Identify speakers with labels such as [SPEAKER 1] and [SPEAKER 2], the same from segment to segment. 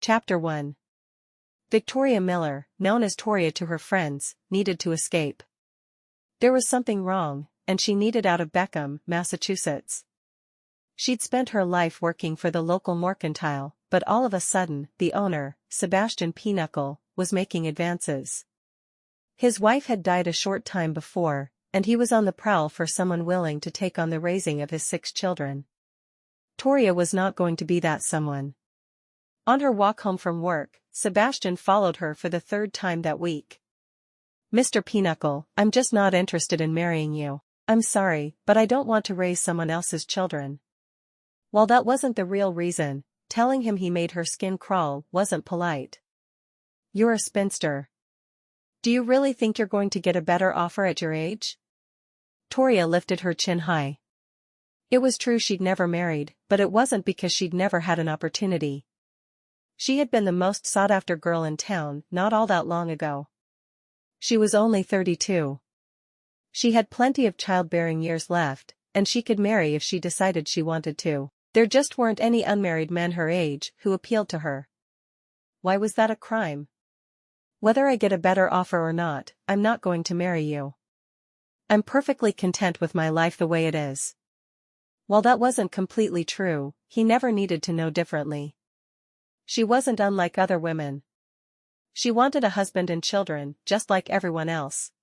[SPEAKER 1] Chapter 1. Victoria Miller, known as Toria to her friends, needed to escape. There was something wrong, and she needed out of Beckham, Massachusetts. She'd spent her life working for the local mercantile, but all of a sudden, the owner, Sebastian Pinochle, was making advances. His wife had died a short time before, and he was on the prowl for someone willing to take on the raising of his 6 children. Toria was not going to be that someone. On her walk home from work, Sebastian followed her for the 3rd time that week. "Mr. Pinochle, I'm just not interested in marrying you. I'm sorry, but I don't want to raise someone else's children." While that wasn't the real reason, telling him he made her skin crawl wasn't polite. "You're a spinster. Do you really think you're going to get a better offer at your age?" Toria lifted her chin high. It was true she'd never married, but it wasn't because she'd never had an opportunity. She had been the most sought-after girl in town not all that long ago. She was only 32. She had plenty of childbearing years left, and she could marry if she decided she wanted to. There just weren't any unmarried men her age who appealed to her. Why was that a crime? "Whether I get a better offer or not, I'm not going to marry you. I'm perfectly content with my life the way it is." While that wasn't completely true, he never needed to know differently. She wasn't unlike other women. She wanted a husband and children, just like everyone else.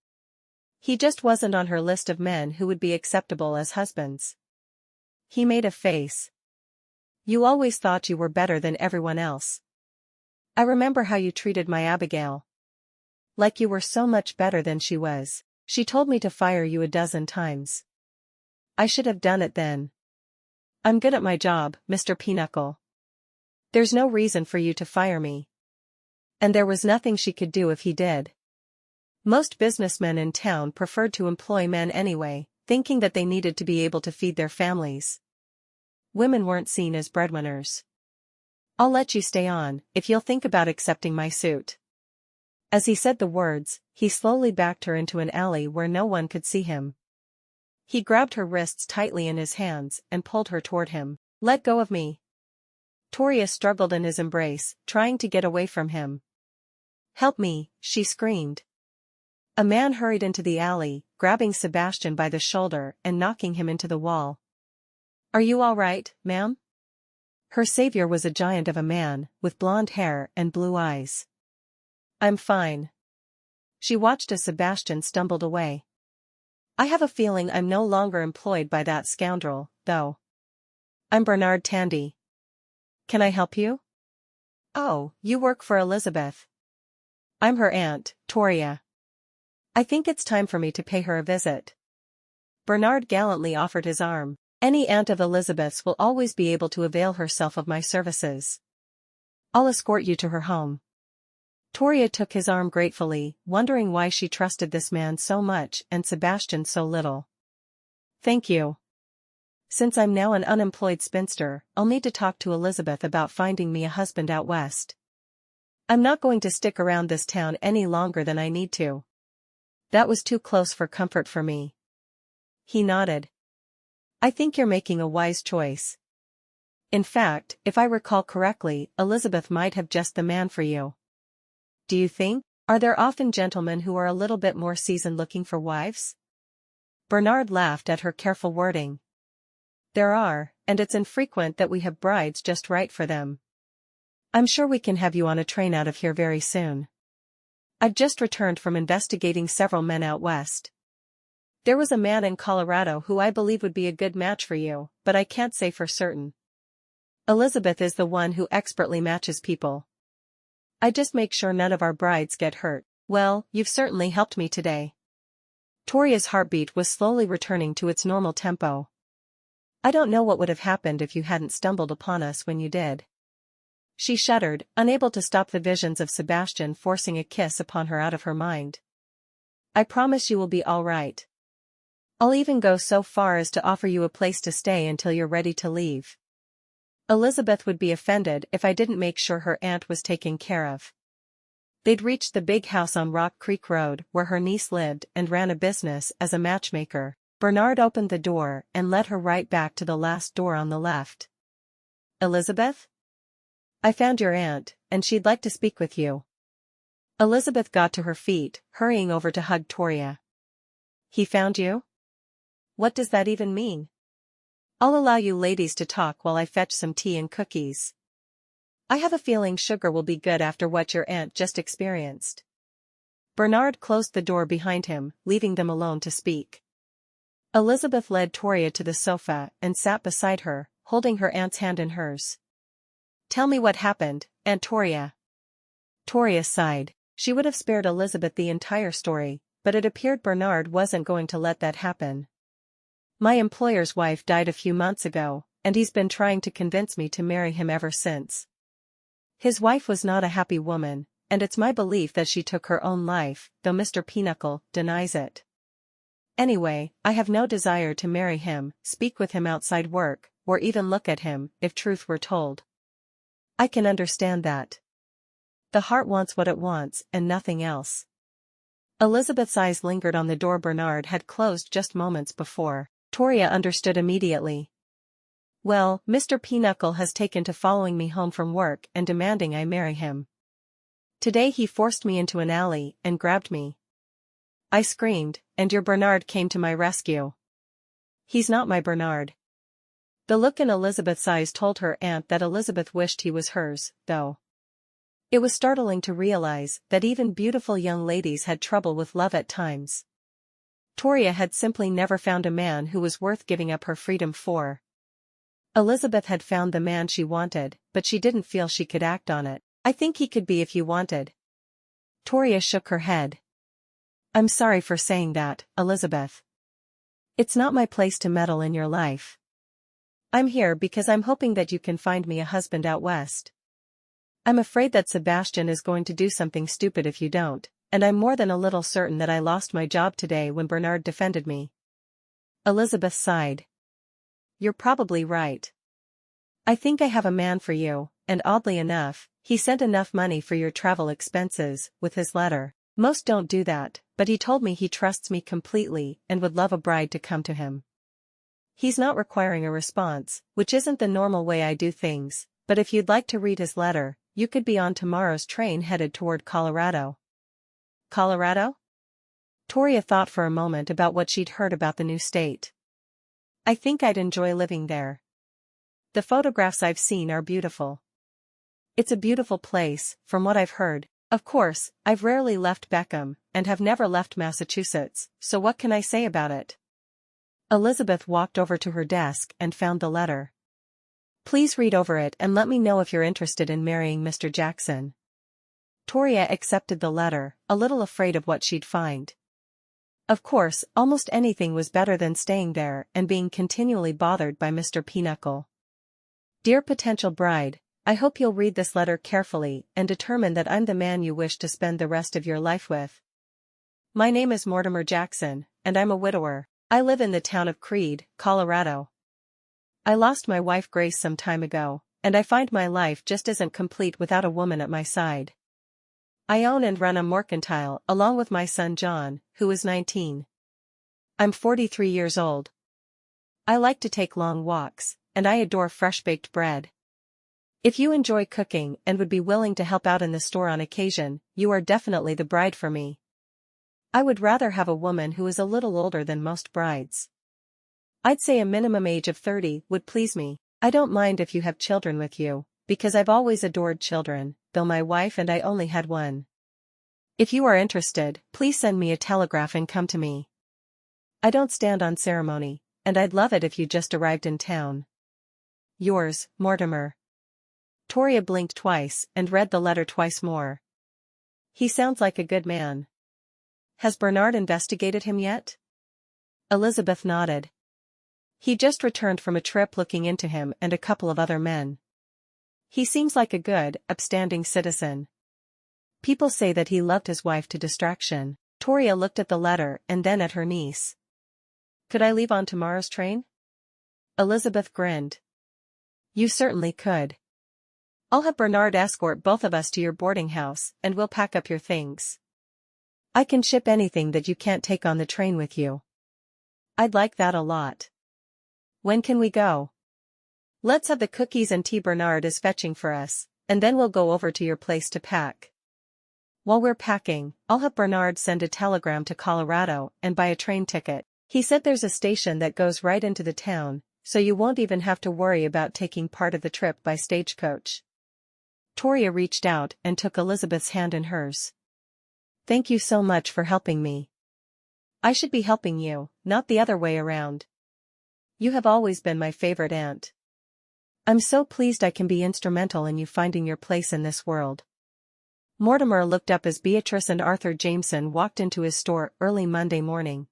[SPEAKER 1] He just wasn't on her list of men who would be acceptable as husbands. He made a face. "You always thought you were better than everyone else. I remember how you treated my Abigail. Like you were so much better than she was. She told me to fire you a dozen times. I should have done it then. I'm good at my job, Mr. Pinochle. There's no reason for you to fire me." And there was nothing she could do if he did. Most businessmen in town preferred to employ men anyway, thinking that they needed to be able to feed their families. Women weren't seen as breadwinners. "I'll let you stay on, if you'll think about accepting my suit." As he said the words, he slowly backed her into an alley where no one could see him. He grabbed her wrists tightly in his hands and pulled her toward him. "Let go of me." Toria struggled in his embrace, trying to get away from him. "Help me," she screamed. A man hurried into the alley, grabbing Sebastian by the shoulder and knocking him into the wall. "Are you all right, ma'am?" Her savior was a giant of a man, with blonde hair and blue eyes. "I'm fine." She watched as Sebastian stumbled away. "I have a feeling I'm no longer employed by that scoundrel, though. I'm Bernard Tandy. Can I help you?" "Oh, you work for Elizabeth." "I'm her aunt, Toria. I think it's time for me to pay her a visit." Bernard gallantly offered his arm. "Any aunt of Elizabeth's will always be able to avail herself of my services. I'll escort you to her home." Toria took his arm gratefully, wondering why she trusted this man so much and Sebastian so little. "Thank you. Since I'm now an unemployed spinster, I'll need to talk to Elizabeth about finding me a husband out west. I'm not going to stick around this town any longer than I need to. That was too close for comfort for me." He nodded. "I think you're making a wise choice. In fact, if I recall correctly, Elizabeth might have just the man for you." "Do you think? Are there often gentlemen who are a little bit more seasoned looking for wives?" Bernard laughed at her careful wording. "There are, and it's infrequent that we have brides just right for them. I'm sure we can have you on a train out of here very soon. I've just returned from investigating several men out west. There was a man in Colorado who I believe would be a good match for you, but I can't say for certain. Elizabeth is the one who expertly matches people. I just make sure none of our brides get hurt." "Well, you've certainly helped me today." Toria's heartbeat was slowly returning to its normal tempo. "I don't know what would have happened if you hadn't stumbled upon us when you did." She shuddered, unable to stop the visions of Sebastian forcing a kiss upon her out of her mind. "I promise you will be all right. I'll even go so far as to offer you a place to stay until you're ready to leave. Elizabeth would be offended if I didn't make sure her aunt was taken care of." They'd reached the big house on Rock Creek Road where her niece lived and ran a business as a matchmaker. Bernard opened the door and led her right back to the last door on the left. "Elizabeth?" I found your aunt, and she'd like to speak with you. Elizabeth got to her feet, hurrying over to hug Toria. He found you? What does that even mean? I'll allow you ladies to talk while I fetch some tea and cookies. I have a feeling sugar will be good after what your aunt just experienced. Bernard closed the door behind him, leaving them alone to speak. Elizabeth led Toria to the sofa and sat beside her, holding her aunt's hand in hers. Tell me what happened, Aunt Toria. Toria sighed. She would have spared Elizabeth the entire story, but it appeared Bernard wasn't going to let that happen. My employer's wife died a few months ago, and he's been trying to convince me to marry him ever since. His wife was not a happy woman, and it's my belief that she took her own life, though Mr. Pinochle denies it. Anyway, I have no desire to marry him, speak with him outside work, or even look at him, if truth were told. I can understand that. The heart wants what it wants, and nothing else. Elizabeth's eyes lingered on the door Bernard had closed just moments before. Toria understood immediately. Well, Mr. Pinochle has taken to following me home from work and demanding I marry him. Today he forced me into an alley and grabbed me. I screamed, and your Bernard came to my rescue. He's not my Bernard. The look in Elizabeth's eyes told her aunt that Elizabeth wished he was hers, though. It was startling to realize that even beautiful young ladies had trouble with love at times. Toria had simply never found a man who was worth giving up her freedom for. Elizabeth had found the man she wanted, but she didn't feel she could act on it. I think he could be if you wanted. Toria shook her head. I'm sorry for saying that, Elizabeth. It's not my place to meddle in your life. I'm here because I'm hoping that you can find me a husband out west. I'm afraid that Sebastian is going to do something stupid if you don't, and I'm more than a little certain that I lost my job today when Bernard defended me. Elizabeth sighed. You're probably right. I think I have a man for you, and oddly enough, he sent enough money for your travel expenses with his letter. Most don't do that, but he told me he trusts me completely and would love a bride to come to him. He's not requiring a response, which isn't the normal way I do things, but if you'd like to read his letter, you could be on tomorrow's train headed toward Colorado. Colorado? Toria thought for a moment about what she'd heard about the new state. I think I'd enjoy living there. The photographs I've seen are beautiful. It's a beautiful place, from what I've heard. Of course, I've rarely left Beckham, and have never left Massachusetts, so what can I say about it? Elizabeth walked over to her desk and found the letter. Please read over it and let me know if you're interested in marrying Mr. Jackson. Toria accepted the letter, a little afraid of what she'd find. Of course, almost anything was better than staying there and being continually bothered by Mr. Pinochle. Dear potential bride, I hope you'll read this letter carefully and determine that I'm the man you wish to spend the rest of your life with. My name is Mortimer Jackson, and I'm a widower. I live in the town of Creede, Colorado. I lost my wife Grace some time ago, and I find my life just isn't complete without a woman at my side. I own and run a mercantile along with my son John, who is 19. I'm 43 years old. I like to take long walks, and I adore fresh-baked bread. If you enjoy cooking and would be willing to help out in the store on occasion, you are definitely the bride for me. I would rather have a woman who is a little older than most brides. I'd say a minimum age of 30 would please me. I don't mind if you have children with you, because I've always adored children, though my wife and I only had one. If you are interested, please send me a telegraph and come to me. I don't stand on ceremony, and I'd love it if you just arrived in town. Yours, Mortimer. Toria blinked twice and read the letter twice more. He sounds like a good man. Has Bernard investigated him yet? Elizabeth nodded. He just returned from a trip looking into him and a couple of other men. He seems like a good, upstanding citizen. People say that he loved his wife to distraction. Toria looked at the letter and then at her niece. Could I leave on tomorrow's train? Elizabeth grinned. You certainly could. I'll have Bernard escort both of us to your boarding house, and we'll pack up your things. I can ship anything that you can't take on the train with you. I'd like that a lot. When can we go? Let's have the cookies and tea Bernard is fetching for us, and then we'll go over to your place to pack. While we're packing, I'll have Bernard send a telegram to Colorado and buy a train ticket. He said there's a station that goes right into the town, so you won't even have to worry about taking part of the trip by stagecoach. Toria reached out and took Elizabeth's hand in hers. Thank you so much for helping me. I should be helping you, not the other way around. You have always been my favorite aunt. I'm so pleased I can be instrumental in you finding your place in this world. Mortimer looked up as Beatrice and Arthur Jameson walked into his store early Monday morning.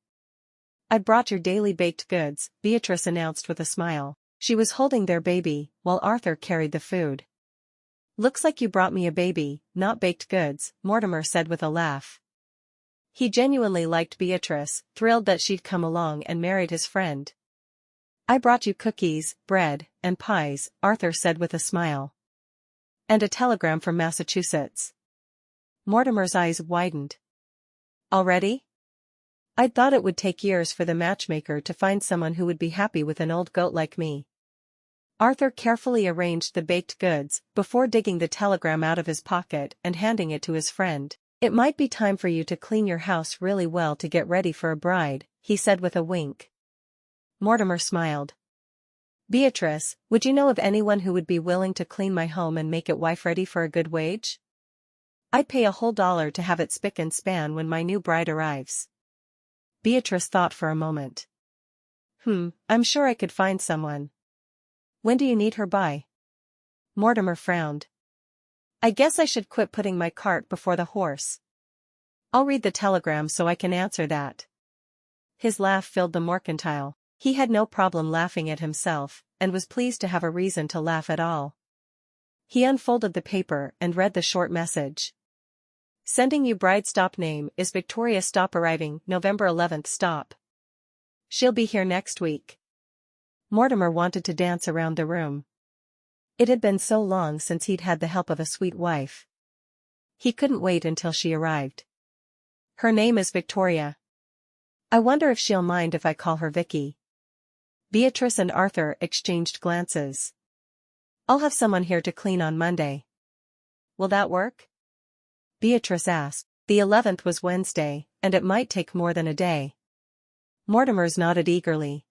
[SPEAKER 1] I brought your daily baked goods, Beatrice announced with a smile. She was holding their baby, while Arthur carried the food. Looks like you brought me a baby, not baked goods, Mortimer said with a laugh. He genuinely liked Beatrice, thrilled that she'd come along and married his friend. I brought you cookies, bread, and pies, Arthur said with a smile. And a telegram from Massachusetts. Mortimer's eyes widened. Already? I'd thought it would take years for the matchmaker to find someone who would be happy with an old goat like me. Arthur carefully arranged the baked goods before digging the telegram out of his pocket and handing it to his friend. It might be time for you to clean your house really well to get ready for a bride, he said with a wink. Mortimer smiled. Beatrice, would you know of anyone who would be willing to clean my home and make it wife-ready for a good wage? I'd pay a whole $1 to have it spick and span when my new bride arrives. Beatrice thought for a moment. I'm sure I could find someone. When do you need her by? Mortimer frowned. I guess I should quit putting my cart before the horse. I'll read the telegram so I can answer that. His laugh filled the mercantile. He had no problem laughing at himself, and was pleased to have a reason to laugh at all. He unfolded the paper and read the short message. Sending you bride stop name is Victoria stop arriving November 11th stop. She'll be here next week. Mortimer wanted to dance around the room. It had been so long since he'd had the help of a sweet wife. He couldn't wait until she arrived. Her name is Victoria. I wonder if she'll mind if I call her Vicky. Beatrice and Arthur exchanged glances. I'll have someone here to clean on Monday. Will that work? Beatrice asked. The 11th was Wednesday, and it might take more than a day. Mortimer's nodded eagerly.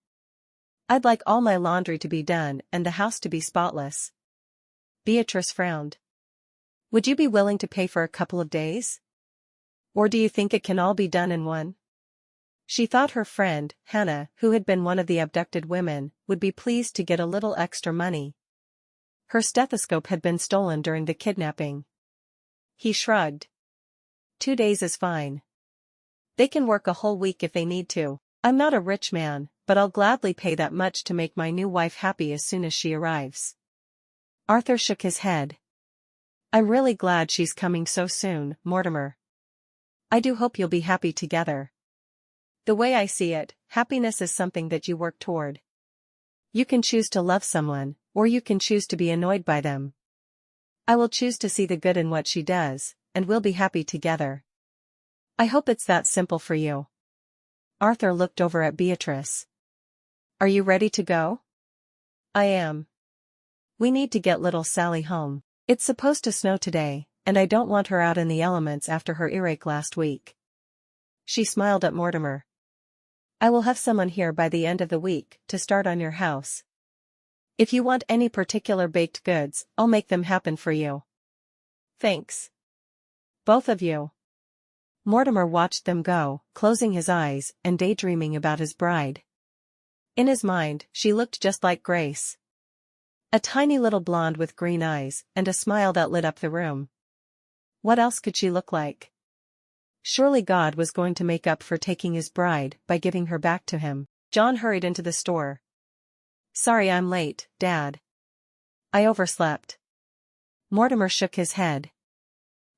[SPEAKER 1] I'd like all my laundry to be done and the house to be spotless. Beatrice frowned. Would you be willing to pay for a couple of days? Or do you think it can all be done in one? She thought her friend, Hannah, who had been one of the abducted women, would be pleased to get a little extra money. Her stethoscope had been stolen during the kidnapping. He shrugged. 2 days is fine. They can work a whole week if they need to. I'm not a rich man, but I'll gladly pay that much to make my new wife happy as soon as she arrives. Arthur shook his head. I'm really glad she's coming so soon, Mortimer. I do hope you'll be happy together. The way I see it, happiness is something that you work toward. You can choose to love someone, or you can choose to be annoyed by them. I will choose to see the good in what she does, and we'll be happy together. I hope it's that simple for you. Arthur looked over at Beatrice. Are you ready to go? I am. We need to get little Sally home. It's supposed to snow today, and I don't want her out in the elements after her earache last week. She smiled at Mortimer. I will have someone here by the end of the week to start on your house. If you want any particular baked goods, I'll make them happen for you. Thanks. Both of you. Mortimer watched them go, closing his eyes and daydreaming about his bride. In his mind, she looked just like Grace. A tiny little blonde with green eyes and a smile that lit up the room. What else could she look like? Surely God was going to make up for taking his bride by giving her back to him. John hurried into the store. Sorry I'm late, Dad. I overslept. Mortimer shook his head.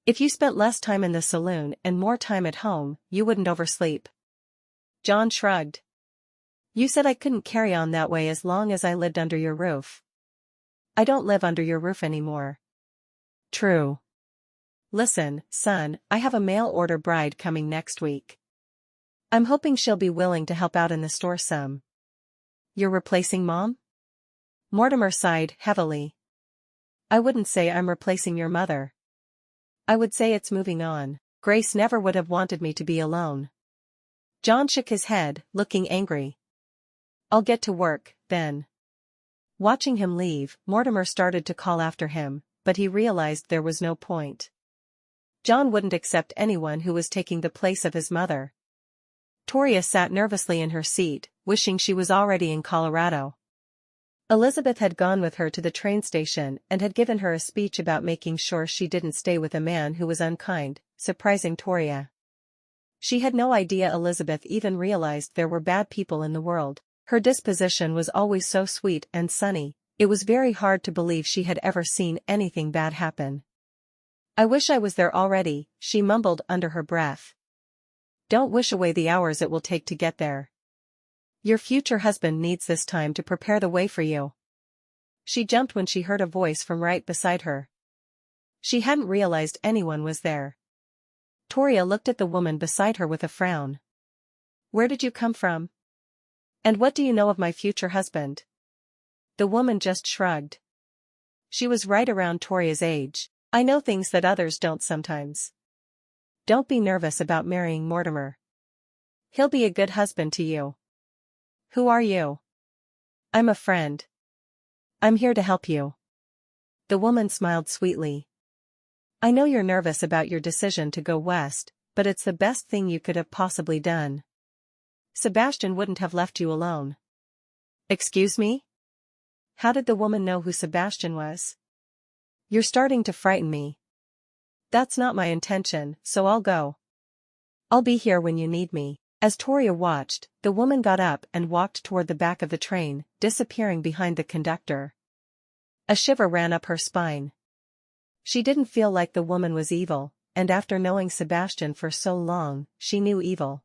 [SPEAKER 1] If you spent less time in the saloon and more time at home, you wouldn't oversleep. John shrugged. You said I couldn't carry on that way as long as I lived under your roof. I don't live under your roof anymore. True. Listen, son, I have a mail-order bride coming next week. I'm hoping she'll be willing to help out in the store some. You're replacing Mom? Mortimer sighed heavily. I wouldn't say I'm replacing your mother. I would say it's moving on. Grace never would have wanted me to be alone. John shook his head, looking angry. I'll get to work, then. Watching him leave, Mortimer started to call after him, but he realized there was no point. John wouldn't accept anyone who was taking the place of his mother. Toria sat nervously in her seat, wishing she was already in Colorado. Elizabeth had gone with her to the train station and had given her a speech about making sure she didn't stay with a man who was unkind, surprising Toria. She had no idea Elizabeth even realized there were bad people in the world. Her disposition was always so sweet and sunny, it was very hard to believe she had ever seen anything bad happen. I wish I was there already, she mumbled under her breath. Don't wish away the hours it will take to get there. Your future husband needs this time to prepare the way for you. She jumped when she heard a voice from right beside her. She hadn't realized anyone was there. Toria looked at the woman beside her with a frown. Where did you come from? And what do you know of my future husband? The woman just shrugged. She was right around Toria's age. I know things that others don't sometimes. Don't be nervous about marrying Mortimer. He'll be a good husband to you. Who are you? I'm a friend. I'm here to help you. The woman smiled sweetly. I know you're nervous about your decision to go west, but it's the best thing you could have possibly done. Sebastian wouldn't have left you alone. Excuse me? How did the woman know who Sebastian was? You're starting to frighten me. That's not my intention, so I'll go. I'll be here when you need me. As Toria watched, the woman got up and walked toward the back of the train, disappearing behind the conductor. A shiver ran up her spine. She didn't feel like the woman was evil, and after knowing Sebastian for so long, she knew evil.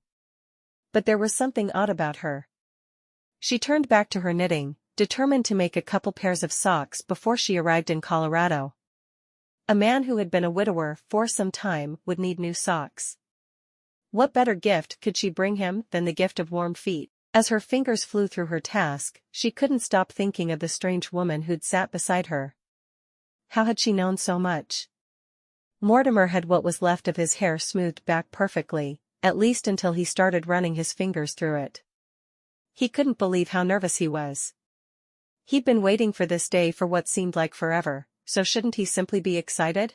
[SPEAKER 1] But there was something odd about her. She turned back to her knitting, determined to make a couple pairs of socks before she arrived in Colorado. A man who had been a widower for some time would need new socks. What better gift could she bring him than the gift of warm feet? As her fingers flew through her task, she couldn't stop thinking of the strange woman who'd sat beside her. How had she known so much? Mortimer had what was left of his hair smoothed back perfectly, at least until he started running his fingers through it. He couldn't believe how nervous he was. He'd been waiting for this day for what seemed like forever, so shouldn't he simply be excited?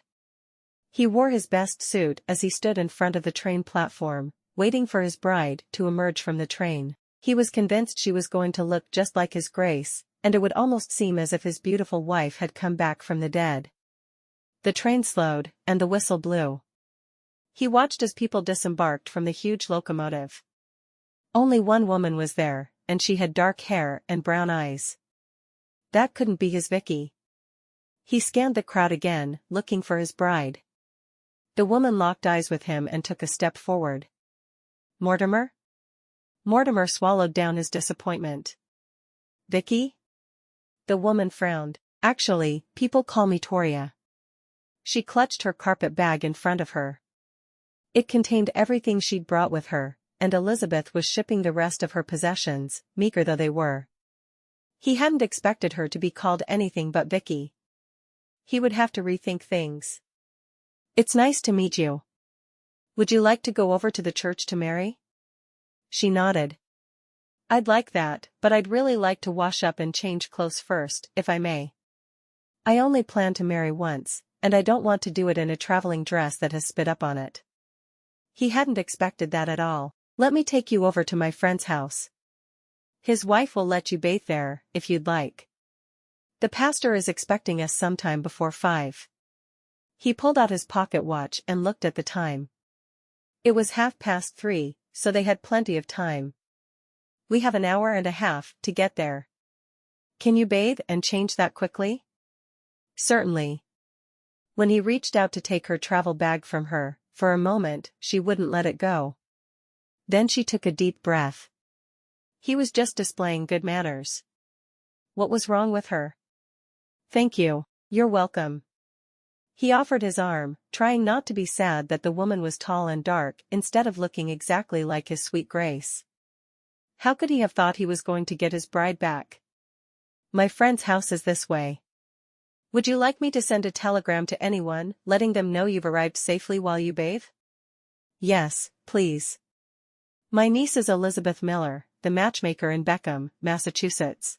[SPEAKER 1] He wore his best suit as he stood in front of the train platform, waiting for his bride to emerge from the train. He was convinced she was going to look just like his Grace, and it would almost seem as if his beautiful wife had come back from the dead. The train slowed, and the whistle blew. He watched as people disembarked from the huge locomotive. Only one woman was there, and she had dark hair and brown eyes. That couldn't be his Vicky. He scanned the crowd again, looking for his bride. The woman locked eyes with him and took a step forward. Mortimer? Mortimer swallowed down his disappointment. Vicky? The woman frowned. Actually, people call me Toria. She clutched her carpet bag in front of her. It contained everything she'd brought with her, and Elizabeth was shipping the rest of her possessions, meager though they were. He hadn't expected her to be called anything but Vicky. He would have to rethink things. It's nice to meet you. Would you like to go over to the church to marry? She nodded. I'd like that, but I'd really like to wash up and change clothes first, if I may. I only plan to marry once, and I don't want to do it in a traveling dress that has spit up on it. He hadn't expected that at all. Let me take you over to my friend's house. His wife will let you bathe there, if you'd like. The pastor is expecting us sometime before 5. He pulled out his pocket watch and looked at the time. It was 3:30, so they had plenty of time. We have an hour and a half to get there. Can you bathe and change that quickly? Certainly. When he reached out to take her travel bag from her, for a moment, she wouldn't let it go. Then she took a deep breath. He was just displaying good manners. What was wrong with her? Thank you. You're welcome. He offered his arm, trying not to be sad that the woman was tall and dark instead of looking exactly like his sweet Grace. How could he have thought he was going to get his bride back? My friend's house is this way. Would you like me to send a telegram to anyone, letting them know you've arrived safely while you bathe? Yes, please. My niece is Elizabeth Miller, the matchmaker in Beckham, Massachusetts.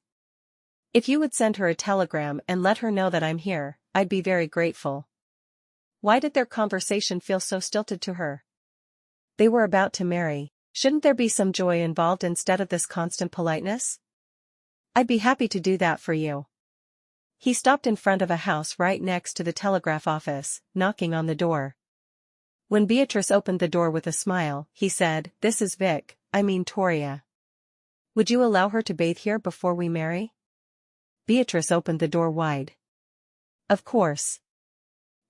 [SPEAKER 1] If you would send her a telegram and let her know that I'm here, I'd be very grateful. Why did their conversation feel so stilted to her? They were about to marry. Shouldn't there be some joy involved instead of this constant politeness? I'd be happy to do that for you. He stopped in front of a house right next to the telegraph office, knocking on the door. When Beatrice opened the door with a smile, he said, "This is Toria. Would you allow her to bathe here before we marry?" Beatrice opened the door wide. Of course.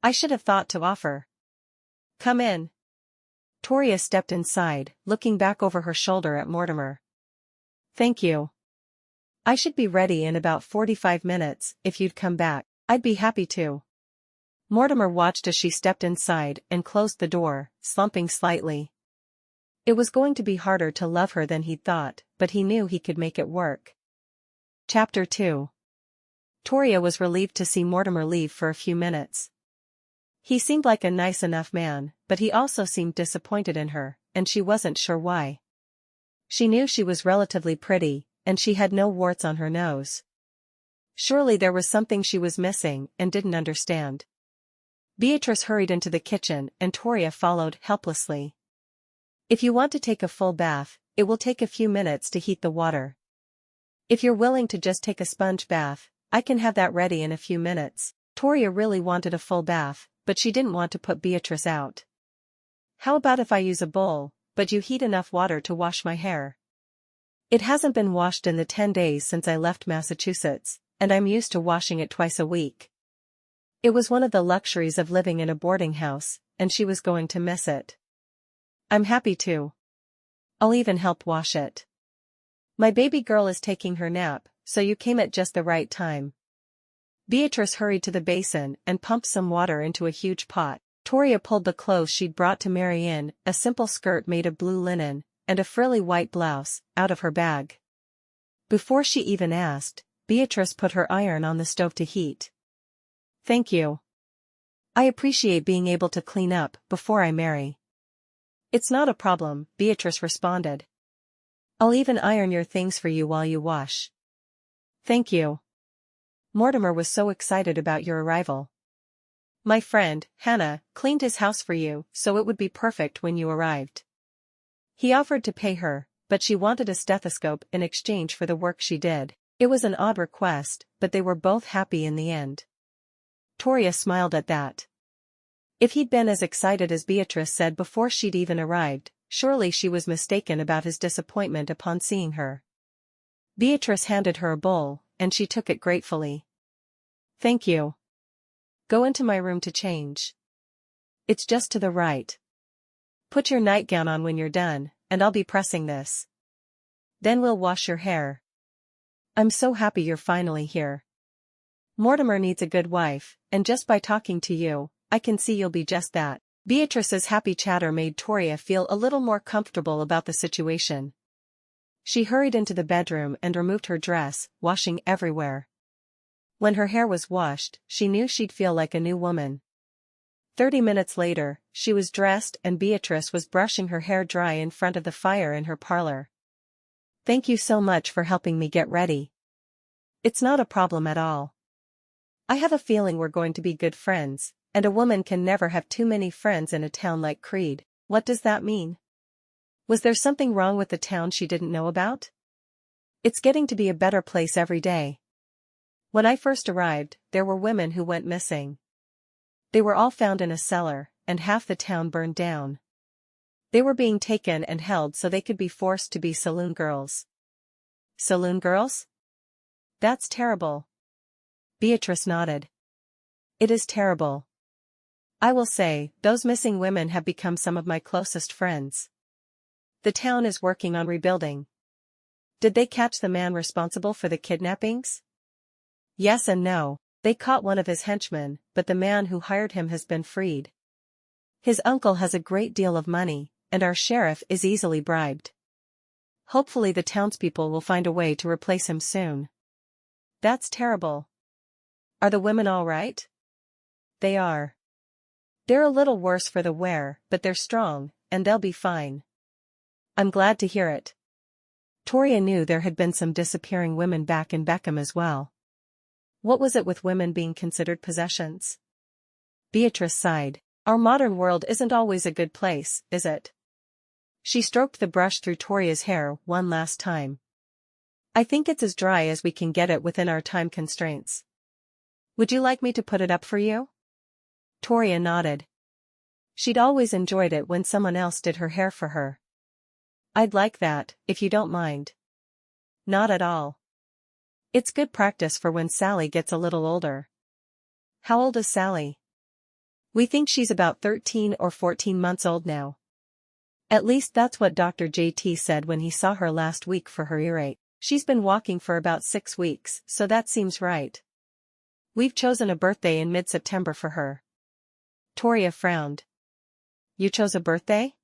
[SPEAKER 1] I should have thought to offer. Come in. Toria stepped inside, looking back over her shoulder at Mortimer. Thank you. I should be ready in about 45 minutes, if you'd come back. I'd be happy to. Mortimer watched as she stepped inside and closed the door, slumping slightly. It was going to be harder to love her than he'd thought, but he knew he could make it work. Chapter 2. Toria was relieved to see Mortimer leave for a few minutes. He seemed like a nice enough man, but he also seemed disappointed in her, and she wasn't sure why. She knew she was relatively pretty, and she had no warts on her nose. Surely there was something she was missing and didn't understand. Beatrice hurried into the kitchen and Toria followed helplessly. If you want to take a full bath, it will take a few minutes to heat the water. If you're willing to just take a sponge bath, I can have that ready in a few minutes. Toria really wanted a full bath, but she didn't want to put Beatrice out. How about if I use a bowl, but you heat enough water to wash my hair? It hasn't been washed in the 10 days since I left Massachusetts, and I'm used to washing it twice a week. It was one of the luxuries of living in a boarding house, and she was going to miss it. I'm happy to. I'll even help wash it. My baby girl is taking her nap, so you came at just the right time. Beatrice hurried to the basin and pumped some water into a huge pot. Toria pulled the clothes she'd brought to marry in, a simple skirt made of blue linen, and a frilly white blouse, out of her bag. Before she even asked, Beatrice put her iron on the stove to heat. Thank you. I appreciate being able to clean up before I marry. It's not a problem, Beatrice responded. I'll even iron your things for you while you wash. Thank you. Mortimer was so excited about your arrival. My friend, Hannah, cleaned his house for you, so it would be perfect when you arrived. He offered to pay her, but she wanted a stethoscope in exchange for the work she did. It was an odd request, but they were both happy in the end. Toria smiled at that. If he'd been as excited as Beatrice said before she'd even arrived, surely she was mistaken about his disappointment upon seeing her. Beatrice handed her a bowl, and she took it gratefully. Thank you. Go into my room to change. It's just to the right. Put your nightgown on when you're done, and I'll be pressing this. Then we'll wash your hair. I'm so happy you're finally here. Mortimer needs a good wife, and just by talking to you, I can see you'll be just that. Beatrice's happy chatter made Toria feel a little more comfortable about the situation. She hurried into the bedroom and removed her dress, washing everywhere. When her hair was washed, she knew she'd feel like a new woman. 30 minutes later, she was dressed and Beatrice was brushing her hair dry in front of the fire in her parlor. Thank you so much for helping me get ready. It's not a problem at all. I have a feeling we're going to be good friends, and a woman can never have too many friends in a town like Creede. What does that mean? Was there something wrong with the town she didn't know about? It's getting to be a better place every day. When I first arrived, there were women who went missing. They were all found in a cellar, and half the town burned down. They were being taken and held so they could be forced to be saloon girls. Saloon girls? That's terrible. Beatrice nodded. It is terrible. I will say, those missing women have become some of my closest friends. The town is working on rebuilding. Did they catch the man responsible for the kidnappings? Yes and no. They caught one of his henchmen, but the man who hired him has been freed. His uncle has a great deal of money, and our sheriff is easily bribed. Hopefully the townspeople will find a way to replace him soon. That's terrible. Are the women all right? They are. They're a little worse for the wear, but they're strong, and they'll be fine. I'm glad to hear it. Toria knew there had been some disappearing women back in Beckham as well. What was it with women being considered possessions? Beatrice sighed. Our modern world isn't always a good place, is it? She stroked the brush through Toria's hair one last time. I think it's as dry as we can get it within our time constraints. Would you like me to put it up for you? Toria nodded. She'd always enjoyed it when someone else did her hair for her. I'd like that, if you don't mind. Not at all. It's good practice for when Sally gets a little older. How old is Sally? We think she's about 13 or 14 months old now. At least that's what Dr. JT said when he saw her last week for her earache. She's been walking for about 6 weeks, so that seems right. We've chosen a birthday in mid-September for her. Toria frowned. You chose a birthday?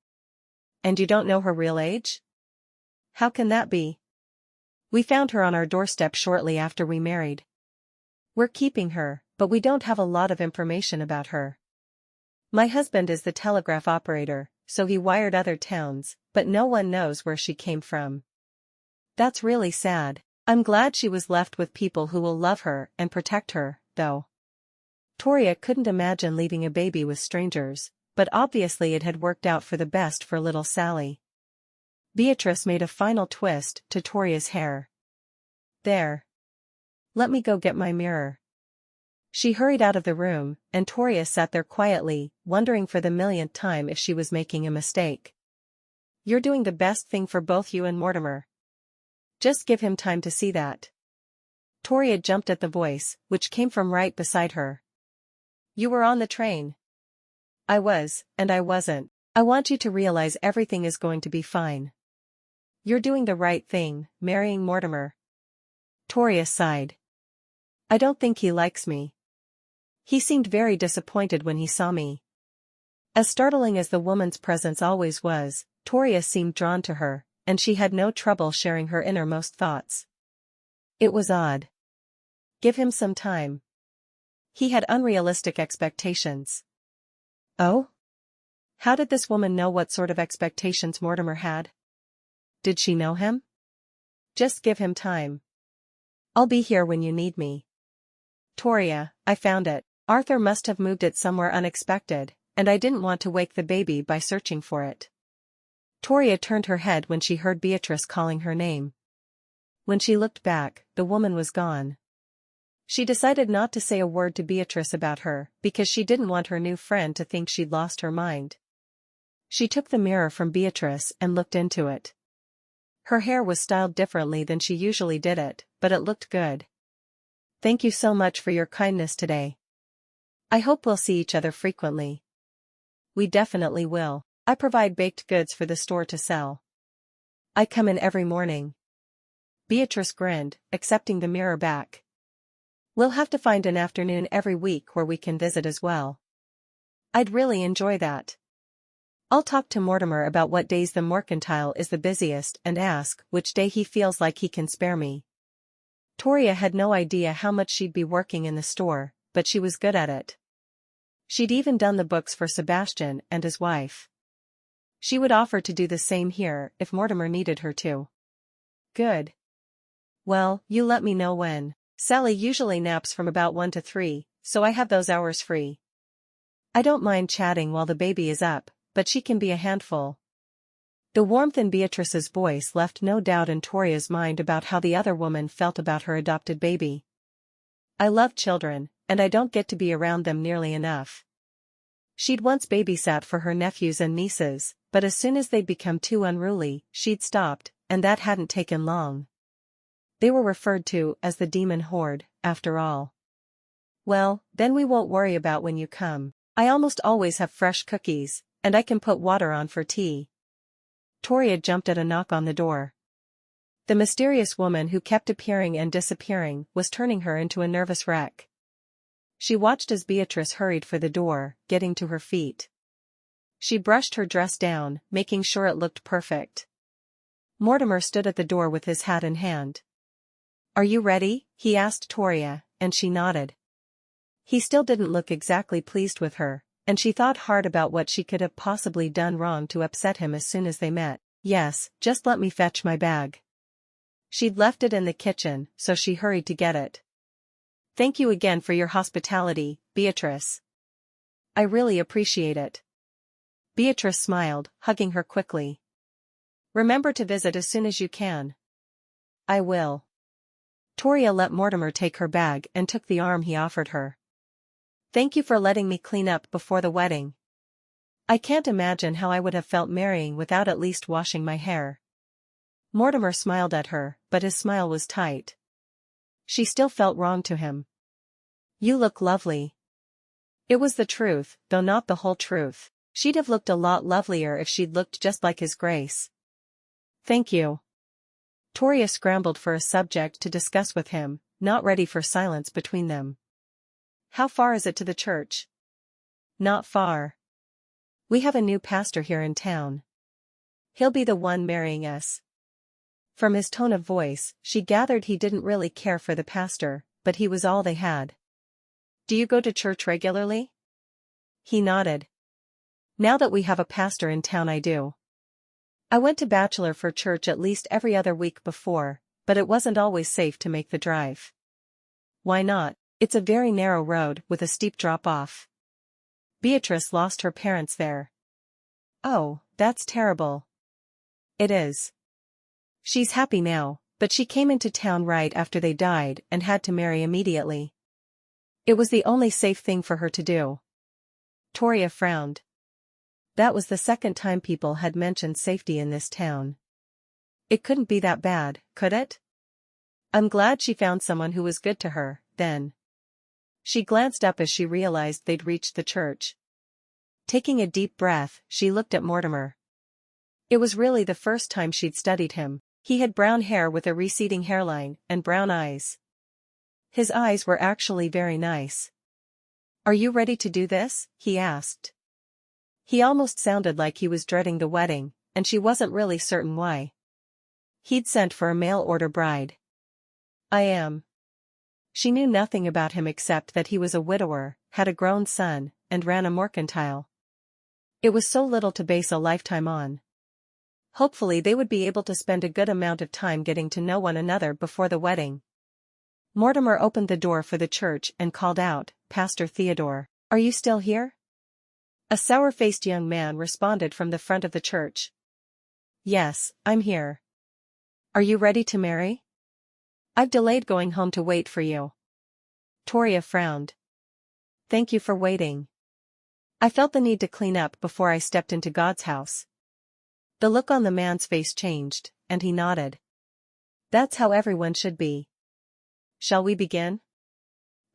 [SPEAKER 1] And you don't know her real age? How can that be? We found her on our doorstep shortly after we married. We're keeping her, but we don't have a lot of information about her. My husband is the telegraph operator, so he wired other towns, but no one knows where she came from. That's really sad. I'm glad she was left with people who will love her and protect her, though. Toria couldn't imagine leaving a baby with strangers, but obviously it had worked out for the best for little Sally. Beatrice made a final twist to Toria's hair. There. Let me go get my mirror. She hurried out of the room, and Toria sat there quietly, wondering for the millionth time if she was making a mistake. You're doing the best thing for both you and Mortimer. Just give him time to see that. Toria jumped at the voice, which came from right beside her. You were on the train. I was, and I wasn't. I want you to realize everything is going to be fine. You're doing the right thing, marrying Mortimer. Toria sighed. I don't think he likes me. He seemed very disappointed when he saw me. As startling as the woman's presence always was, Toria seemed drawn to her, and she had no trouble sharing her innermost thoughts. It was odd. Give him some time. He had unrealistic expectations. Oh? How did this woman know what sort of expectations Mortimer had? Did she know him? Just give him time. I'll be here when you need me. Toria, I found it. Arthur must have moved it somewhere unexpected, and I didn't want to wake the baby by searching for it. Toria turned her head when she heard Beatrice calling her name. When she looked back, the woman was gone. She decided not to say a word to Beatrice about her, because she didn't want her new friend to think she'd lost her mind. She took the mirror from Beatrice and looked into it. Her hair was styled differently than she usually did it, but it looked good. Thank you so much for your kindness today. I hope we'll see each other frequently. We definitely will. I provide baked goods for the store to sell. I come in every morning. Beatrice grinned, accepting the mirror back. We'll have to find an afternoon every week where we can visit as well. I'd really enjoy that. I'll talk to Mortimer about what days the mercantile is the busiest and ask which day he feels like he can spare me. Toria had no idea how much she'd be working in the store, but she was good at it. She'd even done the books for Sebastian and his wife. She would offer to do the same here if Mortimer needed her to. Good. Well, you let me know when. Sally usually naps from about 1 to 3, so I have those hours free. I don't mind chatting while the baby is up, but she can be a handful. The warmth in Beatrice's voice left no doubt in Toria's mind about how the other woman felt about her adopted baby. I love children, and I don't get to be around them nearly enough. She'd once babysat for her nephews and nieces, but as soon as they'd become too unruly, she'd stopped, and that hadn't taken long. They were referred to as the demon horde, after all. Well, then we won't worry about when you come. I almost always have fresh cookies, and I can put water on for tea. Toria jumped at a knock on the door. The mysterious woman who kept appearing and disappearing was turning her into a nervous wreck. She watched as Beatrice hurried for the door, getting to her feet. She brushed her dress down, making sure it looked perfect. Mortimer stood at the door with his hat in hand. Are you ready? He asked Toria, and she nodded. He still didn't look exactly pleased with her, and she thought hard about what she could have possibly done wrong to upset him as soon as they met. Yes, just let me fetch my bag. She'd left it in the kitchen, so she hurried to get it. Thank you again for your hospitality, Beatrice. I really appreciate it. Beatrice smiled, hugging her quickly. Remember to visit as soon as you can. I will. Toria let Mortimer take her bag and took the arm he offered her. Thank you for letting me clean up before the wedding. I can't imagine how I would have felt marrying without at least washing my hair. Mortimer smiled at her, but his smile was tight. She still felt wrong to him. You look lovely. It was the truth, though not the whole truth. She'd have looked a lot lovelier if she'd looked just like his Grace. Thank you. Toria scrambled for a subject to discuss with him, not ready for silence between them. How far is it to the church? Not far. We have a new pastor here in town. He'll be the one marrying us. From his tone of voice, she gathered he didn't really care for the pastor, but he was all they had. Do you go to church regularly? He nodded. Now that we have a pastor in town, I do. I went to bachelor for church at least every other week before, but it wasn't always safe to make the drive. Why not? It's a very narrow road with a steep drop-off. Beatrice lost her parents there. Oh, that's terrible. It is. She's happy now, but she came into town right after they died and had to marry immediately. It was the only safe thing for her to do. Toria frowned. That was the second time people had mentioned safety in this town. It couldn't be that bad, could it? I'm glad she found someone who was good to her, then. She glanced up as she realized they'd reached the church. Taking a deep breath, she looked at Mortimer. It was really the first time she'd studied him. He had brown hair with a receding hairline and brown eyes. His eyes were actually very nice. Are you ready to do this? He asked. He almost sounded like he was dreading the wedding, and she wasn't really certain why. He'd sent for a mail-order bride. I am. She knew nothing about him except that he was a widower, had a grown son, and ran a mercantile. It was so little to base a lifetime on. Hopefully they would be able to spend a good amount of time getting to know one another before the wedding. Mortimer opened the door for the church and called out, Pastor Theodore, are you still here? A sour-faced young man responded from the front of the church. Yes, I'm here. Are you ready to marry? I've delayed going home to wait for you. Toria frowned. Thank you for waiting. I felt the need to clean up before I stepped into God's house. The look on the man's face changed, and he nodded. That's how everyone should be. Shall we begin?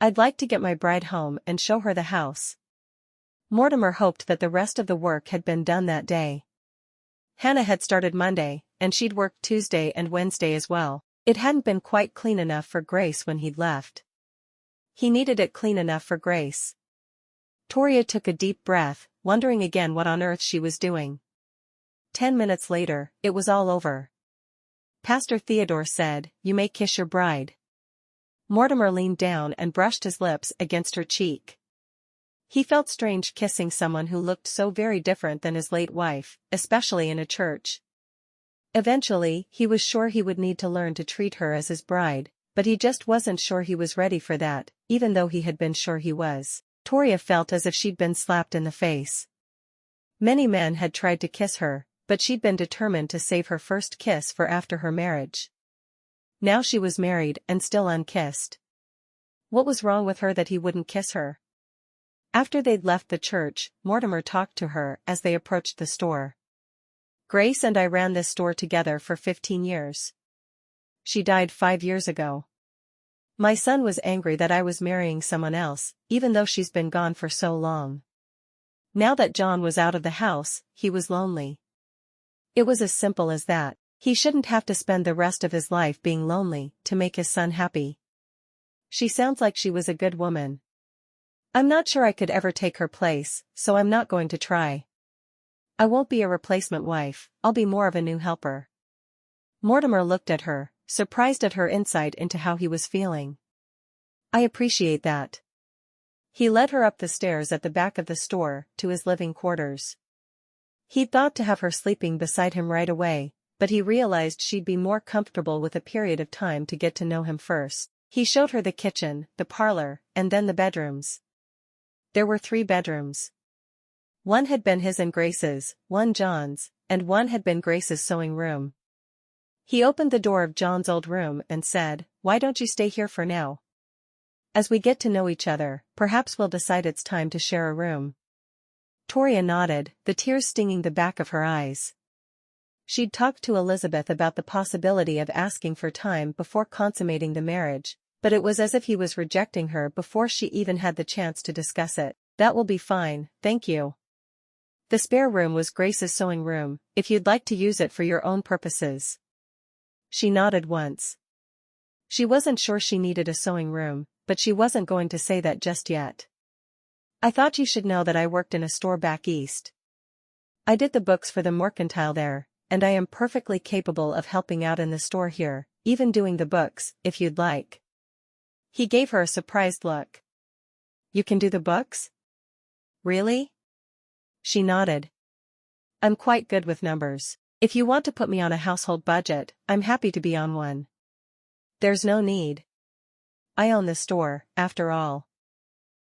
[SPEAKER 1] I'd like to get my bride home and show her the house. Mortimer hoped that the rest of the work had been done that day. Hannah had started Monday, and she'd worked Tuesday and Wednesday as well. It hadn't been quite clean enough for Grace when he'd left. He needed it clean enough for Grace. Toria took a deep breath, wondering again what on earth she was doing. 10 minutes later, it was all over. Pastor Theodore said, You may kiss your bride. Mortimer leaned down and brushed his lips against her cheek. He felt strange kissing someone who looked so very different than his late wife, especially in a church. Eventually, he was sure he would need to learn to treat her as his bride, but he just wasn't sure he was ready for that, even though he had been sure he was. Toria felt as if she'd been slapped in the face. Many men had tried to kiss her, but she'd been determined to save her first kiss for after her marriage. Now she was married and still unkissed. What was wrong with her that he wouldn't kiss her? After they'd left the church, Mortimer talked to her as they approached the store. Grace and I ran this store together for 15 years. She died 5 years ago. My son was angry that I was marrying someone else, even though she's been gone for so long. Now that John was out of the house, he was lonely. It was as simple as that. He shouldn't have to spend the rest of his life being lonely to make his son happy. She sounds like she was a good woman. I'm not sure I could ever take her place, so I'm not going to try. I won't be a replacement wife, I'll be more of a new helper. Mortimer looked at her, surprised at her insight into how he was feeling. I appreciate that. He led her up the stairs at the back of the store, to his living quarters. He'd thought to have her sleeping beside him right away, but he realized she'd be more comfortable with a period of time to get to know him first. He showed her the kitchen, the parlor, and then the bedrooms. There were 3 bedrooms. One had been his and Grace's, one John's, and one had been Grace's sewing room. He opened the door of John's old room and said, "Why don't you stay here for now? As we get to know each other, perhaps we'll decide it's time to share a room." Toria nodded, the tears stinging the back of her eyes. She'd talked to Elizabeth about the possibility of asking for time before consummating the marriage, but it was as if he was rejecting her before she even had the chance to discuss it. "That will be fine, thank you. The spare room was Grace's sewing room, if you'd like to use it for your own purposes." She nodded once. She wasn't sure she needed a sewing room, but she wasn't going to say that just yet. "I thought you should know that I worked in a store back east. I did the books for the mercantile there, and I am perfectly capable of helping out in the store here, even doing the books, if you'd like." He gave her a surprised look. "You can do the books? Really?" She nodded. "I'm quite good with numbers. If you want to put me on a household budget, I'm happy to be on one." "There's no need. I own the store, after all."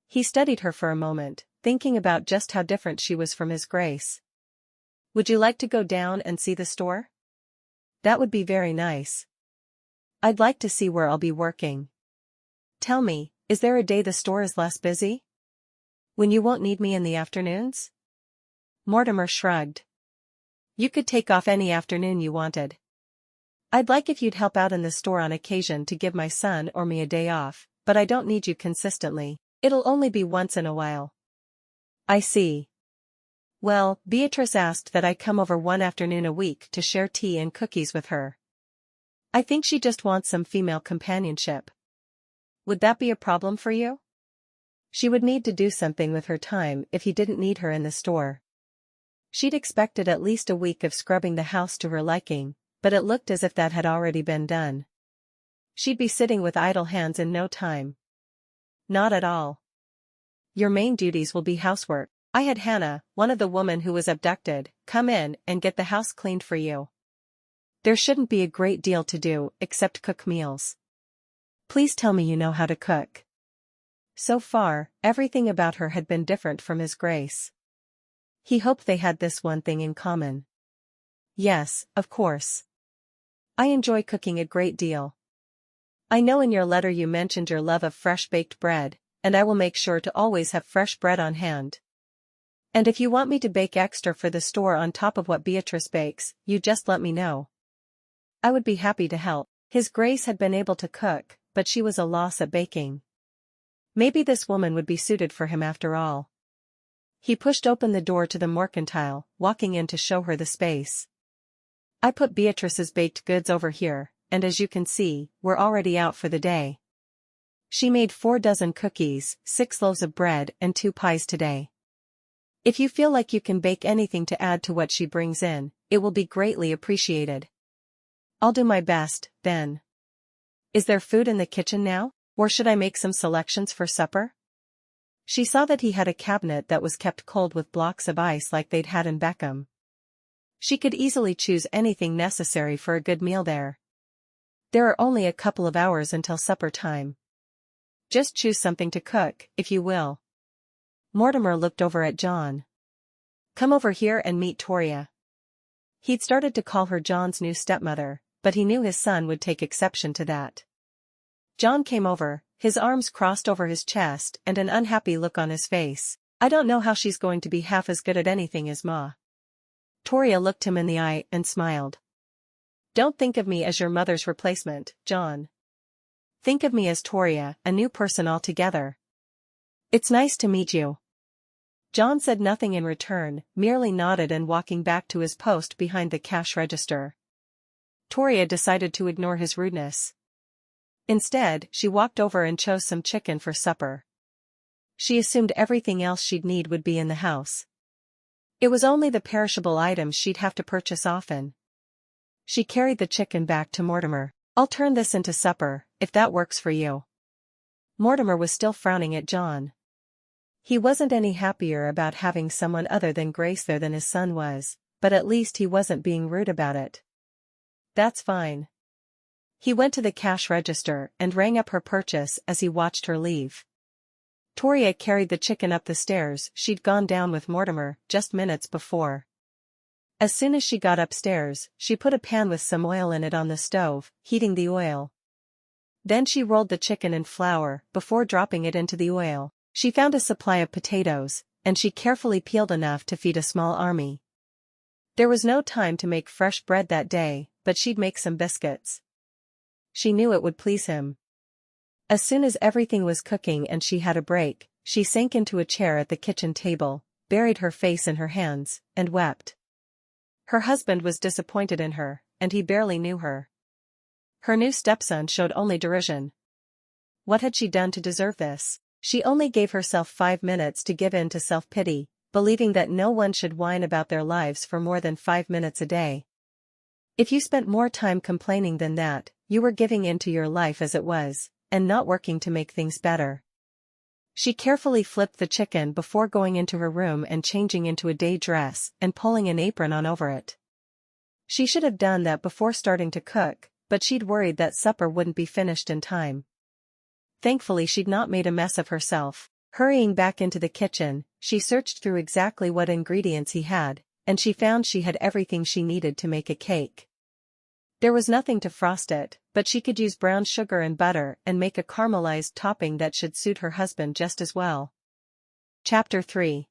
[SPEAKER 1] He studied her for a moment, thinking about just how different she was from his Grace. "Would you like to go down and see the store?" "That would be very nice. I'd like to see where I'll be working. Tell me, is there a day the store is less busy? When you won't need me in the afternoons?" Mortimer shrugged. "You could take off any afternoon you wanted. I'd like if you'd help out in the store on occasion to give my son or me a day off, but I don't need you consistently. It'll only be once in a while." "I see. Well, Beatrice asked that I come over one afternoon a week to share tea and cookies with her. I think she just wants some female companionship. Would that be a problem for you?" She would need to do something with her time if he didn't need her in the store. She'd expected at least a week of scrubbing the house to her liking, but it looked as if that had already been done. She'd be sitting with idle hands in no time. "Not at all. Your main duties will be housework. I had Hannah, one of the women who was abducted, come in and get the house cleaned for you. There shouldn't be a great deal to do except cook meals. Please tell me you know how to cook." So far, everything about her had been different from his Grace. He hoped they had this one thing in common. "Yes, of course. I enjoy cooking a great deal. I know in your letter you mentioned your love of fresh baked bread, and I will make sure to always have fresh bread on hand. And if you want me to bake extra for the store on top of what Beatrice bakes, you just let me know. I would be happy to help." His Grace had been able to cook, but she was a loss at baking. Maybe this woman would be suited for him after all. He pushed open the door to the mercantile, walking in to show her the space. "I put Beatrice's baked goods over here, and as you can see, we're already out for the day. She made 4 dozen cookies, 6 loaves of bread and 2 pies today. If you feel like you can bake anything to add to what she brings in, it will be greatly appreciated." "I'll do my best, then. Is there food in the kitchen now, or should I make some selections for supper?" She saw that he had a cabinet that was kept cold with blocks of ice like they'd had in Beckham. She could easily choose anything necessary for a good meal there. There are only a couple of hours until supper time. Just choose something to cook, if you will. Mortimer looked over at John. "Come over here and meet Toria." He'd started to call her John's new stepmother, but he knew his son would take exception to that. John came over, his arms crossed over his chest and an unhappy look on his face. "I don't know how she's going to be half as good at anything as Ma." Toria looked him in the eye and smiled. "Don't think of me as your mother's replacement, John. Think of me as Toria, a new person altogether. It's nice to meet you." John said nothing in return, merely nodded and walking back to his post behind the cash register. Toria decided to ignore his rudeness. Instead, she walked over and chose some chicken for supper. She assumed everything else she'd need would be in the house. It was only the perishable items she'd have to purchase often. She carried the chicken back to Mortimer. "I'll turn this into supper, if that works for you." Mortimer was still frowning at John. He wasn't any happier about having someone other than Grace there than his son was, but at least he wasn't being rude about it. That's fine. He went to the cash register and rang up her purchase as he watched her leave. Toria carried the chicken up the stairs she'd gone down with Mortimer just minutes before. As soon as she got upstairs, she put a pan with some oil in it on the stove, heating the oil. Then she rolled the chicken in flour before dropping it into the oil. She found a supply of potatoes, and she carefully peeled enough to feed a small army. There was no time to make fresh bread that day, but she'd make some biscuits. She knew it would please him. As soon as everything was cooking and she had a break, she sank into a chair at the kitchen table, buried her face in her hands, and wept. Her husband was disappointed in her, and he barely knew her. Her new stepson showed only derision. What had she done to deserve this? She only gave herself 5 minutes to give in to self-pity, believing that no one should whine about their lives for more than 5 minutes a day. If you spent more time complaining than that, you were giving in to your life as it was, and not working to make things better. She carefully flipped the chicken before going into her room and changing into a day dress and pulling an apron on over it. She should have done that before starting to cook, but she'd worried that supper wouldn't be finished in time. Thankfully she'd not made a mess of herself. Hurrying back into the kitchen, she searched through exactly what ingredients he had, and she found she had everything she needed to make a cake. There was nothing to frost it, but she could use brown sugar and butter and make a caramelized topping that should suit her husband just as well. Chapter 3.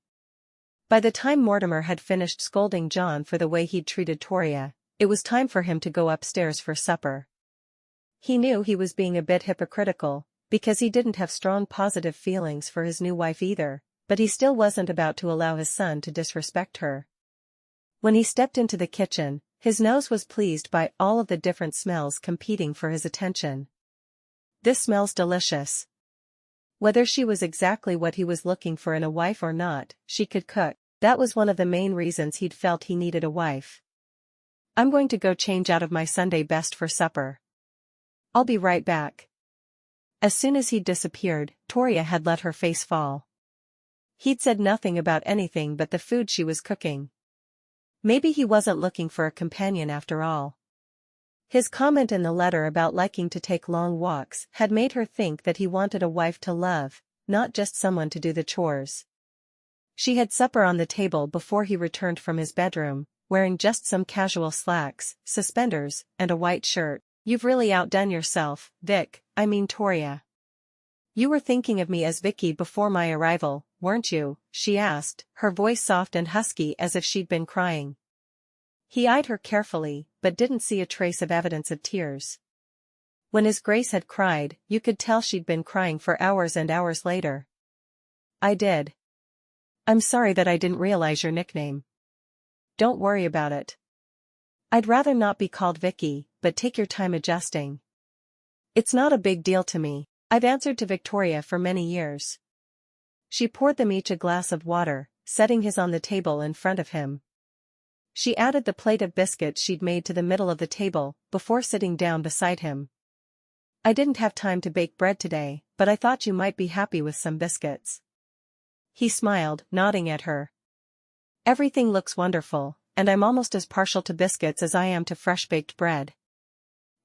[SPEAKER 1] By the time Mortimer had finished scolding John for the way he'd treated Toria, it was time for him to go upstairs for supper. He knew he was being a bit hypocritical, because he didn't have strong positive feelings for his new wife either, but he still wasn't about to allow his son to disrespect her. When he stepped into the kitchen, his nose was pleased by all of the different smells competing for his attention. "This smells delicious." Whether she was exactly what he was looking for in a wife or not, she could cook. That was one of the main reasons he'd felt he needed a wife. "I'm going to go change out of my Sunday best for supper. I'll be right back." As soon as he'd disappeared, Toria had let her face fall. He'd said nothing about anything but the food she was cooking. Maybe he wasn't looking for a companion after all. His comment in the letter about liking to take long walks had made her think that he wanted a wife to love, not just someone to do the chores. She had supper on the table before he returned from his bedroom, wearing just some casual slacks, suspenders, and a white shirt. "You've really outdone yourself, Toria. You were thinking of me as Vicky before my arrival, weren't you?" she asked, her voice soft and husky as if she'd been crying. He eyed her carefully, but didn't see a trace of evidence of tears. When his Grace had cried, you could tell she'd been crying for hours and hours later. "I did. I'm sorry that I didn't realize your nickname." "Don't worry about it. I'd rather not be called Vicky, but take your time adjusting. It's not a big deal to me. I've answered to Victoria for many years." She poured them each a glass of water, setting his on the table in front of him. She added the plate of biscuits she'd made to the middle of the table, before sitting down beside him. "I didn't have time to bake bread today, but I thought you might be happy with some biscuits." He smiled, nodding at her. "Everything looks wonderful, and I'm almost as partial to biscuits as I am to fresh-baked bread."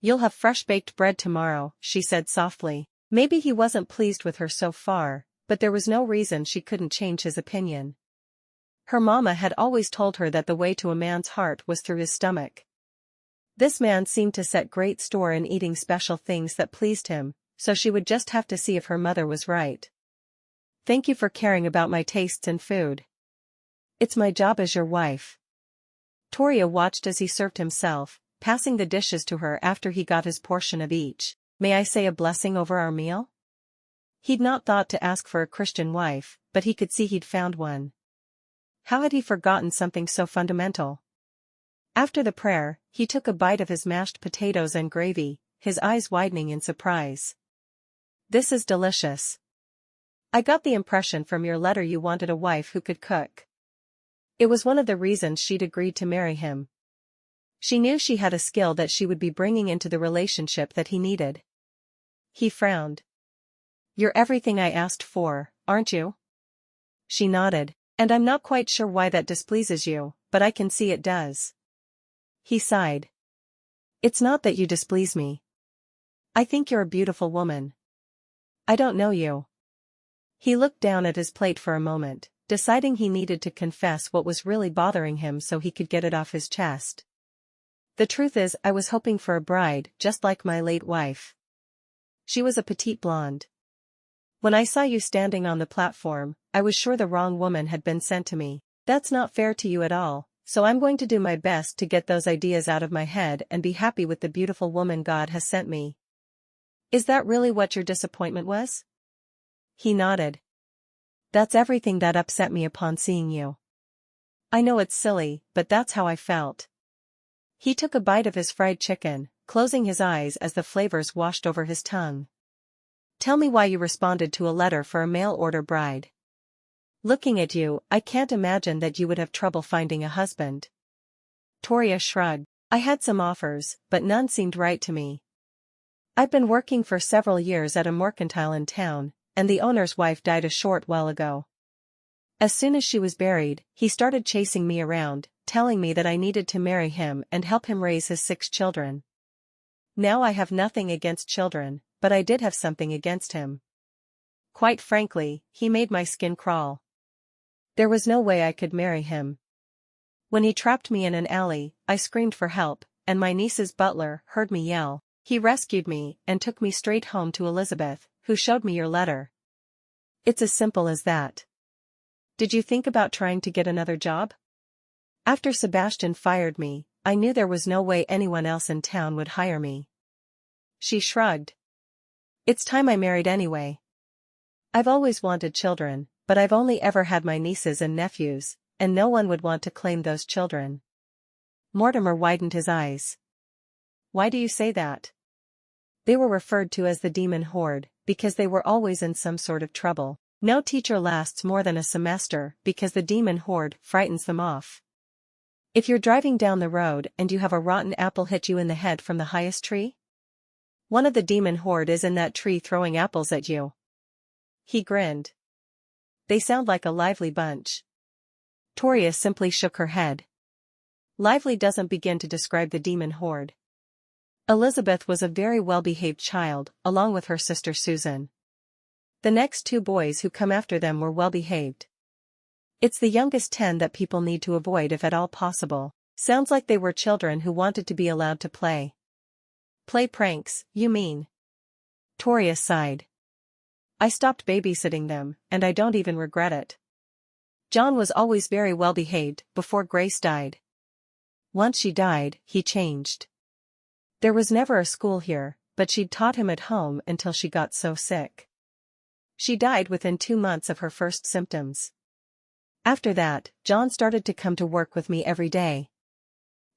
[SPEAKER 1] "You'll have fresh-baked bread tomorrow," she said softly. Maybe he wasn't pleased with her so far, but there was no reason she couldn't change his opinion. Her mama had always told her that the way to a man's heart was through his stomach. This man seemed to set great store in eating special things that pleased him, so she would just have to see if her mother was right. "Thank you for caring about my tastes in food. It's my job as your wife." Toria watched as he served himself, passing the dishes to her after he got his portion of each. "May I say a blessing over our meal?" He'd not thought to ask for a Christian wife, but he could see he'd found one. How had he forgotten something so fundamental? After the prayer, he took a bite of his mashed potatoes and gravy, his eyes widening in surprise. "This is delicious. I got the impression from your letter you wanted a wife who could cook." It was one of the reasons she'd agreed to marry him. She knew she had a skill that she would be bringing into the relationship that he needed. He frowned. "You're everything I asked for, aren't you?" She nodded. And I'm not quite sure why that displeases you, but I can see it does. He sighed. It's not that you displease me. I think you're a beautiful woman. I don't know you. He looked down at his plate for a moment, deciding he needed to confess what was really bothering him so he could get it off his chest. The truth is, I was hoping for a bride just like my late wife. She was a petite blonde. When I saw you standing on the platform, I was sure the wrong woman had been sent to me. That's not fair to you at all, so I'm going to do my best to get those ideas out of my head and be happy with the beautiful woman God has sent me. Is that really what your disappointment was? He nodded. That's everything that upset me upon seeing you. I know it's silly, but that's how I felt. He took a bite of his fried chicken, closing his eyes as the flavors washed over his tongue. Tell me why you responded to a letter for a mail-order bride. Looking at you, I can't imagine that you would have trouble finding a husband. Toria shrugged. I had some offers, but none seemed right to me. I've been working for several years at a mercantile in town, and the owner's wife died a short while ago. As soon as she was buried, he started chasing me around, telling me that I needed to marry him and help him raise his 6 children. Now I have nothing against children, but I did have something against him. Quite frankly, he made my skin crawl. There was no way I could marry him. When he trapped me in an alley, I screamed for help, and my niece's butler heard me yell. He rescued me and took me straight home to Elizabeth, who showed me your letter. It's as simple as that. Did you think about trying to get another job? After Sebastian fired me, I knew there was no way anyone else in town would hire me. She shrugged. It's time I married anyway. I've always wanted children, but I've only ever had my nieces and nephews, and no one would want to claim those children. Mortimer widened his eyes. Why do you say that? They were referred to as the demon horde, because they were always in some sort of trouble. No teacher lasts more than a semester because the demon horde frightens them off. If you're driving down the road and you have a rotten apple hit you in the head from the highest tree, one of the demon horde is in that tree throwing apples at you. He grinned. They sound like a lively bunch. Toria simply shook her head. Lively doesn't begin to describe the demon horde. Elizabeth was a very well-behaved child, along with her sister Susan. The next 2 boys who come after them were well-behaved. It's the youngest 10 that people need to avoid if at all possible. Sounds like they were children who wanted to be allowed to play. Play pranks, you mean? Toria sighed. I stopped babysitting them, and I don't even regret it. John was always very well-behaved before Grace died. Once she died, he changed. There was never a school here, but she'd taught him at home until she got so sick. She died within 2 months of her first symptoms. After that, John started to come to work with me every day.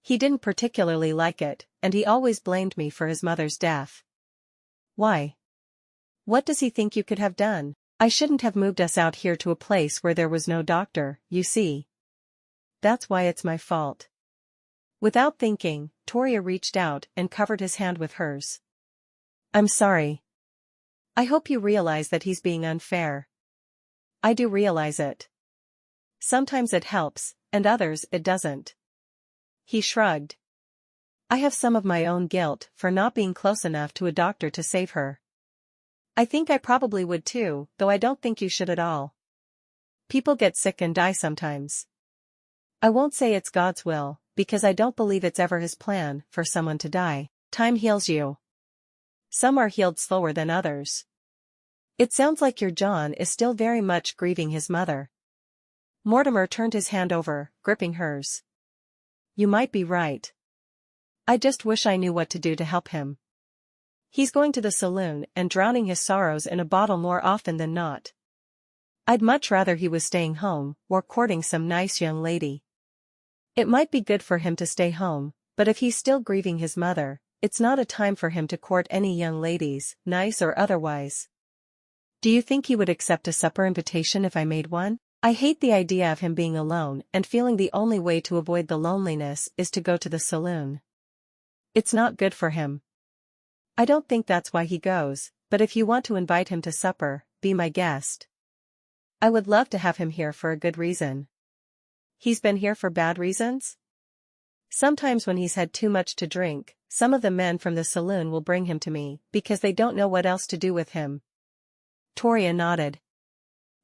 [SPEAKER 1] He didn't particularly like it, and he always blamed me for his mother's death. Why? What does he think you could have done? I shouldn't have moved us out here to a place where there was no doctor, you see. That's why it's my fault. Without thinking, Toria reached out and covered his hand with hers. I'm sorry. I hope you realize that he's being unfair. I do realize it. Sometimes it helps, and others it doesn't. He shrugged. I have some of my own guilt for not being close enough to a doctor to save her. I think I probably would too, though I don't think you should at all. People get sick and die sometimes. I won't say it's God's will, because I don't believe it's ever his plan for someone to die. Time heals you. Some are healed slower than others. It sounds like your John is still very much grieving his mother. Mortimer turned his hand over, gripping hers. You might be right. I just wish I knew what to do to help him. He's going to the saloon and drowning his sorrows in a bottle more often than not. I'd much rather he was staying home, or courting some nice young lady. It might be good for him to stay home, but if he's still grieving his mother, it's not a time for him to court any young ladies, nice or otherwise. Do you think he would accept a supper invitation if I made one? I hate the idea of him being alone and feeling the only way to avoid the loneliness is to go to the saloon. It's not good for him. I don't think that's why he goes, but if you want to invite him to supper, be my guest. I would love to have him here for a good reason. He's been here for bad reasons? Sometimes when he's had too much to drink, some of the men from the saloon will bring him to me, because they don't know what else to do with him. Toria nodded.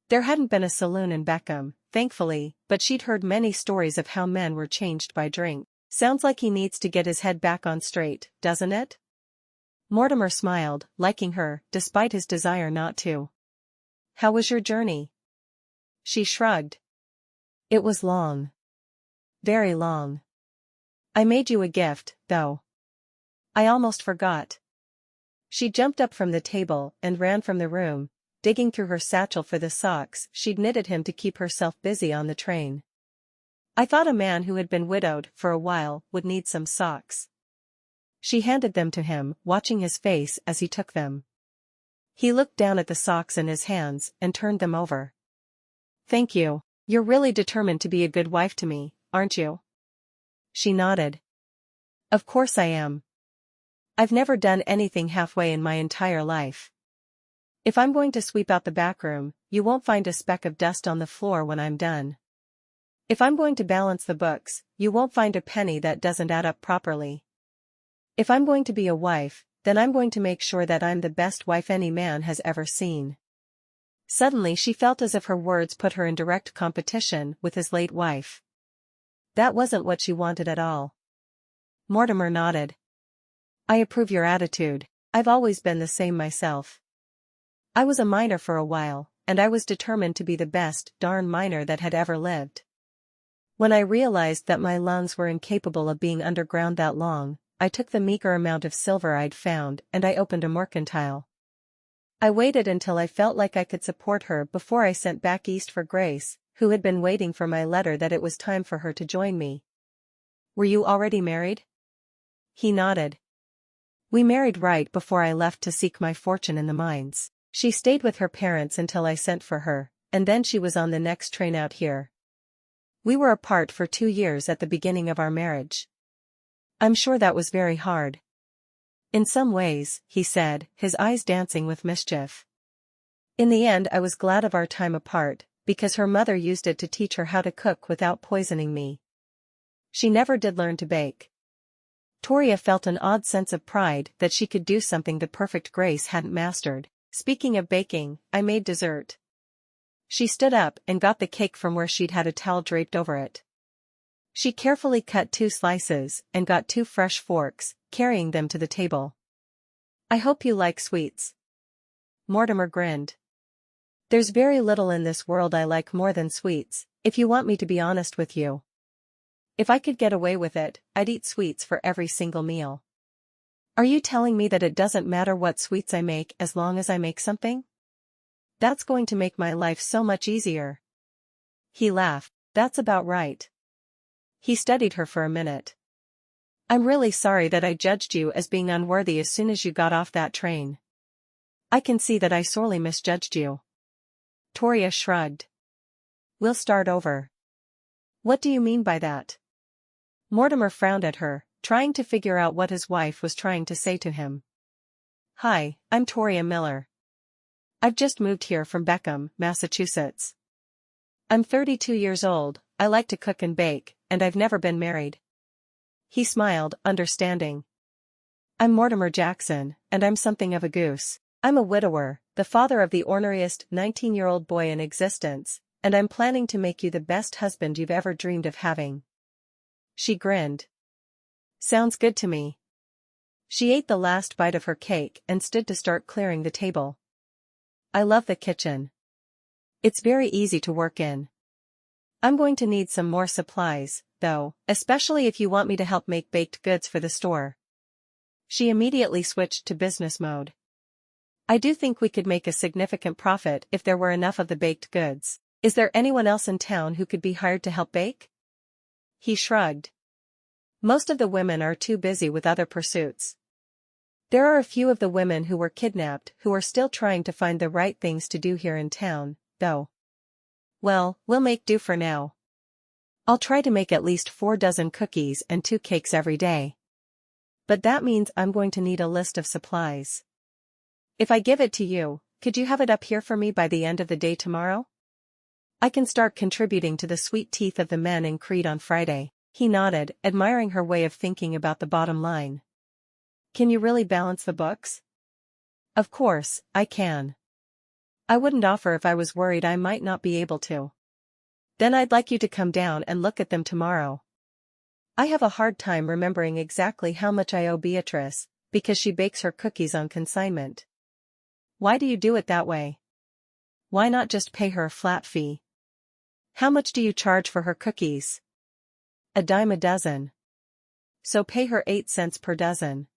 [SPEAKER 1] There hadn't been a saloon in Beckham, thankfully, but she'd heard many stories of how men were changed by drink. Sounds like he needs to get his head back on straight, doesn't it? Mortimer smiled, liking her, despite his desire not to. How was your journey? She shrugged. It was long. Very long. I made you a gift, though. I almost forgot. She jumped up from the table and ran from the room, digging through her satchel for the socks she'd knitted him to keep herself busy on the train. I thought a man who had been widowed for a while would need some socks. She handed them to him, watching his face as he took them. He looked down at the socks in his hands and turned them over. Thank you. You're really determined to be a good wife to me, aren't you? She nodded. Of course I am. I've never done anything halfway in my entire life. If I'm going to sweep out the back room, you won't find a speck of dust on the floor when I'm done. If I'm going to balance the books, you won't find a penny that doesn't add up properly. If I'm going to be a wife, then I'm going to make sure that I'm the best wife any man has ever seen. Suddenly she felt as if her words put her in direct competition with his late wife. That wasn't what she wanted at all. Mortimer nodded. I approve your attitude. I've always been the same myself. I was a miner for a while, and I was determined to be the best darn miner that had ever lived. When I realized that my lungs were incapable of being underground that long, I took the meager amount of silver I'd found and I opened a mercantile. I waited until I felt like I could support her before I sent back east for Grace, who had been waiting for my letter that it was time for her to join me. Were you already married? He nodded. We married right before I left to seek my fortune in the mines. She stayed with her parents until I sent for her, and then she was on the next train out here. We were apart for 2 years at the beginning of our marriage. I'm sure that was very hard. In some ways, he said, his eyes dancing with mischief. In the end I was glad of our time apart, because her mother used it to teach her how to cook without poisoning me. She never did learn to bake. Toria felt an odd sense of pride that she could do something the perfect Grace hadn't mastered. Speaking of baking, I made dessert. She stood up and got the cake from where she'd had a towel draped over it. She carefully cut 2 slices and got 2 fresh forks, carrying them to the table. I hope you like sweets. Mortimer grinned. There's very little in this world I like more than sweets, if you want me to be honest with you. If I could get away with it, I'd eat sweets for every single meal. Are you telling me that it doesn't matter what sweets I make as long as I make something? That's going to make my life so much easier. He laughed. That's about right. He studied her for a minute. I'm really sorry that I judged you as being unworthy as soon as you got off that train. I can see that I sorely misjudged you. Toria shrugged. We'll start over. What do you mean by that? Mortimer frowned at her, trying to figure out what his wife was trying to say to him. Hi, I'm Toria Miller. I've just moved here from Beckham, Massachusetts. I'm 32 years old, I like to cook and bake, and I've never been married. He smiled, understanding. I'm Mortimer Jackson, and I'm something of a goose. I'm a widower, the father of the orneriest 19-year-old boy in existence, and I'm planning to make you the best husband you've ever dreamed of having. She grinned. Sounds good to me. She ate the last bite of her cake and stood to start clearing the table. I love the kitchen. It's very easy to work in. I'm going to need some more supplies, though, especially if you want me to help make baked goods for the store. She immediately switched to business mode. I do think we could make a significant profit if there were enough of the baked goods. Is there anyone else in town who could be hired to help bake? He shrugged. Most of the women are too busy with other pursuits. There are a few of the women who were kidnapped who are still trying to find the right things to do here in town, though. Well, we'll make do for now. I'll try to make at least 4 dozen cookies and 2 cakes every day. But that means I'm going to need a list of supplies. If I give it to you, could you have it up here for me by the end of the day tomorrow? I can start contributing to the sweet teeth of the men in Creede on Friday. He nodded, admiring her way of thinking about the bottom line. Can you really balance the books? Of course, I can. I wouldn't offer if I was worried I might not be able to. Then I'd like you to come down and look at them tomorrow. I have a hard time remembering exactly how much I owe Beatrice, because she bakes her cookies on consignment. Why do you do it that way? Why not just pay her a flat fee? How much do you charge for her cookies? A dime a dozen. So pay her 8 cents per dozen.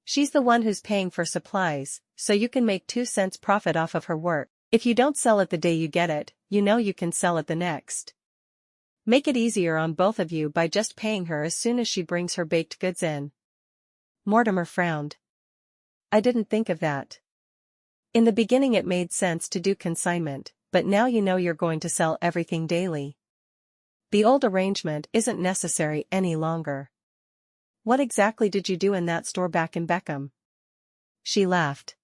[SPEAKER 1] She's the one who's paying for supplies, so you can make 2 cents profit off of her work. If you don't sell it the day you get it, you know you can sell it the next. Make it easier on both of you by just paying her as soon as she brings her baked goods in. Mortimer frowned. I didn't think of that. In the beginning it made sense to do consignment, but now you know you're going to sell everything daily. The old arrangement isn't necessary any longer. What exactly did you do in that store back in Beckham? She laughed.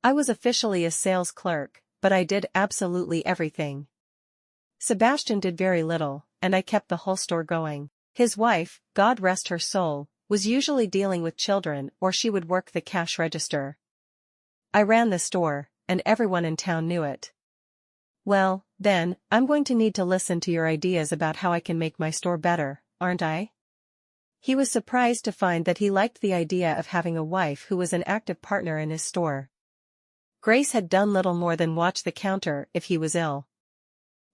[SPEAKER 1] I was officially a sales clerk, but I did absolutely everything. Sebastian did very little, and I kept the whole store going. His wife, God rest her soul, was usually dealing with children or she would work the cash register. I ran the store, and everyone in town knew it. Well, then, I'm going to need to listen to your ideas about how I can make my store better, aren't I? He was surprised to find that he liked the idea of having a wife who was an active partner in his store. Grace had done little more than watch the counter if he was ill.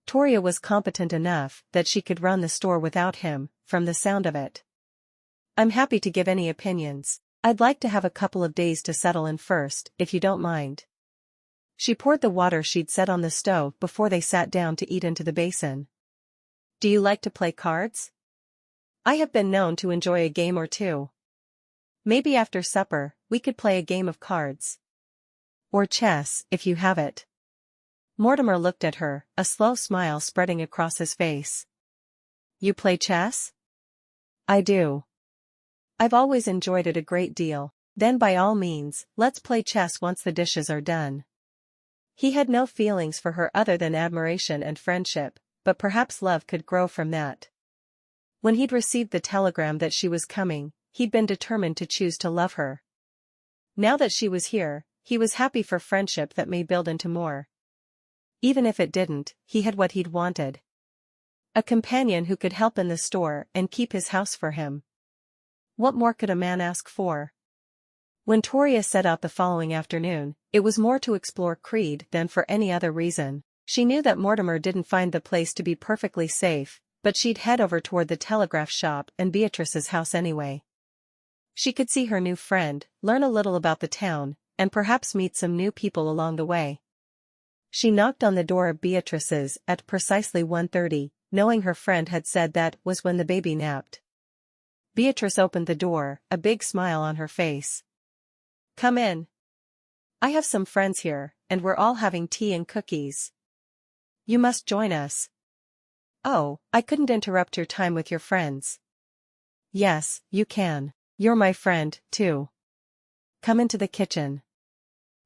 [SPEAKER 1] Toria was competent enough that she could run the store without him, from the sound of it. I'm happy to give any opinions. I'd like to have a couple of days to settle in first, if you don't mind. She poured the water she'd set on the stove before they sat down to eat into the basin. Do you like to play cards? I have been known to enjoy a game or two. Maybe after supper, we could play a game of cards. Or chess, if you have it. Mortimer looked at her, a slow smile spreading across his face. You play chess? I do. I've always enjoyed it a great deal. Then by all means, let's play chess once the dishes are done. He had no feelings for her other than admiration and friendship, but perhaps love could grow from that. When he'd received the telegram that she was coming, he'd been determined to choose to love her. Now that she was here, he was happy for friendship that may build into more. Even if it didn't, he had what he'd wanted. A companion who could help in the store and keep his house for him. What more could a man ask for? When Toria set out the following afternoon, it was more to explore Creede than for any other reason. She knew that Mortimer didn't find the place to be perfectly safe, but she'd head over toward the telegraph shop and Beatrice's house anyway. She could see her new friend, learn a little about the town, and perhaps meet some new people along the way. She knocked on the door of Beatrice's at precisely 1:30, knowing her friend had said that was when the baby napped. Beatrice opened the door, a big smile on her face. Come in. I have some friends here, and we're all having tea and cookies. You must join us. Oh, I couldn't interrupt your time with your friends. Yes, you can. You're my friend, too. Come into the kitchen.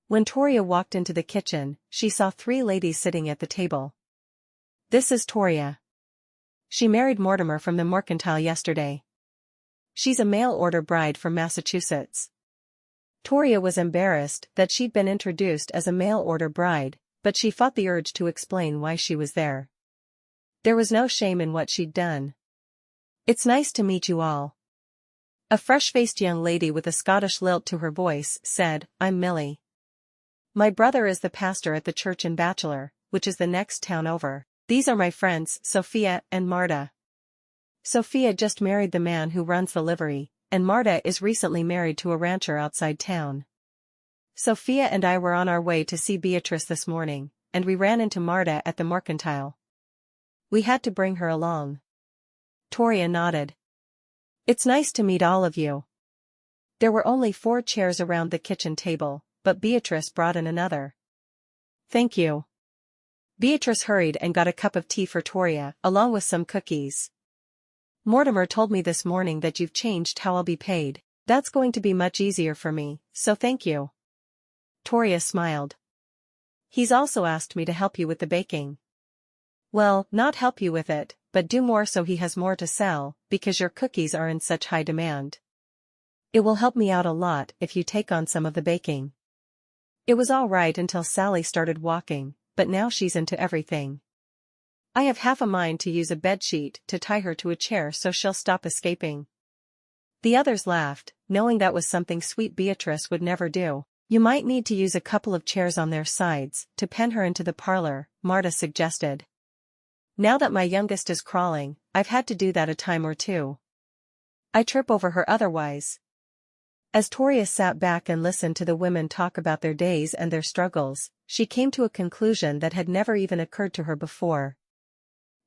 [SPEAKER 1] When Toria walked into the kitchen, she saw 3 ladies sitting at the table. This is Toria. She married Mortimer from the mercantile yesterday. She's a mail-order bride from Massachusetts. Toria was embarrassed that she'd been introduced as a mail-order bride, but she fought the urge to explain why she was there. There was no shame in what she'd done. It's nice to meet you all. A fresh-faced young lady with a Scottish lilt to her voice said, I'm Millie. My brother is the pastor at the church in Bachelor, which is the next town over. These are my friends, Sophia and Marta. Sophia just married the man who runs the livery, and Marta is recently married to a rancher outside town. Sophia and I were on our way to see Beatrice this morning, and we ran into Marta at the mercantile. We had to bring her along. Toria nodded. It's nice to meet all of you. There were only 4 chairs around the kitchen table, but Beatrice brought in another. Thank you. Beatrice hurried and got a cup of tea for Toria, along with some cookies. Mortimer told me this morning that you've changed how I'll be paid. That's going to be much easier for me, so thank you. Toria smiled. He's also asked me to help you with the baking. Well, not help you with it, but do more so he has more to sell, because your cookies are in such high demand. It will help me out a lot if you take on some of the baking. It was all right until Sally started walking, but now she's into everything. I have half a mind to use a bedsheet to tie her to a chair so she'll stop escaping. The others laughed, knowing that was something sweet Beatrice would never do. You might need to use a couple of chairs on their sides to pen her into the parlor, Marta suggested. Now that my youngest is crawling, I've had to do that a time or two. I trip over her otherwise. As Toria sat back and listened to the women talk about their days and their struggles, she came to a conclusion that had never even occurred to her before.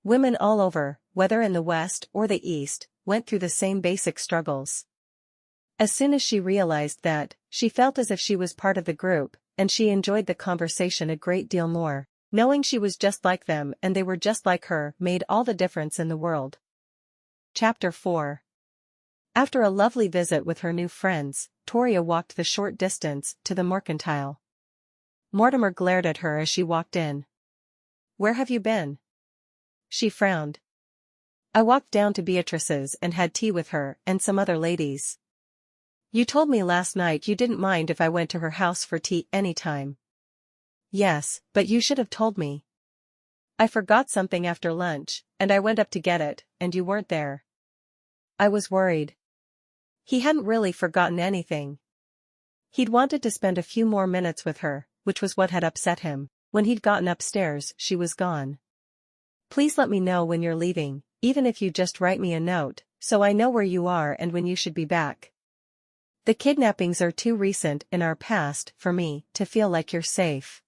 [SPEAKER 1] Women all over, whether in the West or the East, went through the same basic struggles. As soon as she realized that, she felt as if she was part of the group, and she enjoyed the conversation a great deal more. Knowing she was just like them and they were just like her made all the difference in the world. Chapter 4. After a lovely visit with her new friends, Toria walked the short distance to the mercantile. Mortimer glared at her as she walked in. Where have you been? She frowned. I walked down to Beatrice's and had tea with her and some other ladies. You told me last night you didn't mind if I went to her house for tea anytime. Yes, but you should have told me. I forgot something after lunch, and I went up to get it, and you weren't there. I was worried. He hadn't really forgotten anything. He'd wanted to spend a few more minutes with her, which was what had upset him. When he'd gotten upstairs, she was gone. Please let me know when you're leaving, even if you just write me a note, so I know where you are and when you should be back. The kidnappings are too recent in our past for me to feel like you're safe.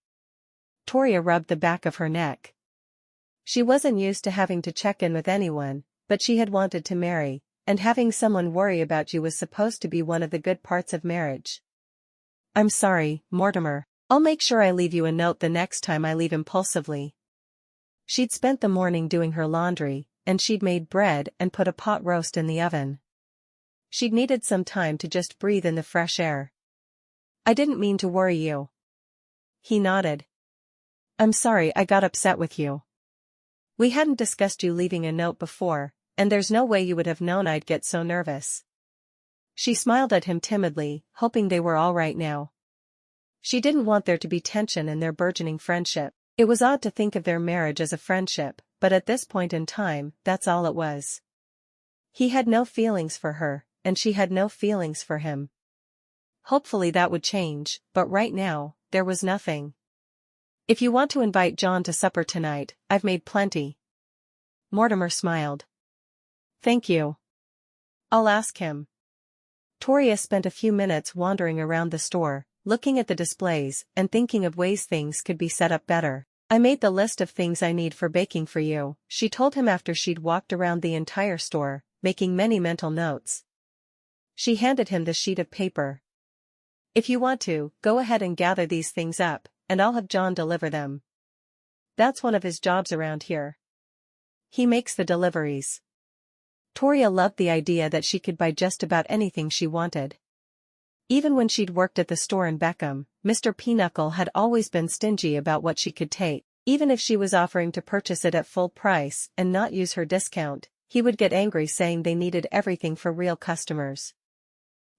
[SPEAKER 1] Toria rubbed the back of her neck. She wasn't used to having to check in with anyone, but she had wanted to marry, and having someone worry about you was supposed to be one of the good parts of marriage. I'm sorry, Mortimer. I'll make sure I leave you a note the next time I leave impulsively. She'd spent the morning doing her laundry, and she'd made bread and put a pot roast in the oven. She'd needed some time to just breathe in the fresh air. I didn't mean to worry you. He nodded. I'm sorry I got upset with you. We hadn't discussed you leaving a note before, and there's no way you would have known I'd get so nervous. She smiled at him timidly, hoping they were all right now. She didn't want there to be tension in their burgeoning friendship. It was odd to think of their marriage as a friendship, but at this point in time, that's all it was. He had no feelings for her, and she had no feelings for him. Hopefully that would change, but right now, there was nothing. If you want to invite John to supper tonight, I've made plenty. Mortimer smiled. Thank you. I'll ask him. Toria spent a few minutes wandering around the store, looking at the displays and thinking of ways things could be set up better. I made the list of things I need for baking for you, she told him after she'd walked around the entire store, making many mental notes. She handed him the sheet of paper. If you want to, go ahead and gather these things up, and I'll have John deliver them. That's one of his jobs around here. He makes the deliveries. Toria loved the idea that she could buy just about anything she wanted. Even when she'd worked at the store in Beckham, Mr. Pinochle had always been stingy about what she could take. Even if she was offering to purchase it at full price and not use her discount, he would get angry saying they needed everything for real customers.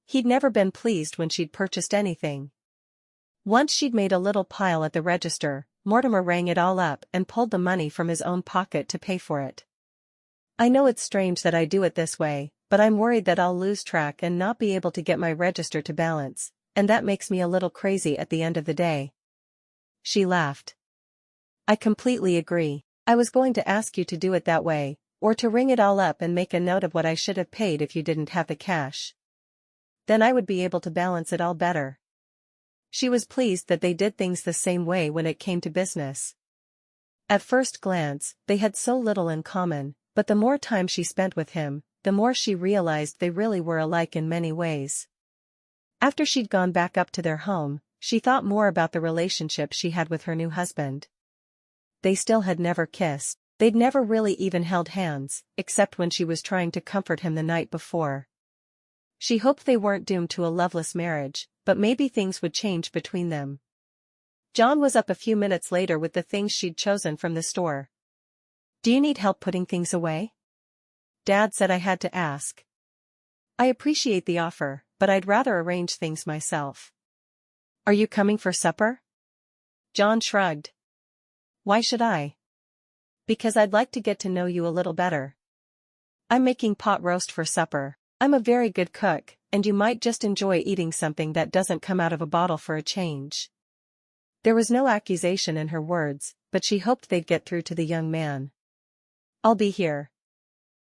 [SPEAKER 1] He'd never been pleased when she'd purchased anything. Once she'd made a little pile at the register, Mortimer rang it all up and pulled the money from his own pocket to pay for it. I know it's strange that I do it this way, but I'm worried that I'll lose track and not be able to get my register to balance, and that makes me a little crazy at the end of the day. She laughed. I completely agree. I was going to ask you to do it that way, or to ring it all up and make a note of what I should have paid if you didn't have the cash. Then I would be able to balance it all better. She was pleased that they did things the same way when it came to business. At first glance, they had so little in common, but the more time she spent with him, the more she realized they really were alike in many ways. After she'd gone back up to their home, she thought more about the relationship she had with her new husband. They still had never kissed. They'd never really even held hands, except when she was trying to comfort him the night before. She hoped they weren't doomed to a loveless marriage, but maybe things would change between them. John was up a few minutes later with the things she'd chosen from the store. Do you need help putting things away? Dad said I had to ask. I appreciate the offer, but I'd rather arrange things myself. Are you coming for supper? John shrugged. Why should I? Because I'd like to get to know you a little better. I'm making pot roast for supper. I'm a very good cook, and you might just enjoy eating something that doesn't come out of a bottle for a change. There was no accusation in her words, but she hoped they'd get through to the young man. I'll be here.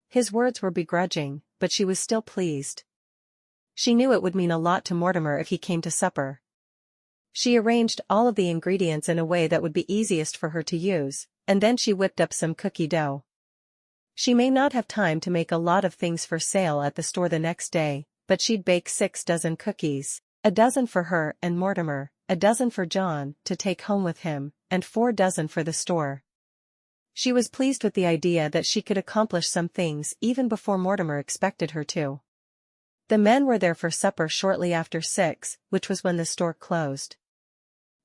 [SPEAKER 1] His words were begrudging, but she was still pleased. She knew it would mean a lot to Mortimer if he came to supper. She arranged all of the ingredients in a way that would be easiest for her to use, and then she whipped up some cookie dough. She may not have time to make a lot of things for sale at the store the next day, but she'd bake 6 dozen cookies, a dozen for her and Mortimer, a dozen for John to take home with him, and 4 dozen for the store. She was pleased with the idea that she could accomplish some things even before Mortimer expected her to. The men were there for supper shortly after 6, which was when the store closed.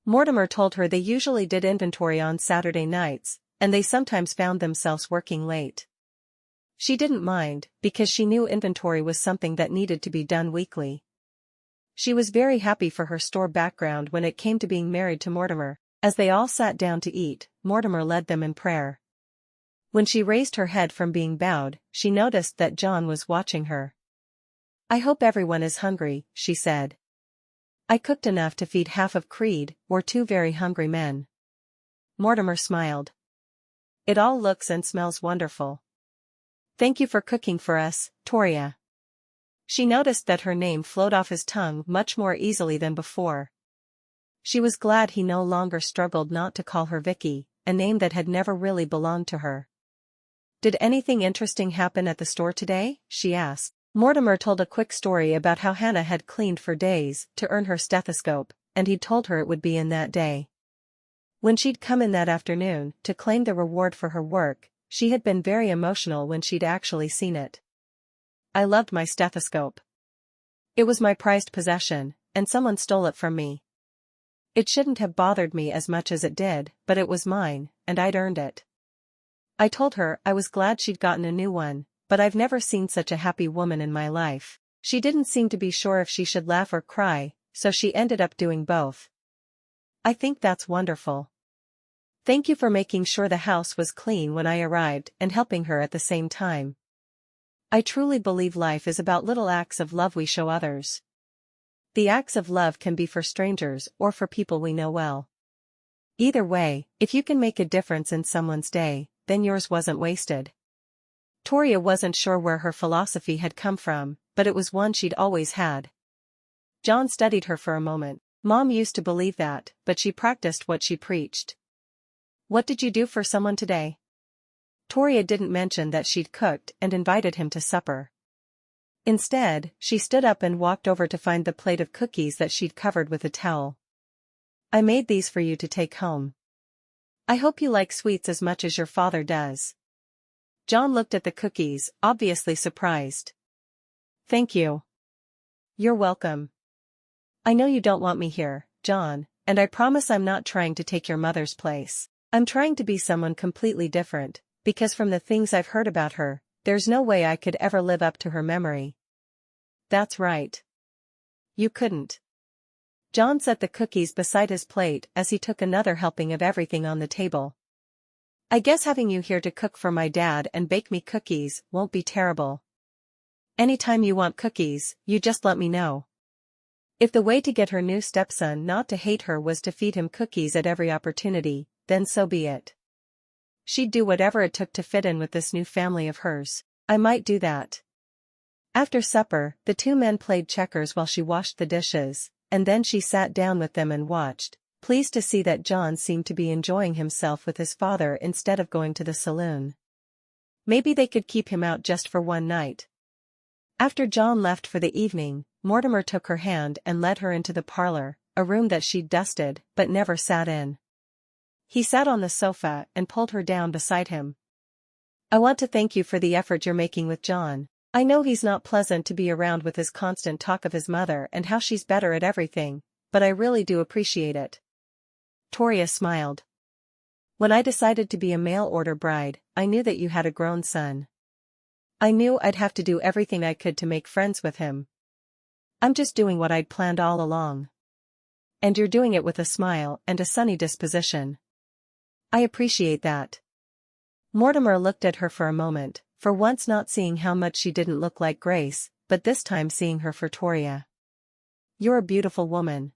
[SPEAKER 1] Mortimer told her they usually did inventory on Saturday nights, and they sometimes found themselves working late. She didn't mind, because she knew inventory was something that needed to be done weekly. She was very happy for her store background when it came to being married to Mortimer. As they all sat down to eat, Mortimer led them in prayer. When she raised her head from being bowed, she noticed that John was watching her. I hope everyone is hungry, she said. I cooked enough to feed half of Creede, or 2 very hungry men. Mortimer smiled. It all looks and smells wonderful. Thank you for cooking for us, Toria. She noticed that her name flowed off his tongue much more easily than before. She was glad he no longer struggled not to call her Vicky, a name that had never really belonged to her. Did anything interesting happen at the store today? She asked. Mortimer told a quick story about how Hannah had cleaned for days to earn her stethoscope, and he'd told her it would be in that day. When she'd come in that afternoon to claim the reward for her work, she had been very emotional when she'd actually seen it. I loved my stethoscope. It was my prized possession, and someone stole it from me. It shouldn't have bothered me as much as it did, but it was mine, and I'd earned it. I told her I was glad she'd gotten a new one, but I've never seen such a happy woman in my life. She didn't seem to be sure if she should laugh or cry, so she ended up doing both. I think that's wonderful. Thank you for making sure the house was clean when I arrived and helping her at the same time. I truly believe life is about little acts of love we show others. The acts of love can be for strangers or for people we know well. Either way, if you can make a difference in someone's day, then yours wasn't wasted. Toria wasn't sure where her philosophy had come from, but it was one she'd always had. John studied her for a moment. Mom used to believe that, but she practiced what she preached. What did you do for someone today? Toria didn't mention that she'd cooked and invited him to supper. Instead, she stood up and walked over to find the plate of cookies that she'd covered with a towel. I made these for you to take home. I hope you like sweets as much as your father does. John looked at the cookies, obviously surprised. Thank you. You're welcome. I know you don't want me here, John, and I promise I'm not trying to take your mother's place. I'm trying to be someone completely different, because from the things I've heard about her, there's no way I could ever live up to her memory. That's right. You couldn't. John set the cookies beside his plate as he took another helping of everything on the table. I guess having you here to cook for my dad and bake me cookies won't be terrible. Anytime you want cookies, you just let me know. If the way to get her new stepson not to hate her was to feed him cookies at every opportunity, then so be it. She'd do whatever it took to fit in with this new family of hers. I might do that. After supper, the 2 men played checkers while she washed the dishes, and then she sat down with them and watched, pleased to see that John seemed to be enjoying himself with his father instead of going to the saloon. Maybe they could keep him out just for one night. After John left for the evening, Mortimer took her hand and led her into the parlor, a room that she'd dusted but never sat in. He sat on the sofa and pulled her down beside him. I want to thank you for the effort you're making with John. I know he's not pleasant to be around with his constant talk of his mother and how she's better at everything, but I really do appreciate it. Toria smiled. When I decided to be a mail-order bride, I knew that you had a grown son. I knew I'd have to do everything I could to make friends with him. I'm just doing what I'd planned all along. And you're doing it with a smile and a sunny disposition. I appreciate that. Mortimer looked at her for a moment, for once not seeing how much she didn't look like Grace, but this time seeing her for Toria. You're a beautiful woman.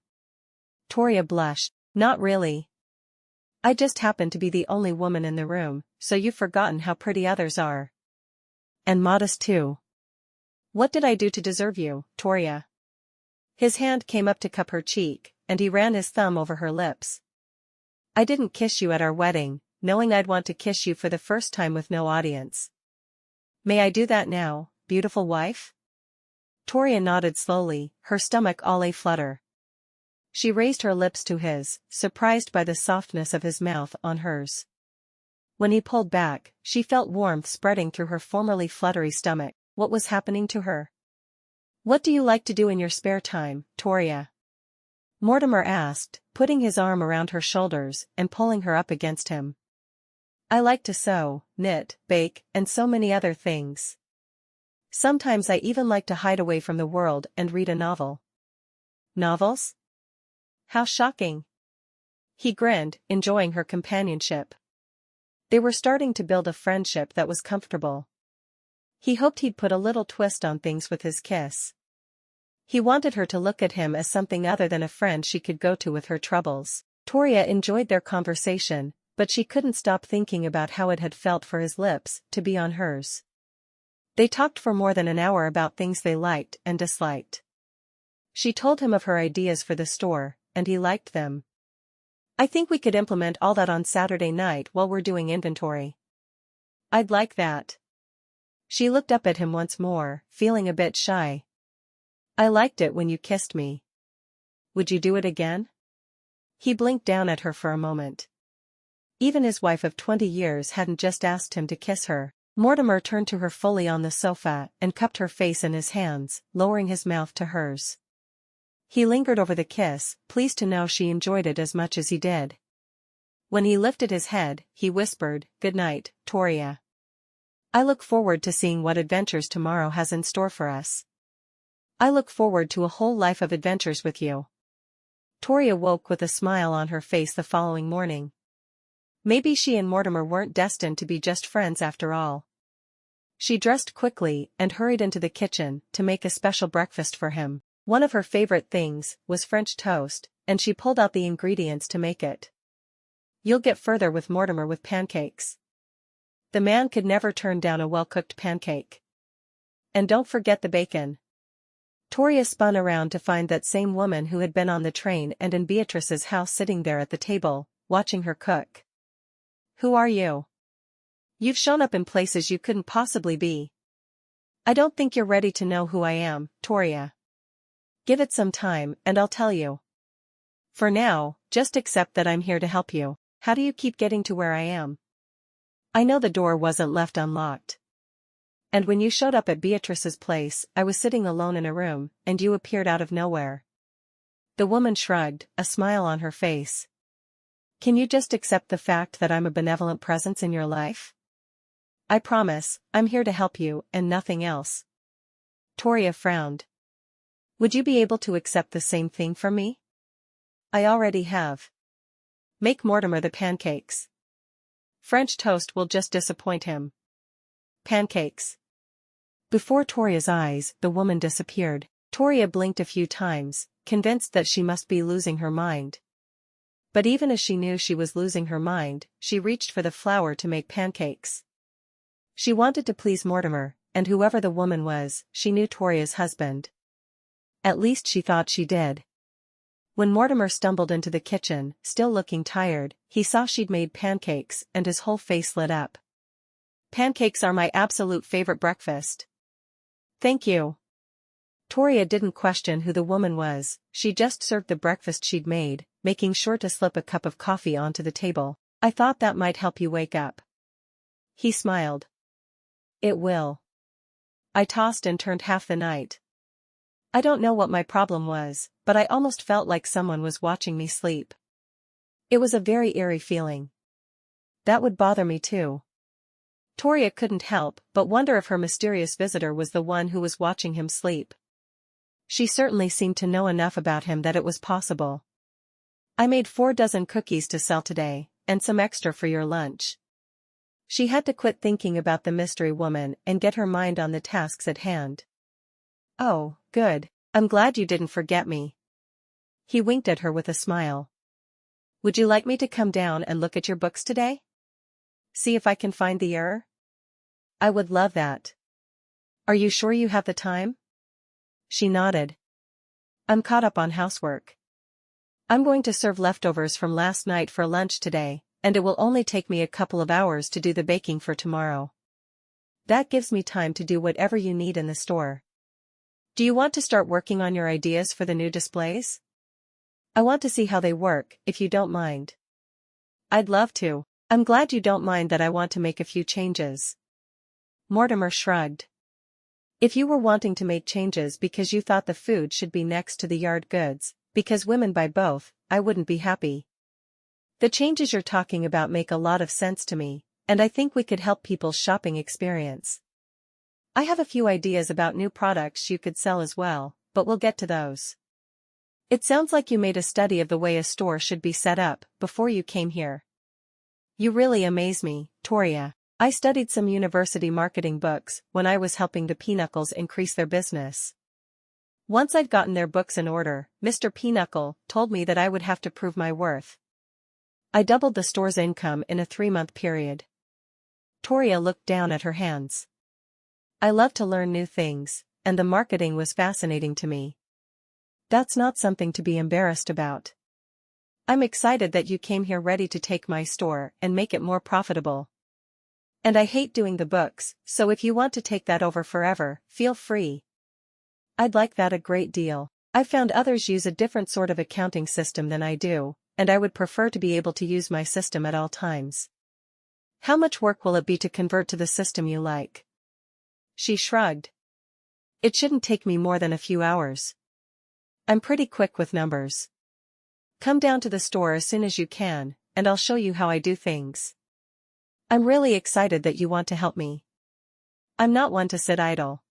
[SPEAKER 1] Toria blushed. Not really. I just happen to be the only woman in the room, so you've forgotten how pretty others are. And modest too. What did I do to deserve you, Toria? His hand came up to cup her cheek, and he ran his thumb over her lips. I didn't kiss you at our wedding, knowing I'd want to kiss you for the first time with no audience. May I do that now, beautiful wife? Toria nodded slowly, her stomach all a-flutter. She raised her lips to his, surprised by the softness of his mouth on hers. When he pulled back, she felt warmth spreading through her formerly fluttery stomach. What was happening to her? What do you like to do in your spare time, Toria? Mortimer asked, putting his arm around her shoulders and pulling her up against him. I like to sew, knit, bake, and so many other things. Sometimes I even like to hide away from the world and read a novel. Novels? How shocking. He grinned, enjoying her companionship. They were starting to build a friendship that was comfortable. He hoped he'd put a little twist on things with his kiss. He wanted her to look at him as something other than a friend she could go to with her troubles. Toria enjoyed their conversation, but she couldn't stop thinking about how it had felt for his lips to be on hers. They talked for more than an hour about things they liked and disliked. She told him of her ideas for the store, and he liked them. I think we could implement all that on Saturday night while we're doing inventory. I'd like that. She looked up at him once more, feeling a bit shy. I liked it when you kissed me. Would you do it again? He blinked down at her for a moment. Even his wife of 20 years hadn't just asked him to kiss her. Mortimer turned to her fully on the sofa and cupped her face in his hands, lowering his mouth to hers. He lingered over the kiss, pleased to know she enjoyed it as much as he did. When he lifted his head, he whispered, "Good night, Toria. I look forward to seeing what adventures tomorrow has in store for us. I look forward to a whole life of adventures with you." Toria woke with a smile on her face the following morning. Maybe she and Mortimer weren't destined to be just friends after all. She dressed quickly and hurried into the kitchen to make a special breakfast for him. One of her favorite things was French toast, and she pulled out the ingredients to make it. You'll get further with Mortimer with pancakes. The man could never turn down a well-cooked pancake. And don't forget the bacon. Toria spun around to find that same woman who had been on the train and in Beatrice's house sitting there at the table, watching her cook. Who are you? You've shown up in places you couldn't possibly be. I don't think you're ready to know who I am, Toria. Give it some time and I'll tell you. For now, just accept that I'm here to help you. How do you keep getting to where I am? I know the door wasn't left unlocked. And when you showed up at Beatrice's place, I was sitting alone in a room, and you appeared out of nowhere. The woman shrugged, a smile on her face. Can you just accept the fact that I'm a benevolent presence in your life? I promise, I'm here to help you and nothing else. Toria frowned. Would you be able to accept the same thing from me? I already have. Make Mortimer the pancakes. French toast will just disappoint him. Pancakes. Before Toria's eyes, the woman disappeared. Toria blinked a few times, convinced that she must be losing her mind. But even as she knew she was losing her mind, she reached for the flour to make pancakes. She wanted to please Mortimer, and whoever the woman was, she knew Toria's husband. At least she thought she did. When Mortimer stumbled into the kitchen, still looking tired, he saw she'd made pancakes and his whole face lit up. Pancakes are my absolute favorite breakfast. Thank you. Toria didn't question who the woman was, she just served the breakfast she'd made, making sure to slip a cup of coffee onto the table. I thought that might help you wake up. He smiled. It will. I tossed and turned half the night. I don't know what my problem was, but I almost felt like someone was watching me sleep. It was a very eerie feeling. That would bother me too. Toria couldn't help but wonder if her mysterious visitor was the one who was watching him sleep. She certainly seemed to know enough about him that it was possible. I made 4 dozen cookies to sell today, and some extra for your lunch. She had to quit thinking about the mystery woman and get her mind on the tasks at hand. Oh, good. I'm glad you didn't forget me. He winked at her with a smile. Would you like me to come down and look at your books today? See if I can find the error? I would love that. Are you sure you have the time? She nodded. I'm caught up on housework. I'm going to serve leftovers from last night for lunch today, and it will only take me a couple of hours to do the baking for tomorrow. That gives me time to do whatever you need in the store. Do you want to start working on your ideas for the new displays? I want to see how they work, if you don't mind. I'd love to. I'm glad you don't mind that I want to make a few changes. Mortimer shrugged. If you were wanting to make changes because you thought the food should be next to the yard goods, because women buy both, I wouldn't be happy. The changes you're talking about make a lot of sense to me, and I think we could help people's shopping experience. I have a few ideas about new products you could sell as well, but we'll get to those. It sounds like you made a study of the way a store should be set up before you came here. You really amaze me, Toria. I studied some university marketing books when I was helping the Pinocchles increase their business. Once I'd gotten their books in order, Mr. Pinochle told me that I would have to prove my worth. I doubled the store's income in a 3-month period. Toria looked down at her hands. I love to learn new things, and the marketing was fascinating to me. That's not something to be embarrassed about. I'm excited that you came here ready to take my store and make it more profitable. And I hate doing the books, so if you want to take that over forever, feel free. I'd like that a great deal. I've found others use a different sort of accounting system than I do, and I would prefer to be able to use my system at all times. How much work will it be to convert to the system you like? She shrugged. It shouldn't take me more than a few hours. I'm pretty quick with numbers. Come down to the store as soon as you can, and I'll show you how I do things. I'm really excited that you want to help me. I'm not one to sit idle.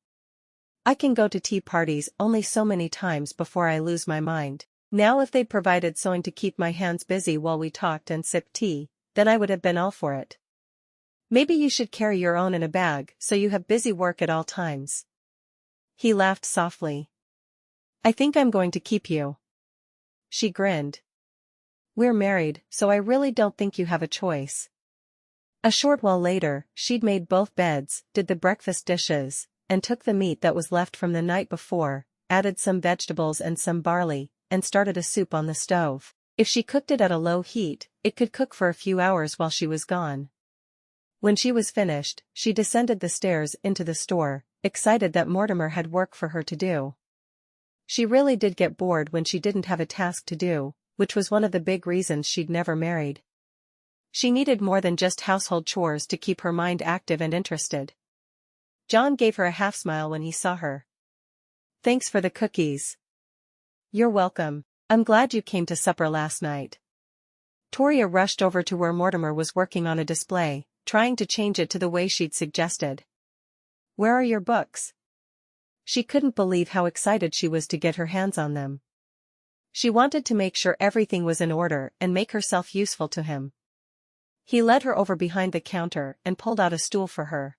[SPEAKER 1] I can go to tea parties only so many times before I lose my mind. Now if they'd provided sewing to keep my hands busy while we talked and sipped tea, then I would have been all for it. Maybe you should carry your own in a bag so you have busy work at all times. He laughed softly. I think I'm going to keep you. She grinned. We're married, so I really don't think you have a choice. A short while later, she'd made both beds, did the breakfast dishes, and took the meat that was left from the night before, added some vegetables and some barley, and started a soup on the stove. If she cooked it at a low heat, it could cook for a few hours while she was gone. When she was finished, she descended the stairs into the store, excited that Mortimer had work for her to do. She really did get bored when she didn't have a task to do, which was one of the big reasons she'd never married. She needed more than just household chores to keep her mind active and interested. John gave her a half-smile when he saw her. Thanks for the cookies. You're welcome. I'm glad you came to supper last night. Toria rushed over to where Mortimer was working on a display, trying to change it to the way she'd suggested. Where are your books? She couldn't believe how excited she was to get her hands on them. She wanted to make sure everything was in order and make herself useful to him. He led her over behind the counter and pulled out a stool for her.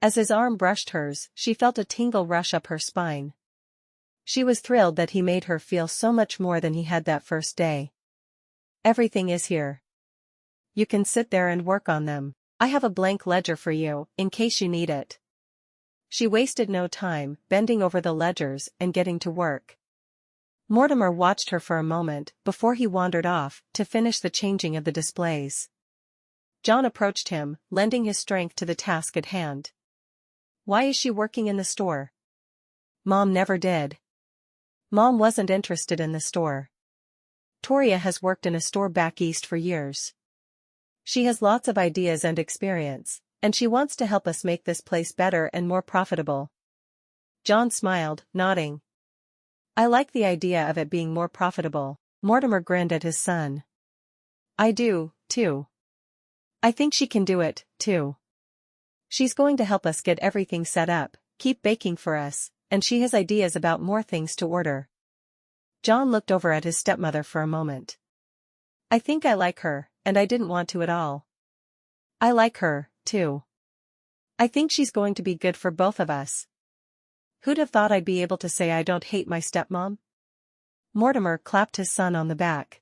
[SPEAKER 1] As his arm brushed hers, she felt a tingle rush up her spine. She was thrilled that he made her feel so much more than he had that first day. Everything is here. You can sit there and work on them. I have a blank ledger for you, in case you need it. She wasted no time, bending over the ledgers and getting to work. Mortimer watched her for a moment before he wandered off to finish the changing of the displays. John approached him, lending his strength to the task at hand. Why is she working in the store? Mom never did. Mom wasn't interested in the store. Toria has worked in a store back east for years. She has lots of ideas and experience, and she wants to help us make this place better and more profitable. John smiled, nodding. I like the idea of it being more profitable. Mortimer grinned at his son. I do, too. I think she can do it, too. She's going to help us get everything set up, keep baking for us, and she has ideas about more things to order. John looked over at his stepmother for a moment. I think I like her, and I didn't want to at all. I like her, too. I think she's going to be good for both of us. Who'd have thought I'd be able to say I don't hate my stepmom? Mortimer clapped his son on the back.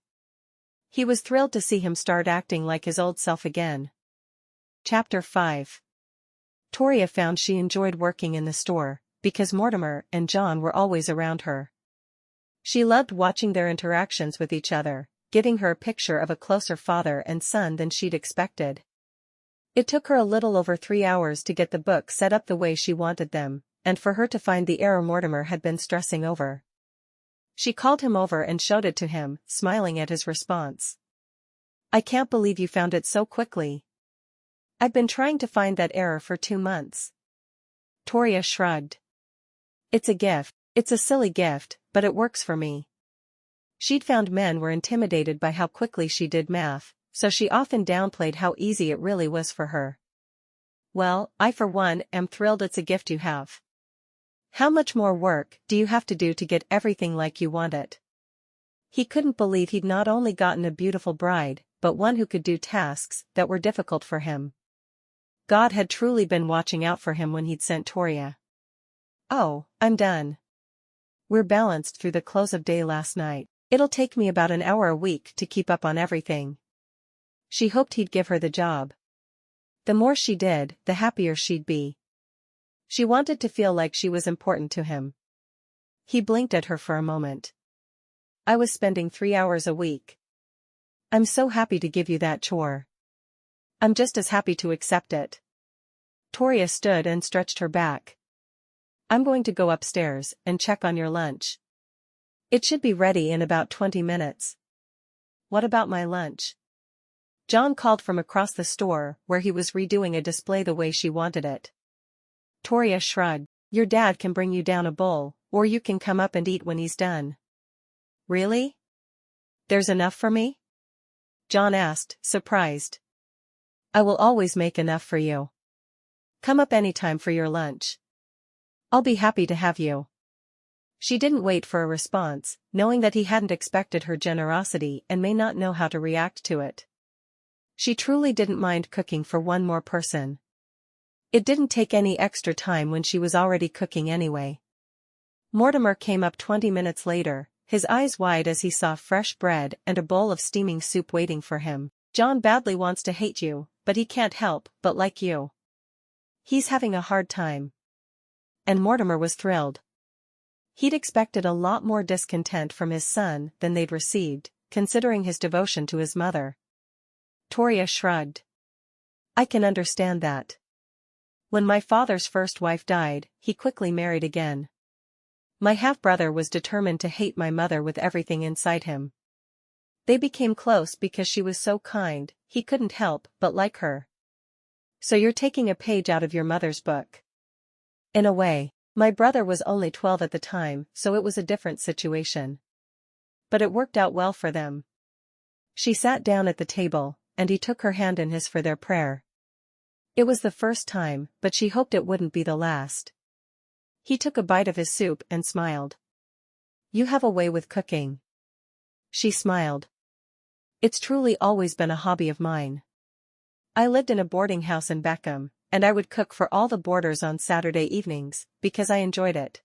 [SPEAKER 1] He was thrilled to see him start acting like his old self again. Chapter 5. Toria found she enjoyed working in the store, because Mortimer and John were always around her. She loved watching their interactions with each other, giving her a picture of a closer father and son than she'd expected. It took her a little over 3 hours to get the books set up the way she wanted them, and for her to find the error Mortimer had been stressing over. She called him over and showed it to him, smiling at his response. I can't believe you found it so quickly. I've been trying to find that error for 2 months. Toria shrugged. It's a gift. It's a silly gift, but it works for me. She'd found men were intimidated by how quickly she did math, so she often downplayed how easy it really was for her. Well, I for one am thrilled it's a gift you have. How much more work do you have to do to get everything like you want it? He couldn't believe he'd not only gotten a beautiful bride, but one who could do tasks that were difficult for him. God had truly been watching out for him when he'd sent Toria. Oh, I'm done. We're balanced through the close of day last night. It'll take me about an hour a week to keep up on everything. She hoped he'd give her the job. The more she did, the happier she'd be. She wanted to feel like she was important to him. He blinked at her for a moment. I was spending 3 hours a week. I'm so happy to give you that chore. I'm just as happy to accept it. Toria stood and stretched her back. I'm going to go upstairs and check on your lunch. It should be ready in about 20 minutes. What about my lunch? John called from across the store where he was redoing a display the way she wanted it. Toria shrugged. Your dad can bring you down a bowl, or you can come up and eat when he's done. Really? There's enough for me? John asked, surprised. I will always make enough for you. Come up anytime for your lunch. I'll be happy to have you. She didn't wait for a response, knowing that he hadn't expected her generosity and may not know how to react to it. She truly didn't mind cooking for one more person. It didn't take any extra time when she was already cooking anyway. Mortimer came up 20 minutes later, his eyes wide as he saw fresh bread and a bowl of steaming soup waiting for him. John badly wants to hate you, but he can't help but like you. He's having a hard time. And Mortimer was thrilled. He'd expected a lot more discontent from his son than they'd received, considering his devotion to his mother. Toria shrugged. I can understand that. When my father's first wife died, he quickly married again. My half-brother was determined to hate my mother with everything inside him. They became close because she was so kind, he couldn't help but like her. So you're taking a page out of your mother's book. In a way, my brother was only 12 at the time, so it was a different situation. But it worked out well for them. She sat down at the table, and he took her hand in his for their prayer. It was the first time, but she hoped it wouldn't be the last. He took a bite of his soup and smiled. You have a way with cooking. She smiled. It's truly always been a hobby of mine. I lived in a boarding house in Beckham, and I would cook for all the boarders on Saturday evenings, because I enjoyed it.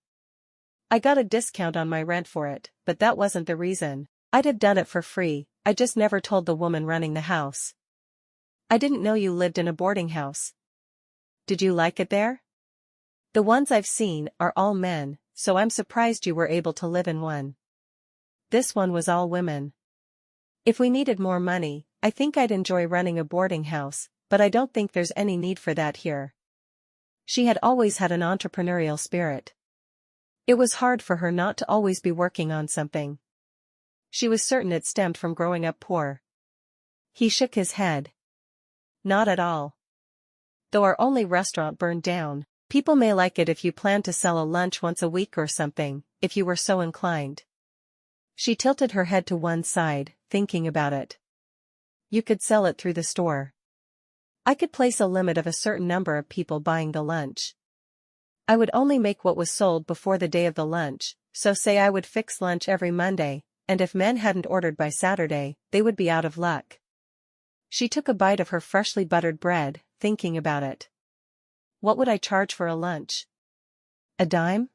[SPEAKER 1] I got a discount on my rent for it, but that wasn't the reason. I'd have done it for free, I just never told the woman running the house. I didn't know you lived in a boarding house. Did you like it there? The ones I've seen are all men, so I'm surprised you were able to live in one. This one was all women. If we needed more money, I think I'd enjoy running a boarding house, but I don't think there's any need for that here. She had always had an entrepreneurial spirit. It was hard for her not to always be working on something. She was certain it stemmed from growing up poor. He shook his head. Not at all. Though our only restaurant burned down, people may like it if you plan to sell a lunch once a week or something, if you were so inclined. She tilted her head to one side, thinking about it. You could sell it through the store. I could place a limit of a certain number of people buying the lunch. I would only make what was sold before the day of the lunch, so say I would fix lunch every Monday, and if men hadn't ordered by Saturday, they would be out of luck. She took a bite of her freshly buttered bread, thinking about it. What would I charge for a lunch? A dime?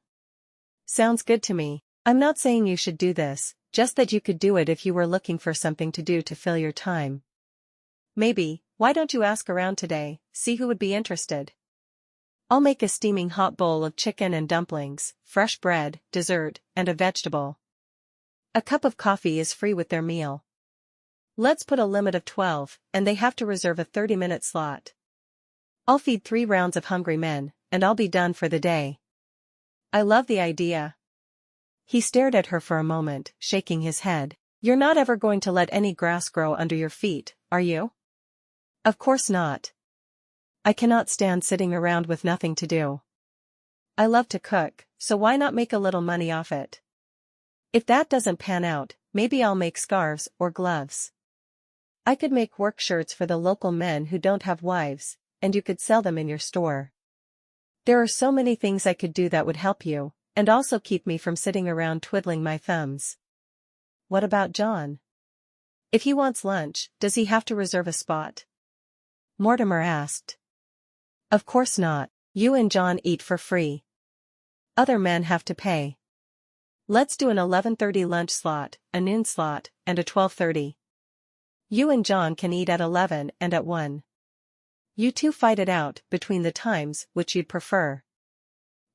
[SPEAKER 1] Sounds good to me. I'm not saying you should do this, just that you could do it if you were looking for something to do to fill your time. Maybe, why don't you ask around today, see who would be interested? I'll make a steaming hot bowl of chicken and dumplings, fresh bread, dessert, and a vegetable. A cup of coffee is free with their meal. Let's put a limit of 12, and they have to reserve a 30-minute slot. I'll feed 3 rounds of hungry men, and I'll be done for the day. I love the idea. He stared at her for a moment, shaking his head. You're not ever going to let any grass grow under your feet, are you? Of course not. I cannot stand sitting around with nothing to do. I love to cook, so why not make a little money off it? If that doesn't pan out, maybe I'll make scarves or gloves. I could make work shirts for the local men who don't have wives, and you could sell them in your store. There are so many things I could do that would help you, and also keep me from sitting around twiddling my thumbs. What about John? If he wants lunch, does he have to reserve a spot? Mortimer asked. Of course not, you and John eat for free. Other men have to pay. Let's do an 11:30 lunch slot, a noon slot, and a 12:30. You and John can eat at 11 and at 1. You two fight it out between the times which you'd prefer.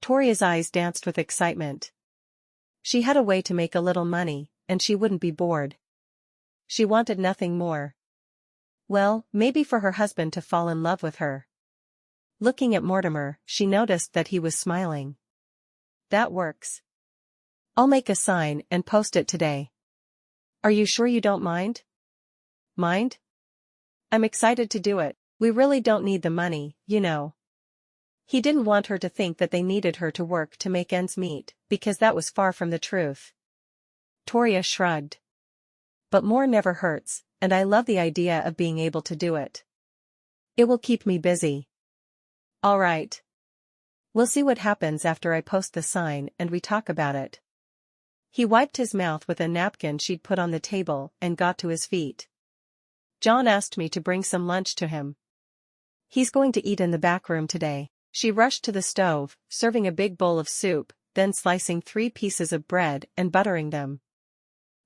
[SPEAKER 1] Toria's eyes danced with excitement. She had a way to make a little money, and she wouldn't be bored. She wanted nothing more. Well, maybe for her husband to fall in love with her. Looking at Mortimer, she noticed that he was smiling. That works. I'll make a sign and post it today. Are you sure you don't mind? Mind? I'm excited to do it. We really don't need the money, you know. He didn't want her to think that they needed her to work to make ends meet, because that was far from the truth. Toria shrugged. But more never hurts, and I love the idea of being able to do it. It will keep me busy. All right. We'll see what happens after I post the sign and we talk about it. He wiped his mouth with a napkin she'd put on the table and got to his feet. John asked me to bring some lunch to him. He's going to eat in the back room today. She rushed to the stove, serving a big bowl of soup, then slicing 3 pieces of bread and buttering them.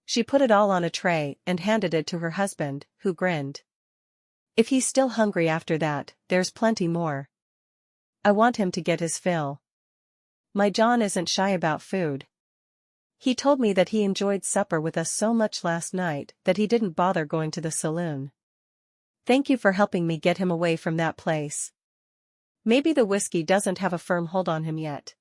[SPEAKER 1] She put it all on a tray and handed it to her husband, who grinned. If he's still hungry after that, there's plenty more. I want him to get his fill. My John isn't shy about food. He told me that he enjoyed supper with us so much last night that he didn't bother going to the saloon. Thank you for helping me get him away from that place. Maybe the whiskey doesn't have a firm hold on him yet.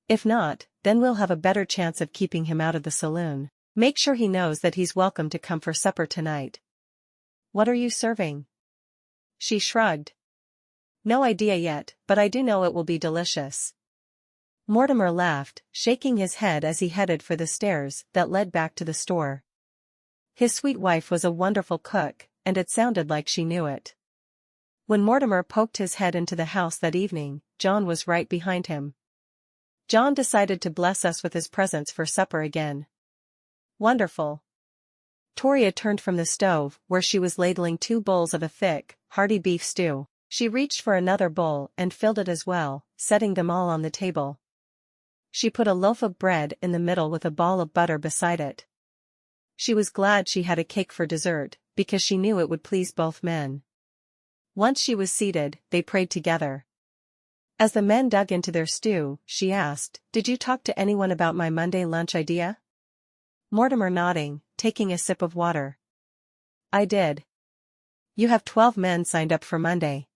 [SPEAKER 1] If not, then we'll have a better chance of keeping him out of the saloon. Make sure he knows that he's welcome to come for supper tonight. What are you serving? She shrugged. No idea yet, but I do know it will be delicious. Mortimer laughed, shaking his head as he headed for the stairs that led back to the store. His sweet wife was a wonderful cook, and it sounded like she knew it. When Mortimer poked his head into the house that evening, John was right behind him. John decided to bless us with his presence for supper again. Wonderful. Toria turned from the stove, where she was ladling 2 bowls of a thick, hearty beef stew. She reached for another bowl and filled it as well, setting them all on the table. She put a loaf of bread in the middle with a ball of butter beside it. She was glad she had a cake for dessert, because she knew it would please both men. Once she was seated, they prayed together. As the men dug into their stew, she asked, "Did you talk to anyone about my Monday lunch idea?" Mortimer nodding, taking a sip of water. I did. You have 12 men signed up for Monday.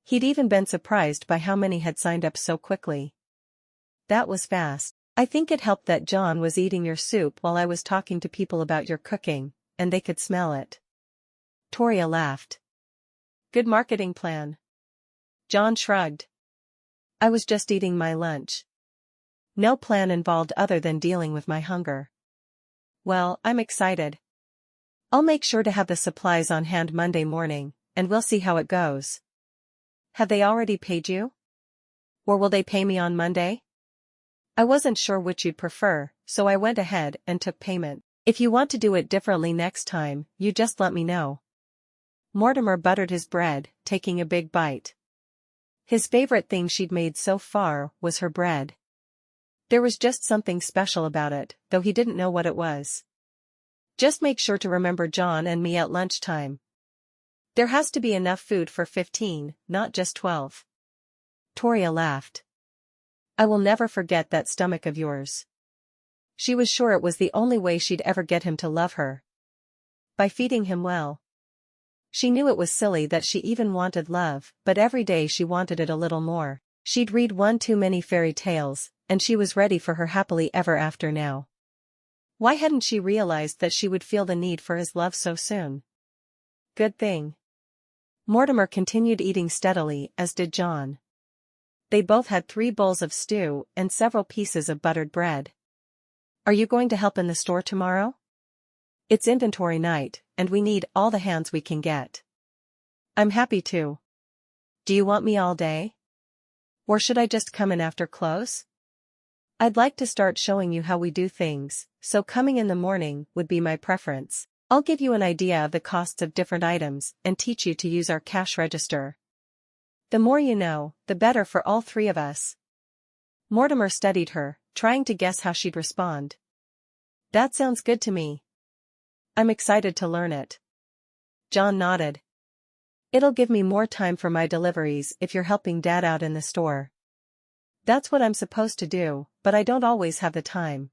[SPEAKER 1] He'd even been surprised by how many had signed up so quickly. That was fast. I think it helped that John was eating your soup while I was talking to people about your cooking, and they could smell it. Toria laughed. Good marketing plan. John shrugged. I was just eating my lunch. No plan involved other than dealing with my hunger. Well, I'm excited. I'll make sure to have the supplies on hand Monday morning, and we'll see how it goes. Have they already paid you? Or will they pay me on Monday? I wasn't sure which you'd prefer, so I went ahead and took payment. If you want to do it differently next time, you just let me know. Mortimer buttered his bread, taking a big bite. His favorite thing she'd made so far was her bread. There was just something special about it, though he didn't know what it was. Just make sure to remember John and me at lunchtime. There has to be enough food for 15, not just 12. Toria laughed. I will never forget that stomach of yours. She was sure it was the only way she'd ever get him to love her. By feeding him well. She knew it was silly that she even wanted love, but every day she wanted it a little more. She'd read one too many fairy tales, and she was ready for her happily ever after now. Why hadn't she realized that she would feel the need for his love so soon? Good thing. Mortimer continued eating steadily, as did John. They both had 3 bowls of stew and several pieces of buttered bread. Are you going to help in the store tomorrow? It's inventory night, and we need all the hands we can get. I'm happy to. Do you want me all day? Or should I just come in after close? I'd like to start showing you how we do things, so coming in the morning would be my preference. I'll give you an idea of the costs of different items and teach you to use our cash register. The more you know, the better for all 3 of us. Mortimer studied her, trying to guess how she'd respond. That sounds good to me. I'm excited to learn it. John nodded. It'll give me more time for my deliveries if you're helping Dad out in the store. That's what I'm supposed to do, but I don't always have the time.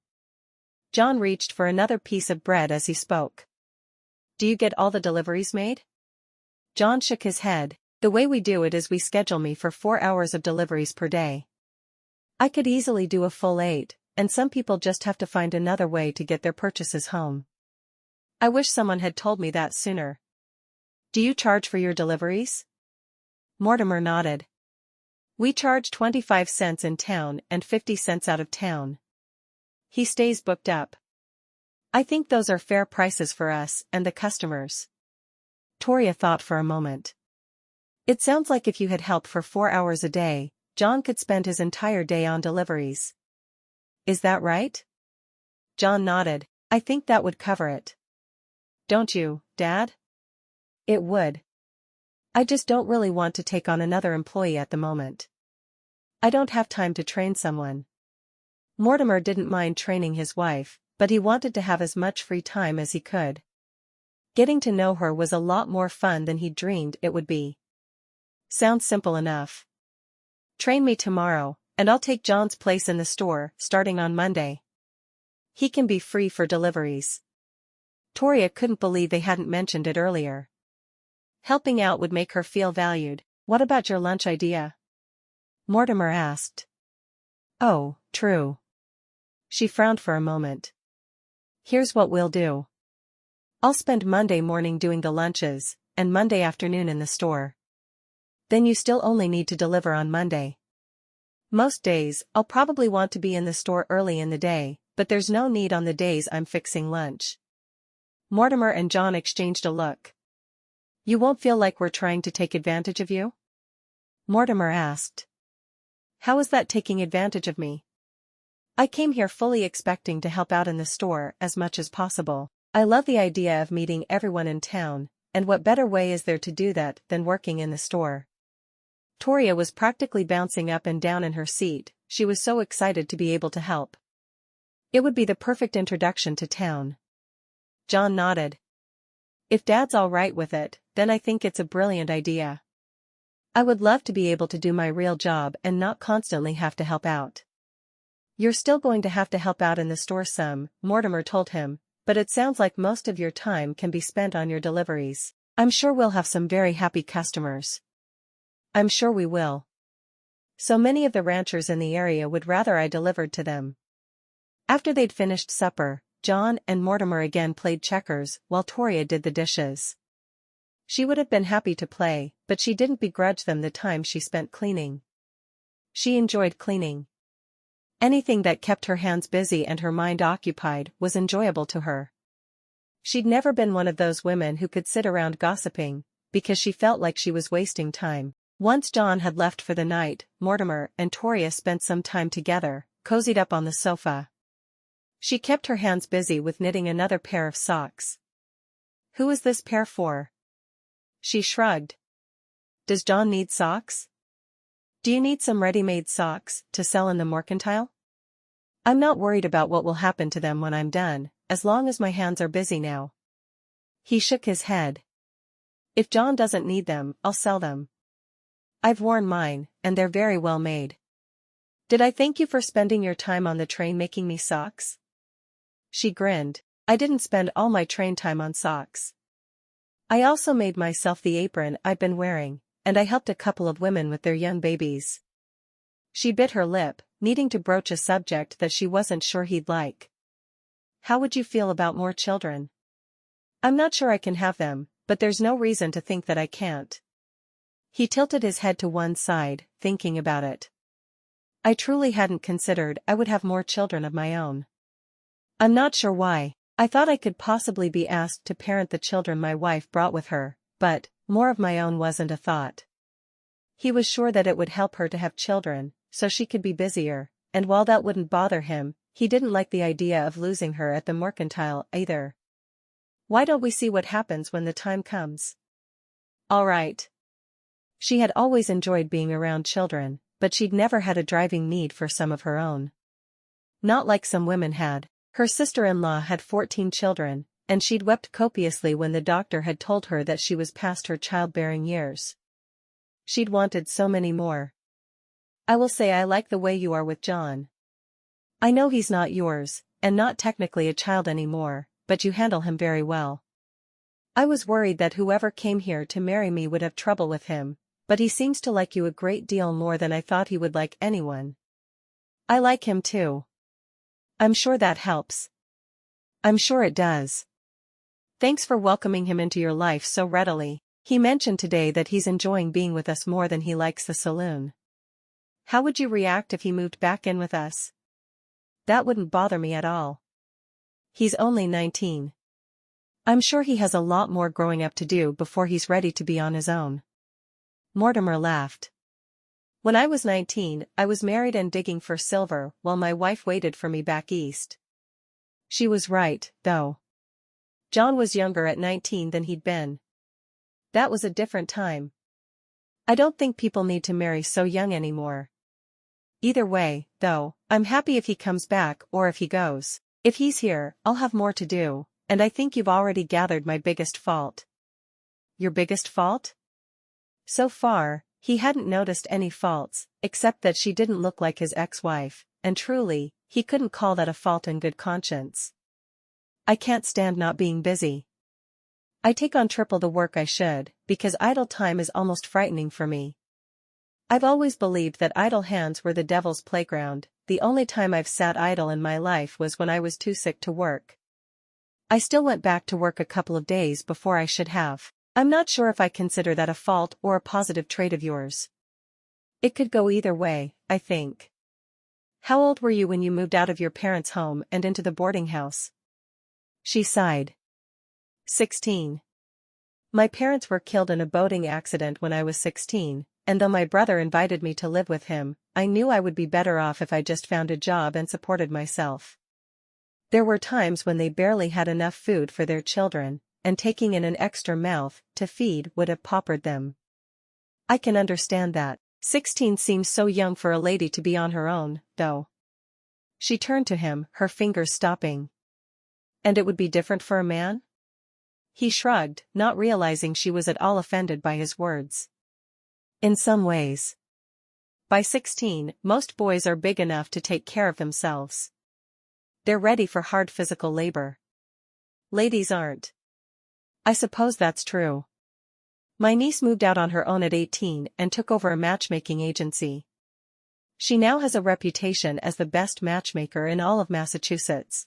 [SPEAKER 1] John reached for another piece of bread as he spoke. Do you get all the deliveries made? John shook his head. The way we do it is we schedule me for 4 hours of deliveries per day. I could easily do a full 8, and some people just have to find another way to get their purchases home. I wish someone had told me that sooner. Do you charge for your deliveries? Mortimer nodded. We charge 25 cents in town and 50 cents out of town. He stays booked up. I think those are fair prices for us and the customers. Toria thought for a moment. It sounds like if you had help for 4 hours a day, John could spend his entire day on deliveries. Is that right? John nodded. I think that would cover it. Don't you, Dad? It would. I just don't really want to take on another employee at the moment. I don't have time to train someone. Mortimer didn't mind training his wife, but he wanted to have as much free time as he could. Getting to know her was a lot more fun than he'd dreamed it would be. Sounds simple enough. Train me tomorrow, and I'll take John's place in the store, starting on Monday. He can be free for deliveries. Toria couldn't believe they hadn't mentioned it earlier. Helping out would make her feel valued. What about your lunch idea? Mortimer asked. Oh, true. She frowned for a moment. Here's what we'll do. I'll spend Monday morning doing the lunches, and Monday afternoon in the store. Then you still only need to deliver on Monday. Most days, I'll probably want to be in the store early in the day, but there's no need on the days I'm fixing lunch. Mortimer and John exchanged a look. You won't feel like we're trying to take advantage of you? Mortimer asked. How is that taking advantage of me? I came here fully expecting to help out in the store as much as possible. I love the idea of meeting everyone in town, and what better way is there to do that than working in the store? Toria was practically bouncing up and down in her seat, she was so excited to be able to help. It would be the perfect introduction to town. John nodded. If Dad's all right with it, then I think it's a brilliant idea. I would love to be able to do my real job and not constantly have to help out. You're still going to have to help out in the store some, Mortimer told him, but it sounds like most of your time can be spent on your deliveries. I'm sure we'll have some very happy customers. I'm sure we will. So many of the ranchers in the area would rather I delivered to them. After they'd finished supper, John and Mortimer again played checkers while Toria did the dishes. She would have been happy to play, but she didn't begrudge them the time she spent cleaning. She enjoyed cleaning. Anything that kept her hands busy and her mind occupied was enjoyable to her. She'd never been one of those women who could sit around gossiping, because she felt like she was wasting time. Once John had left for the night, Mortimer and Toria spent some time together, cozied up on the sofa. She kept her hands busy with knitting another pair of socks. "Who is this pair for?" She shrugged. "Does John need socks? Do you need some ready-made socks to sell in the mercantile?" "I'm not worried about what will happen to them when I'm done, as long as my hands are busy now." He shook his head. "If John doesn't need them, I'll sell them. I've worn mine, and they're very well made." "Did I thank you for spending your time on the train making me socks?" She grinned. "I didn't spend all my train time on socks. I also made myself the apron I've been wearing, and I helped a couple of women with their young babies." She bit her lip, needing to broach a subject that she wasn't sure he'd like. "How would you feel about more children?" "I'm not sure I can have them, but there's no reason to think that I can't." He tilted his head to one side, thinking about it. "I truly hadn't considered I would have more children of my own. I'm not sure why. I thought I could possibly be asked to parent the children my wife brought with her, but more of my own wasn't a thought." He was sure that it would help her to have children, so she could be busier, and while that wouldn't bother him, he didn't like the idea of losing her at the mercantile either. "Why don't we see what happens when the time comes?" "All right." She had always enjoyed being around children, but she'd never had a driving need for some of her own. Not like some women had. Her sister-in-law had 14 children, and she'd wept copiously when the doctor had told her that she was past her childbearing years. She'd wanted so many more. "I will say I like the way you are with John. I know he's not yours, and not technically a child anymore, but you handle him very well. I was worried that whoever came here to marry me would have trouble with him, but he seems to like you a great deal more than I thought he would like anyone. I like him too. I'm sure that helps." "I'm sure it does. Thanks for welcoming him into your life so readily. He mentioned today that he's enjoying being with us more than he likes the saloon. How would you react if he moved back in with us?" "That wouldn't bother me at all. He's only 19. I'm sure he has a lot more growing up to do before he's ready to be on his own." Mortimer laughed. "When I was 19, I was married and digging for silver while my wife waited for me back east." She was right, though. John was younger at 19 than he'd been. That was a different time. I don't think people need to marry so young anymore. Either way, though, I'm happy if he comes back or if he goes. If he's here, I'll have more to do, and I think you've already gathered my biggest fault." "Your biggest fault?" So far, he hadn't noticed any faults, except that she didn't look like his ex-wife, and truly, he couldn't call that a fault in good conscience. "I can't stand not being busy. I take on triple the work I should, because idle time is almost frightening for me. I've always believed that idle hands were the devil's playground. The only time I've sat idle in my life was when I was too sick to work. I still went back to work a couple of days before I should have. I'm not sure if I consider that a fault or a positive trait of yours. It could go either way, I think." "How old were you when you moved out of your parents' home and into the boarding house?" She sighed. 16. My parents were killed in a boating accident when I was 16, and though my brother invited me to live with him, I knew I would be better off if I just found a job and supported myself. There were times when they barely had enough food for their children, and taking in an extra mouth to feed would have paupered them. I can understand that. 16 seems so young for a lady to be on her own, though. She turned to him, her fingers stopping. "And it would be different for a man?" He shrugged, not realizing she was at all offended by his words. "In some ways. By 16, most boys are big enough to take care of themselves. They're ready for hard physical labor. Ladies aren't." "I suppose that's true. My niece moved out on her own at 18 and took over a matchmaking agency. She now has a reputation as the best matchmaker in all of Massachusetts."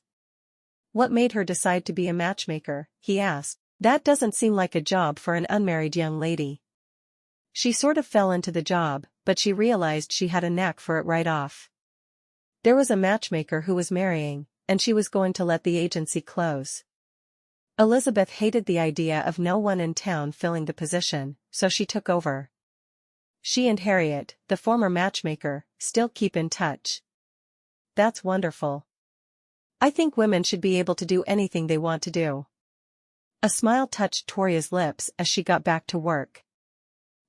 [SPEAKER 1] "What made her decide to be a matchmaker?" he asked. "That doesn't seem like a job for an unmarried young lady." She sort of fell into the job, but she realized she had a knack for it right off. There was a matchmaker who was marrying, and she was going to let the agency close. Elizabeth hated the idea of no one in town filling the position, so she took over. She and Harriet, the former matchmaker, still keep in touch. That's wonderful. I think women should be able to do anything they want to do. A smile touched Toria's lips as she got back to work.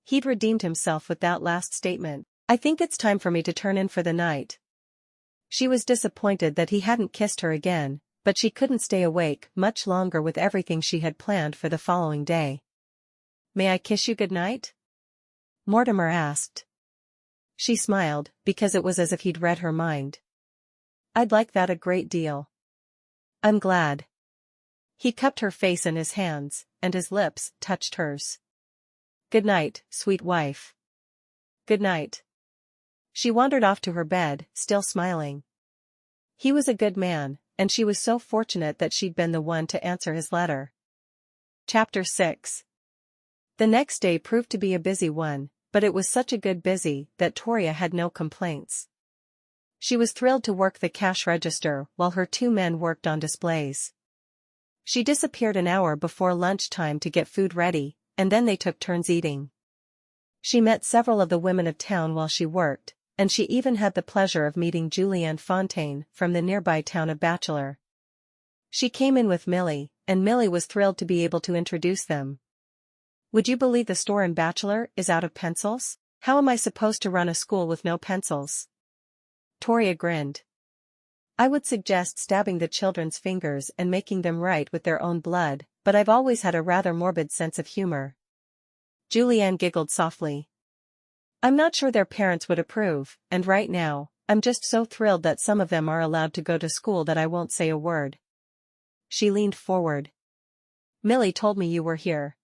[SPEAKER 1] He'd redeemed himself with that last statement. I think it's time for me to turn in for the night. She was disappointed that he hadn't kissed her again, but she couldn't stay awake much longer with everything she had planned for the following day. May I kiss you goodnight? Mortimer asked. She smiled, because it was as if he'd read her mind. I'd like that a great deal. I'm glad. He cupped her face in his hands, and his lips touched hers. Good night, sweet wife. Good night. She wandered off to her bed, still smiling. He was a good man, and she was so fortunate that she'd been the one to answer his letter. Chapter 6. The next day proved to be a busy one, but it was such a good busy that Toria had no complaints. She was thrilled to work the cash register while her 2 men worked on displays. She disappeared an hour before lunchtime to get food ready, and then they took turns eating. She met several of the women of town while she worked, and she even had the pleasure of meeting Julianne Fontaine from the nearby town of Bachelor. She came in with Millie, and Millie was thrilled to be able to introduce them. Would you believe the store in Bachelor is out of pencils? How am I supposed to run a school with no pencils? Toria grinned. I would suggest stabbing the children's fingers and making them write with their own blood, but I've always had a rather morbid sense of humor. Julianne giggled softly. I'm not sure their parents would approve, and right now, I'm just so thrilled that some of them are allowed to go to school that I won't say a word. She leaned forward. Millie told me you were here.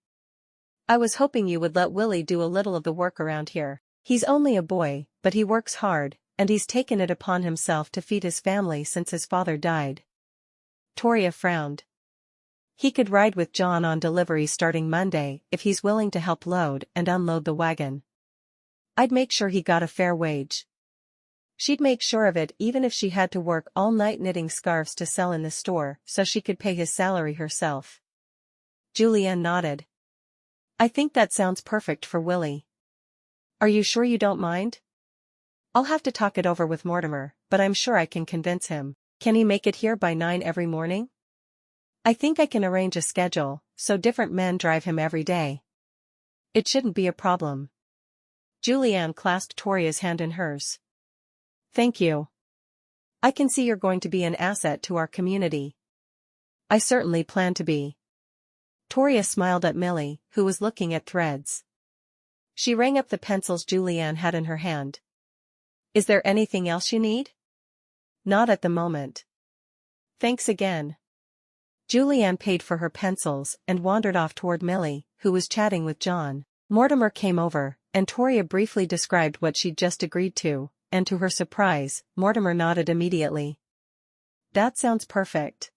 [SPEAKER 1] I was hoping you would let Willie do a little of the work around here. He's only a boy, but he works hard, and he's taken it upon himself to feed his family since his father died. Toria frowned. He could ride with John on delivery starting Monday if he's willing to help load and unload the wagon. I'd make sure he got a fair wage. She'd make sure of it even if she had to work all night knitting scarves to sell in the store so she could pay his salary herself. Julianne nodded. I think that sounds perfect for Willie. Are you sure you don't mind? I'll have to talk it over with Mortimer, but I'm sure I can convince him. Can he make it here by 9 every morning? I think I can arrange a schedule, so different men drive him every day. It shouldn't be a problem. Julianne clasped Toria's hand in hers. Thank you. I can see you're going to be an asset to our community. I certainly plan to be. Toria smiled at Millie, who was looking at threads. She rang up the pencils Julianne had in her hand. Is there anything else you need? Not at the moment. Thanks again. Julianne paid for her pencils and wandered off toward Millie, who was chatting with John. Mortimer came over, and Toria briefly described what she'd just agreed to, and to her surprise, Mortimer nodded immediately. That sounds perfect.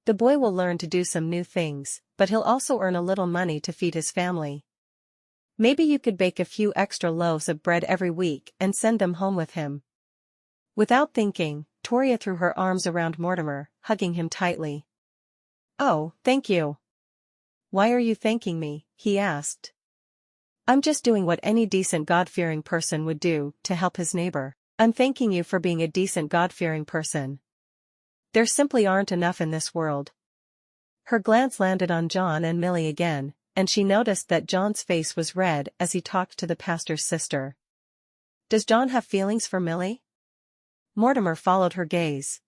[SPEAKER 1] The boy will learn to do some new things, but he'll also earn a little money to feed his family. Maybe you could bake a few extra loaves of bread every week and send them home with him. Without thinking, Toria threw her arms around Mortimer, hugging him tightly. Oh, thank you. Why are you thanking me? He asked. I'm just doing what any decent God-fearing person would do to help his neighbor. I'm thanking you for being a decent God-fearing person. There simply aren't enough in this world. Her glance landed on John and Millie again, and she noticed that John's face was red as he talked to the pastor's sister. Does John have feelings for Millie? Mortimer followed her gaze.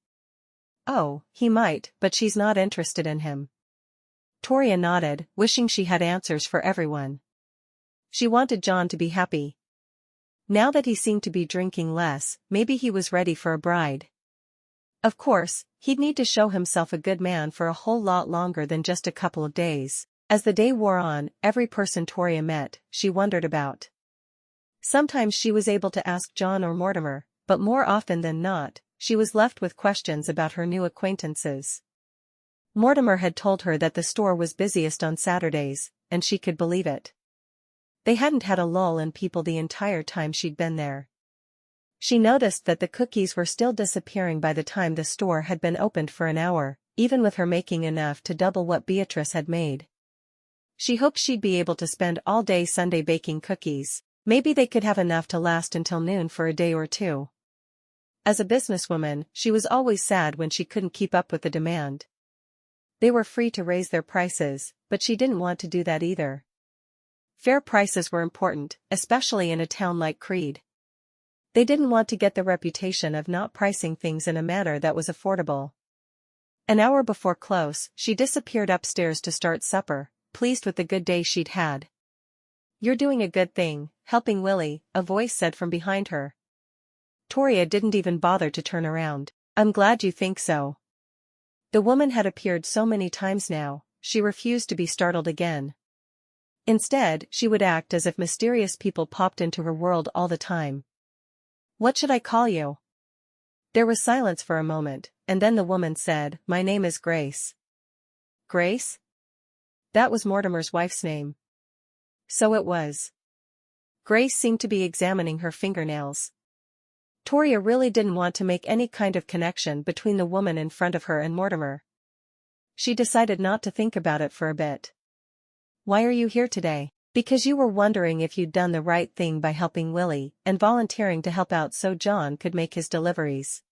[SPEAKER 1] Oh, he might, but she's not interested in him. Toria nodded, wishing she had answers for everyone. She wanted John to be happy. Now that he seemed to be drinking less, maybe he was ready for a bride. Of course, he'd need to show himself a good man for a whole lot longer than just a couple of days. As the day wore on, every person Toria met, she wondered about. Sometimes she was able to ask John or Mortimer, but more often than not, she was left with questions about her new acquaintances. Mortimer had told her that the store was busiest on Saturdays, and she could believe it. They hadn't had a lull in people the entire time she'd been there. She noticed that the cookies were still disappearing by the time the store had been opened for an hour, even with her making enough to double what Beatrice had made. She hoped she'd be able to spend all day Sunday baking cookies. Maybe they could have enough to last until noon for a day or two. As a businesswoman, she was always sad when she couldn't keep up with the demand. They were free to raise their prices, but she didn't want to do that either. Fair prices were important, especially in a town like Creede. They didn't want to get the reputation of not pricing things in a manner that was affordable. An hour before close, she disappeared upstairs to start supper, pleased with the good day she'd had. "You're doing a good thing, helping Willie," a voice said from behind her. Toria didn't even bother to turn around. "I'm glad you think so." The woman had appeared so many times now, she refused to be startled again. Instead, she would act as if mysterious people popped into her world all the time. "What should I call you?" There was silence for a moment, and then the woman said, "My name is Grace." Grace? That was Mortimer's wife's name. So it was. Grace seemed to be examining her fingernails. Toria really didn't want to make any kind of connection between the woman in front of her and Mortimer. She decided not to think about it for a bit. "Why are you here today?" "Because you were wondering if you'd done the right thing by helping Willie and volunteering to help out so John could make his deliveries.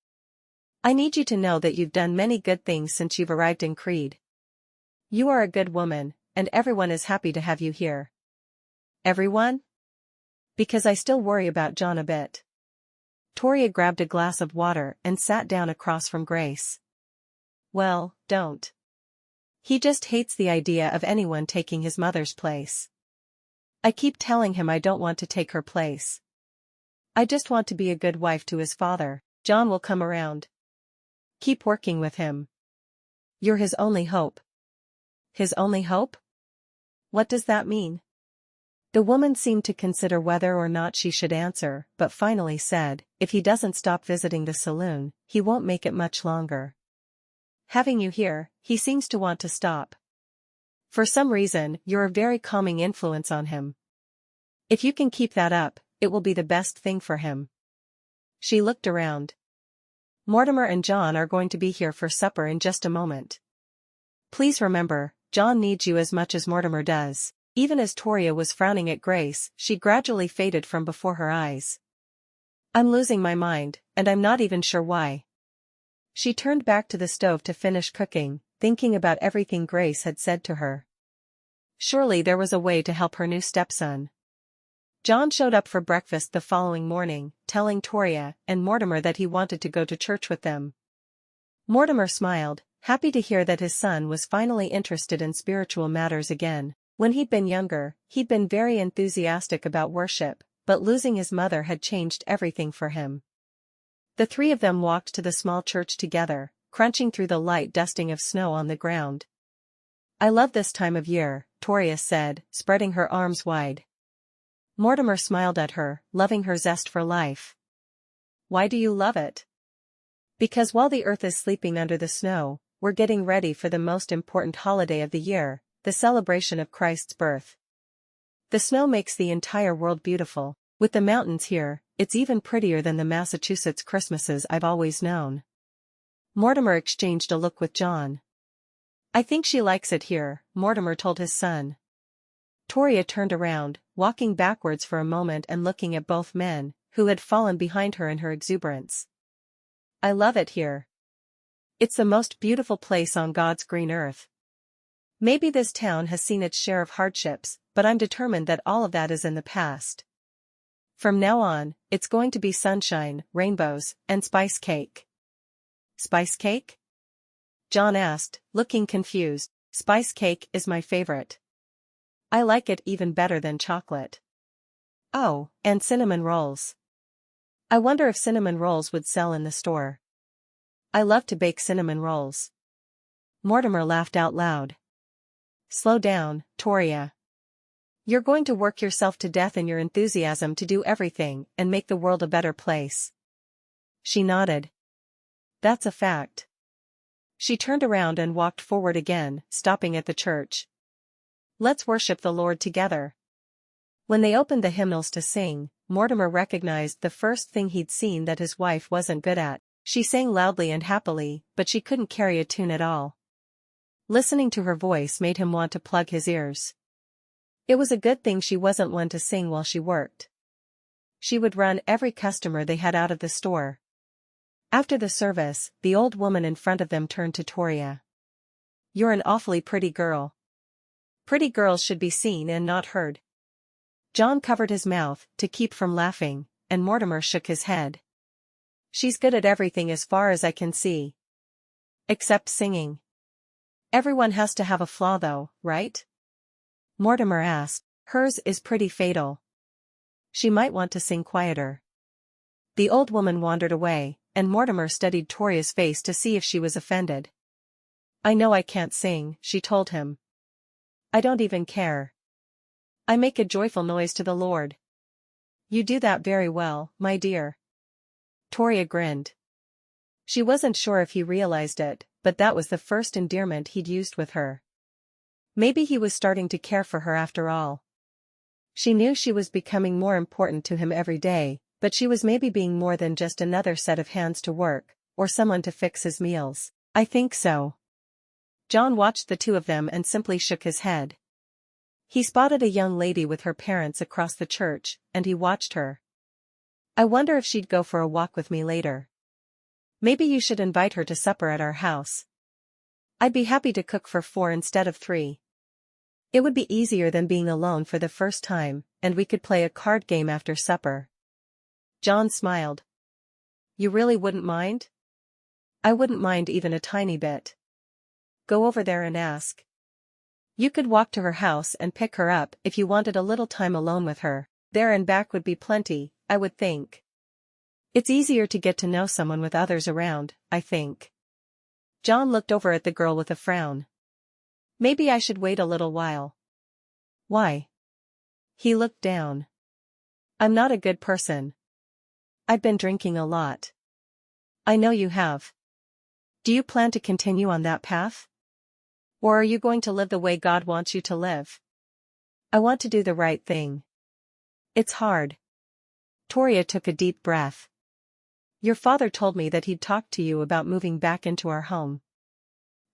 [SPEAKER 1] I need you to know that you've done many good things since you've arrived in Creede. You are a good woman, and everyone is happy to have you here." "Everyone?" "Because I still worry about John a bit." Toria grabbed a glass of water and sat down across from Grace. "Well, don't. He just hates the idea of anyone taking his mother's place. I keep telling him I don't want to take her place. I just want to be a good wife to his father. John will come around. Keep working with him. You're his only hope." "His only hope? What does that mean?" The woman seemed to consider whether or not she should answer, but finally said, "If he doesn't stop visiting the saloon, he won't make it much longer. Having you here, he seems to want to stop. For some reason, you're a very calming influence on him. If you can keep that up, it will be the best thing for him." She looked around. "Mortimer and John are going to be here for supper in just a moment. Please remember, John needs you as much as Mortimer does." Even as Toria was frowning at Grace, she gradually faded from before her eyes. "I'm losing my mind, and I'm not even sure why." She turned back to the stove to finish cooking, thinking about everything Grace had said to her. Surely there was a way to help her new stepson. John showed up for breakfast the following morning, telling Toria and Mortimer that he wanted to go to church with them. Mortimer smiled, happy to hear that his son was finally interested in spiritual matters again. When he'd been younger, he'd been very enthusiastic about worship, but losing his mother had changed everything for him. The three of them walked to the small church together, crunching through the light dusting of snow on the ground. "I love this time of year," Toria said, spreading her arms wide. Mortimer smiled at her, loving her zest for life. "Why do you love it?" "Because while the earth is sleeping under the snow, we're getting ready for the most important holiday of the year, the celebration of Christ's birth. The snow makes the entire world beautiful. With the mountains here, it's even prettier than the Massachusetts Christmases I've always known." Mortimer exchanged a look with John. "I think she likes it here," Mortimer told his son. Toria turned around, walking backwards for a moment and looking at both men, who had fallen behind her in her exuberance. "I love it here. It's the most beautiful place on God's green earth. Maybe this town has seen its share of hardships, but I'm determined that all of that is in the past. From now on, it's going to be sunshine, rainbows, and spice cake." "Spice cake?" John asked, looking confused. "Spice cake is my favorite. I like it even better than chocolate. Oh, and cinnamon rolls. I wonder if cinnamon rolls would sell in the store. I love to bake cinnamon rolls." Mortimer laughed out loud. "Slow down, Toria. You're going to work yourself to death in your enthusiasm to do everything and make the world a better place." She nodded. "That's a fact." She turned around and walked forward again, stopping at the church. "Let's worship the Lord together." When they opened the hymnals to sing, Mortimer recognized the first thing he'd seen that his wife wasn't good at. She sang loudly and happily, but she couldn't carry a tune at all. Listening to her voice made him want to plug his ears. It was a good thing she wasn't one to sing while she worked. She would run every customer they had out of the store. After the service, the old woman in front of them turned to Toria. "You're an awfully pretty girl." Pretty girls should be seen and not heard. John covered his mouth to keep from laughing, and Mortimer shook his head. "She's good at everything as far as I can see. Except singing." "Everyone has to have a flaw though, right?" Mortimer asked. "Hers is pretty fatal. She might want to sing quieter." The old woman wandered away, and Mortimer studied Toria's face to see if she was offended. "I know I can't sing," she told him. "I don't even care. I make a joyful noise to the Lord." "You do that very well, my dear." Toria grinned. She wasn't sure if he realized it, but that was the first endearment he'd used with her. Maybe he was starting to care for her after all. She knew she was becoming more important to him every day, but she was maybe being more than just another set of hands to work, or someone to fix his meals. "I think so." John watched the two of them and simply shook his head. He spotted a young lady with her parents across the church, and he watched her. "I wonder if she'd go for a walk with me later. Maybe you should invite her to supper at our house. I'd be happy to cook for 4 instead of 3. It would be easier than being alone for the first time, and we could play a card game after supper." John smiled. "You really wouldn't mind?" "I wouldn't mind even a tiny bit." "Go over there and ask." You could walk to her house and pick her up if you wanted a little time alone with her. There and back would be plenty, I would think. It's easier to get to know someone with others around, I think. John looked over at the girl with a frown. "Maybe I should wait a little while." "Why?" He looked down. "I'm not a good person. I've been drinking a lot." "I know you have. Do you plan to continue on that path? Or are you going to live the way God wants you to live?" "I want to do the right thing. It's hard." Toria took a deep breath. "Your father told me that he'd talked to you about moving back into our home.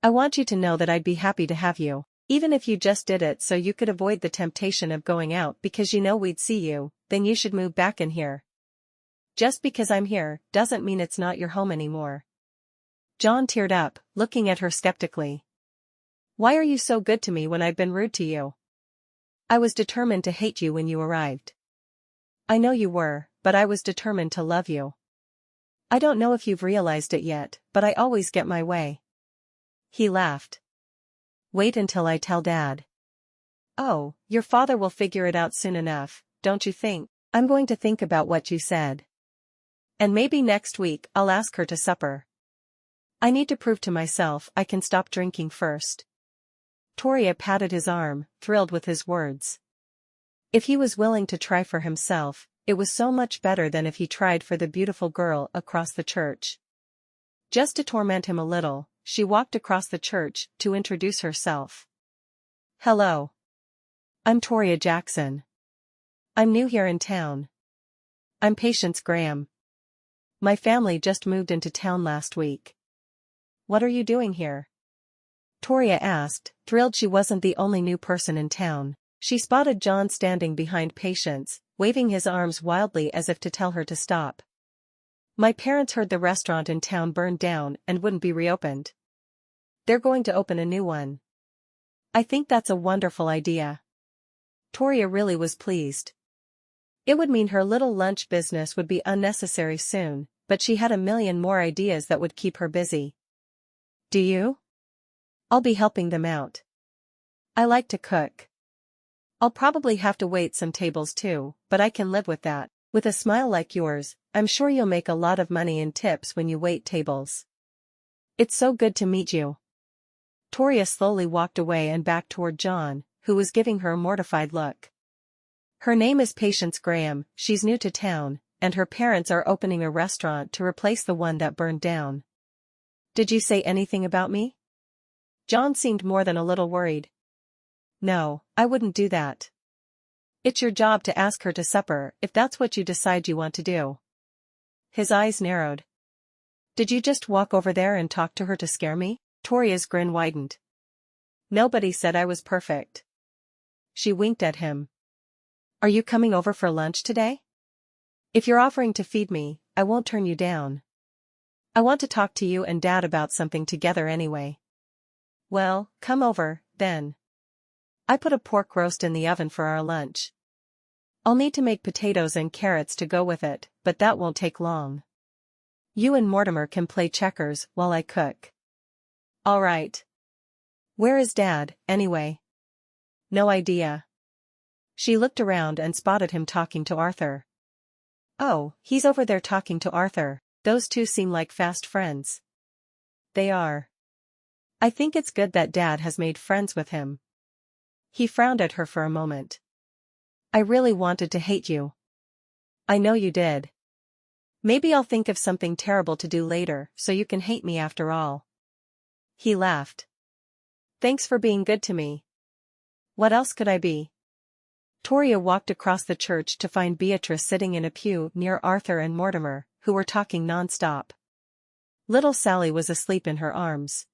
[SPEAKER 1] I want you to know that I'd be happy to have you, even if you just did it so you could avoid the temptation of going out because you know we'd see you, then you should move back in here. Just because I'm here doesn't mean it's not your home anymore." John teared up, looking at her skeptically. "Why are you so good to me when I've been rude to you?" "I was determined to hate you when you arrived." "I know you were, but I was determined to love you. I don't know if you've realized it yet, but I always get my way." He laughed. "Wait until I tell Dad." "Oh, your father will figure it out soon enough, don't you think?" "I'm going to think about what you said. And maybe next week I'll ask her to supper. I need to prove to myself I can stop drinking first." Toria patted his arm, thrilled with his words. If he was willing to try for himself, it was so much better than if he tried for the beautiful girl across the church. Just to torment him a little, she walked across the church to introduce herself. "Hello. I'm Toria Jackson. I'm new here in town. I'm Patience Graham. My family just moved into town last week." "What are you doing here?" Toria asked, thrilled she wasn't the only new person in town. She spotted John standing behind Patience, waving his arms wildly as if to tell her to stop. "My parents heard the restaurant in town burned down and wouldn't be reopened. They're going to open a new one. I think that's a wonderful idea." Toria really was pleased. It would mean her little lunch business would be unnecessary soon, but she had a million more ideas that would keep her busy. "Do you?" "I'll be helping them out. I like to cook. I'll probably have to wait some tables too, but I can live with that. With a smile like yours, I'm sure you'll make a lot of money in tips when you wait tables." "It's so good to meet you." Toria slowly walked away and back toward John, who was giving her a mortified look. "Her name is Patience Graham, she's new to town, and her parents are opening a restaurant to replace the one that burned down." "Did you say anything about me?" John seemed more than a little worried. "No, I wouldn't do that. It's your job to ask her to supper if that's what you decide you want to do." His eyes narrowed. "Did you just walk over there and talk to her to scare me?" Toria's grin widened. Nobody said I was perfect. She winked at him. Are you coming over for lunch today? If you're offering to feed me, I won't turn you down. I want to talk to you and Dad about something together anyway. Well, come over, then. I put a pork roast in the oven for our lunch. I'll need to make potatoes and carrots to go with it, but that won't take long. You and Mortimer can play checkers while I cook. All right. Where is Dad, anyway? No idea. She looked around and spotted him talking to Arthur. Oh, he's over there talking to Arthur. Those two seem like fast friends. They are. I think it's good that Dad has made friends with him. He frowned at her for a moment. I really wanted to hate you. I know you did. Maybe I'll think of something terrible to do later so you can hate me after all. He laughed. Thanks for being good to me. What else could I be? Toria walked across the church to find Beatrice sitting in a pew near Arthur and Mortimer, who were talking non-stop. Little Sally was asleep in her arms.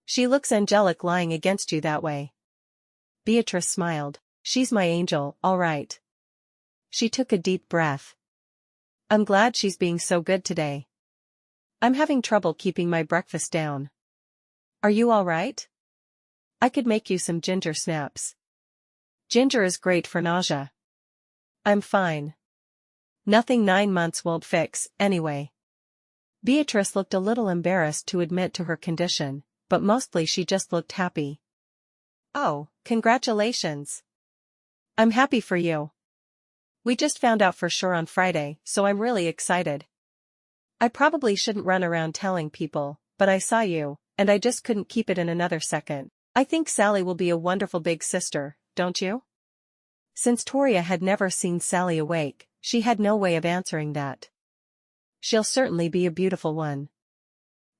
[SPEAKER 1] She looks angelic lying against you that way. Beatrice smiled. She's my angel, all right. She took a deep breath. I'm glad she's being so good today. I'm having trouble keeping my breakfast down. Are you all right? I could make you some ginger snaps. Ginger is great for nausea. I'm fine. Nothing 9 months won't fix, anyway. Beatrice looked a little embarrassed to admit to her condition, but mostly she just looked happy. Oh, congratulations. I'm happy for you. We just found out for sure on Friday, so I'm really excited. I probably shouldn't run around telling people, but I saw you, and I just couldn't keep it in another second. I think Sally will be a wonderful big sister, don't you? Since Toria had never seen Sally awake, she had no way of answering that. She'll certainly be a beautiful one.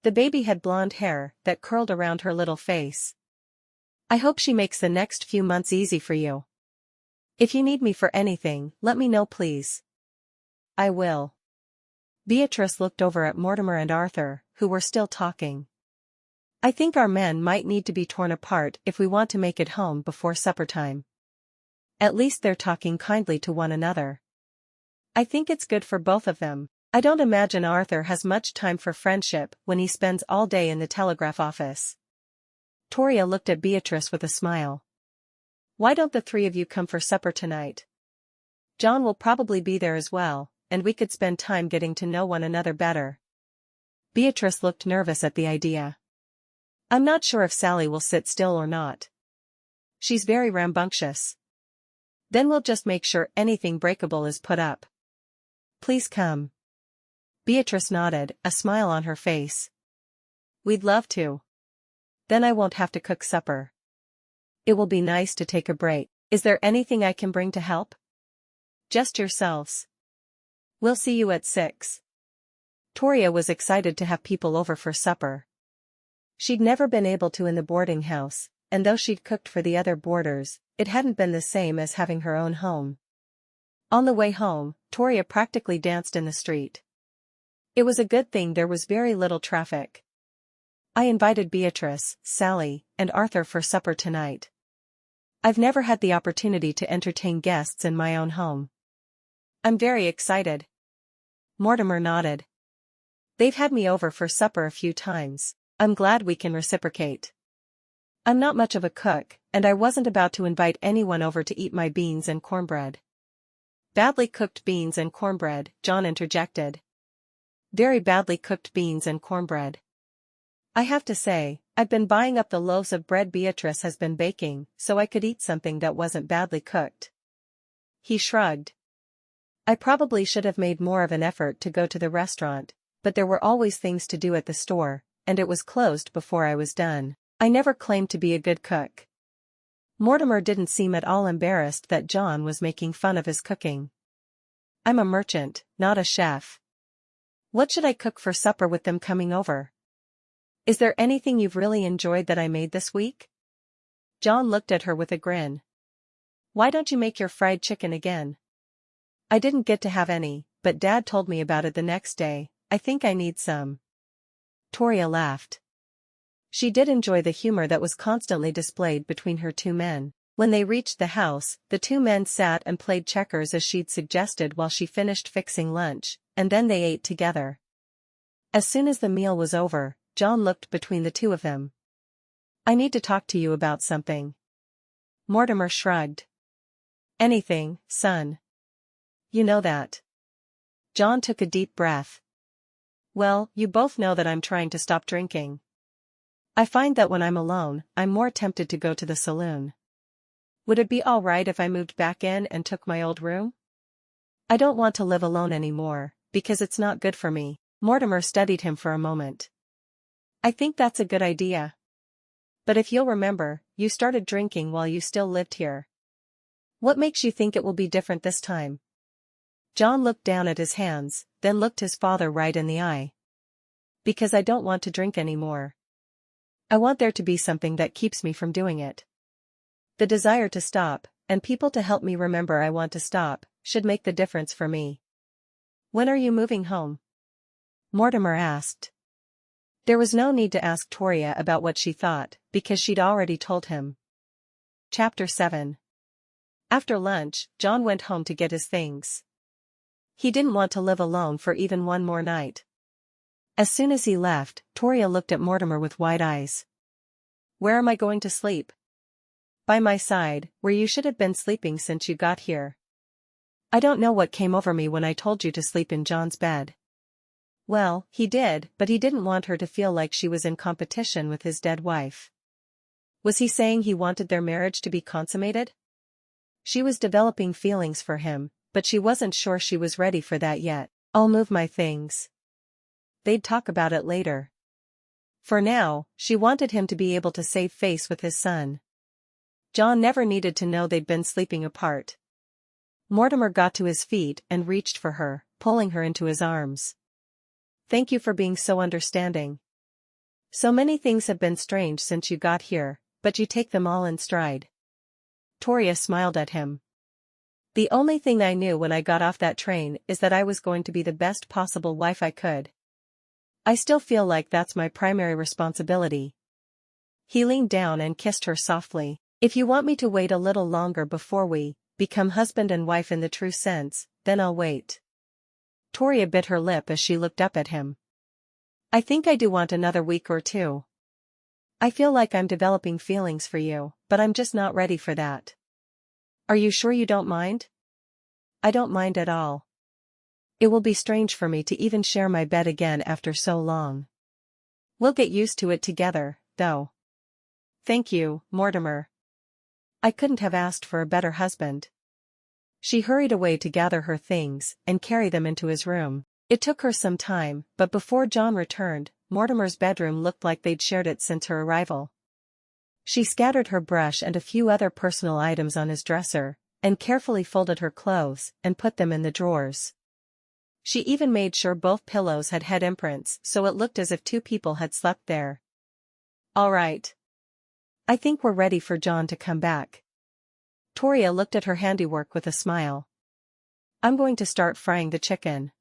[SPEAKER 1] The baby had blonde hair that curled around her little face. I hope she makes the next few months easy for you. If you need me for anything, let me know please. I will. Beatrice looked over at Mortimer and Arthur, who were still talking. I think our men might need to be torn apart if we want to make it home before supper time. At least they're talking kindly to one another. I think it's good for both of them. I don't imagine Arthur has much time for friendship when he spends all day in the telegraph office. Toria looked at Beatrice with a smile. Why don't the three of you come for supper tonight? John will probably be there as well, and we could spend time getting to know one another better. Beatrice looked nervous at the idea. I'm not sure if Sally will sit still or not. She's very rambunctious. Then we'll just make sure anything breakable is put up. Please come. Beatrice nodded, a smile on her face. We'd love to. Then I won't have to cook supper. It will be nice to take a break. Is there anything I can bring to help? Just yourselves. We'll see you at 6. Toria was excited to have people over for supper. She'd never been able to in the boarding house, and though she'd cooked for the other boarders, it hadn't been the same as having her own home. On the way home, Toria practically danced in the street. It was a good thing there was very little traffic. I invited Beatrice, Sally, and Arthur for supper tonight. I've never had the opportunity to entertain guests in my own home. I'm very excited. Mortimer nodded. They've had me over for supper a few times. I'm glad we can reciprocate. I'm not much of a cook, and I wasn't about to invite anyone over to eat my beans and cornbread. Badly cooked beans and cornbread, John interjected. Very badly cooked beans and cornbread. I have to say, I've been buying up the loaves of bread Beatrice has been baking, so I could eat something that wasn't badly cooked. He shrugged. I probably should have made more of an effort to go to the restaurant, but there were always things to do at the store, and it was closed before I was done. I never claimed to be a good cook. Mortimer didn't seem at all embarrassed that John was making fun of his cooking. I'm a merchant, not a chef. What should I cook for supper with them coming over? Is there anything you've really enjoyed that I made this week? John looked at her with a grin. Why don't you make your fried chicken again? I didn't get to have any, but Dad told me about it the next day. I think I need some. Toria laughed. She did enjoy the humor that was constantly displayed between her two men. When they reached the house, the two men sat and played checkers as she'd suggested while she finished fixing lunch, and then they ate together. As soon as the meal was over, John looked between the two of them. "I need to talk to you about something." Mortimer shrugged. "Anything, son. You know that." John took a deep breath. "Well, you both know that I'm trying to stop drinking. I find that when I'm alone, I'm more tempted to go to the saloon. Would it be all right if I moved back in and took my old room? I don't want to live alone anymore, because it's not good for me." Mortimer studied him for a moment. "I think that's a good idea. But if you'll remember, you started drinking while you still lived here. What makes you think it will be different this time?" John looked down at his hands, then looked his father right in the eye. "Because I don't want to drink anymore. I want there to be something that keeps me from doing it. The desire to stop, and people to help me remember I want to stop, should make the difference for me." "When are you moving home?" Mortimer asked. There was no need to ask Toria about what she thought, because she'd already told him. Chapter 7. After lunch, John went home to get his things. He didn't want to live alone for even one more night. As soon as he left, Toria looked at Mortimer with wide eyes. "Where am I going to sleep?" "By my side, where you should have been sleeping since you got here." "I don't know what came over me when I told you to sleep in John's bed." Well, he did, but he didn't want her to feel like she was in competition with his dead wife. Was he saying he wanted their marriage to be consummated? She was developing feelings for him, but she wasn't sure she was ready for that yet. "I'll move my things." They'd talk about it later. For now, she wanted him to be able to save face with his son. John never needed to know they'd been sleeping apart. Mortimer got to his feet and reached for her, pulling her into his arms. "Thank you for being so understanding. So many things have been strange since you got here, but you take them all in stride." Toria smiled at him. "The only thing I knew when I got off that train is that I was going to be the best possible wife I could. I still feel like that's my primary responsibility." He leaned down and kissed her softly. "If you want me to wait a little longer before we become husband and wife in the true sense, then I'll wait." Toria bit her lip as she looked up at him. "I think I do want another week or two. I feel like I'm developing feelings for you, but I'm just not ready for that." "Are you sure you don't mind?" "I don't mind at all. It will be strange for me to even share my bed again after so long. We'll get used to it together, though." "Thank you, Mortimer. I couldn't have asked for a better husband." She hurried away to gather her things and carry them into his room. It took her some time, but before John returned, Mortimer's bedroom looked like they'd shared it since her arrival. She scattered her brush and a few other personal items on his dresser, and carefully folded her clothes and put them in the drawers. She even made sure both pillows had head imprints so it looked as if two people had slept there. "All right. I think we're ready for John to come back." Toria looked at her handiwork with a smile. "I'm going to start frying the chicken.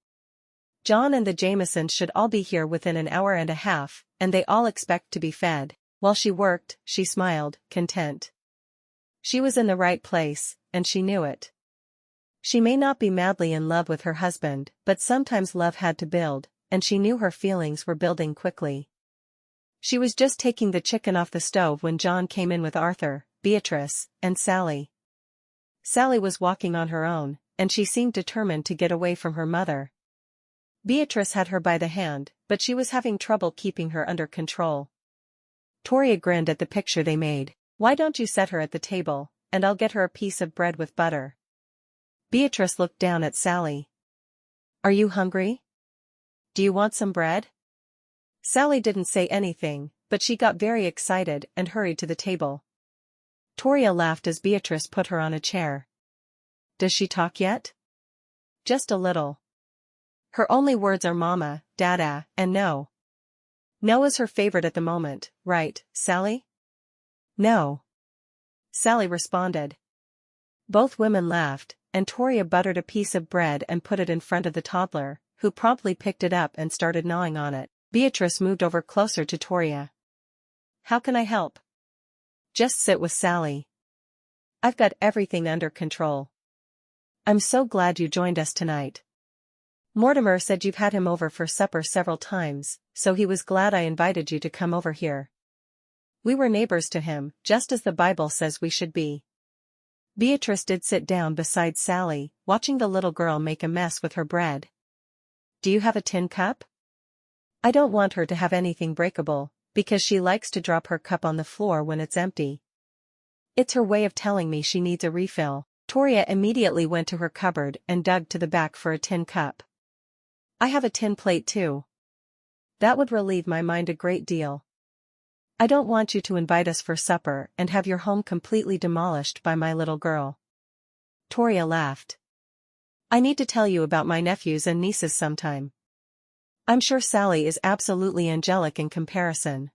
[SPEAKER 1] John and the Jamesons should all be here within an hour and a half, and they all expect to be fed." While she worked, she smiled, content. She was in the right place, and she knew it. She may not be madly in love with her husband, but sometimes love had to build, and she knew her feelings were building quickly. She was just taking the chicken off the stove when John came in with Arthur, Beatrice, and Sally. Sally was walking on her own, and she seemed determined to get away from her mother. Beatrice had her by the hand, but she was having trouble keeping her under control. Toria grinned at the picture they made. "Why don't you set her at the table, and I'll get her a piece of bread with butter." Beatrice looked down at Sally. "Are you hungry? Do you want some bread?" Sally didn't say anything, but she got very excited and hurried to the table. Toria laughed as Beatrice put her on a chair. "Does she talk yet?" "Just a little. Her only words are mama, dada, and no." "No is her favorite at the moment, right, Sally?" "No," Sally responded. Both women laughed, and Toria buttered a piece of bread and put it in front of the toddler, who promptly picked it up and started gnawing on it. Beatrice moved over closer to Toria. How can I help? Just sit with Sally. I've got everything under control. I'm so glad you joined us tonight. Mortimer said you've had him over for supper several times, so he was glad I invited you to come over here. We were neighbors to him, just as the Bible says we should be. Beatrice did sit down beside Sally, watching the little girl make a mess with her bread. Do you have a tin cup? I don't want her to have anything breakable, because she likes to drop her cup on the floor when it's empty. It's her way of telling me she needs a refill. Toria immediately went to her cupboard and dug to the back for a tin cup. I have a tin plate too. That would relieve my mind a great deal. I don't want you to invite us for supper and have your home completely demolished by my little girl. Toria laughed. I need to tell you about my nephews and nieces sometime. I'm sure Sally is absolutely angelic in comparison.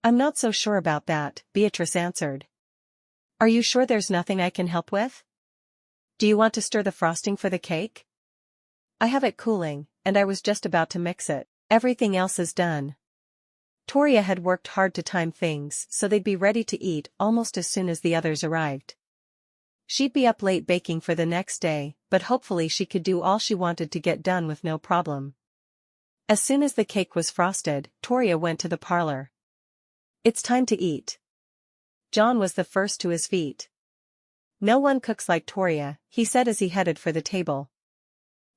[SPEAKER 1] I'm not so sure about that, Beatrice answered. Are you sure there's nothing I can help with? Do you want to stir the frosting for the cake? I have it cooling, and I was just about to mix it. Everything else is done. Toria had worked hard to time things so they'd be ready to eat almost as soon as the others arrived. She'd be up late baking for the next day, but hopefully she could do all she wanted to get done with no problem. As soon as the cake was frosted, Toria went to the parlor. It's time to eat. John was the first to his feet. No one cooks like Toria, he said as he headed for the table.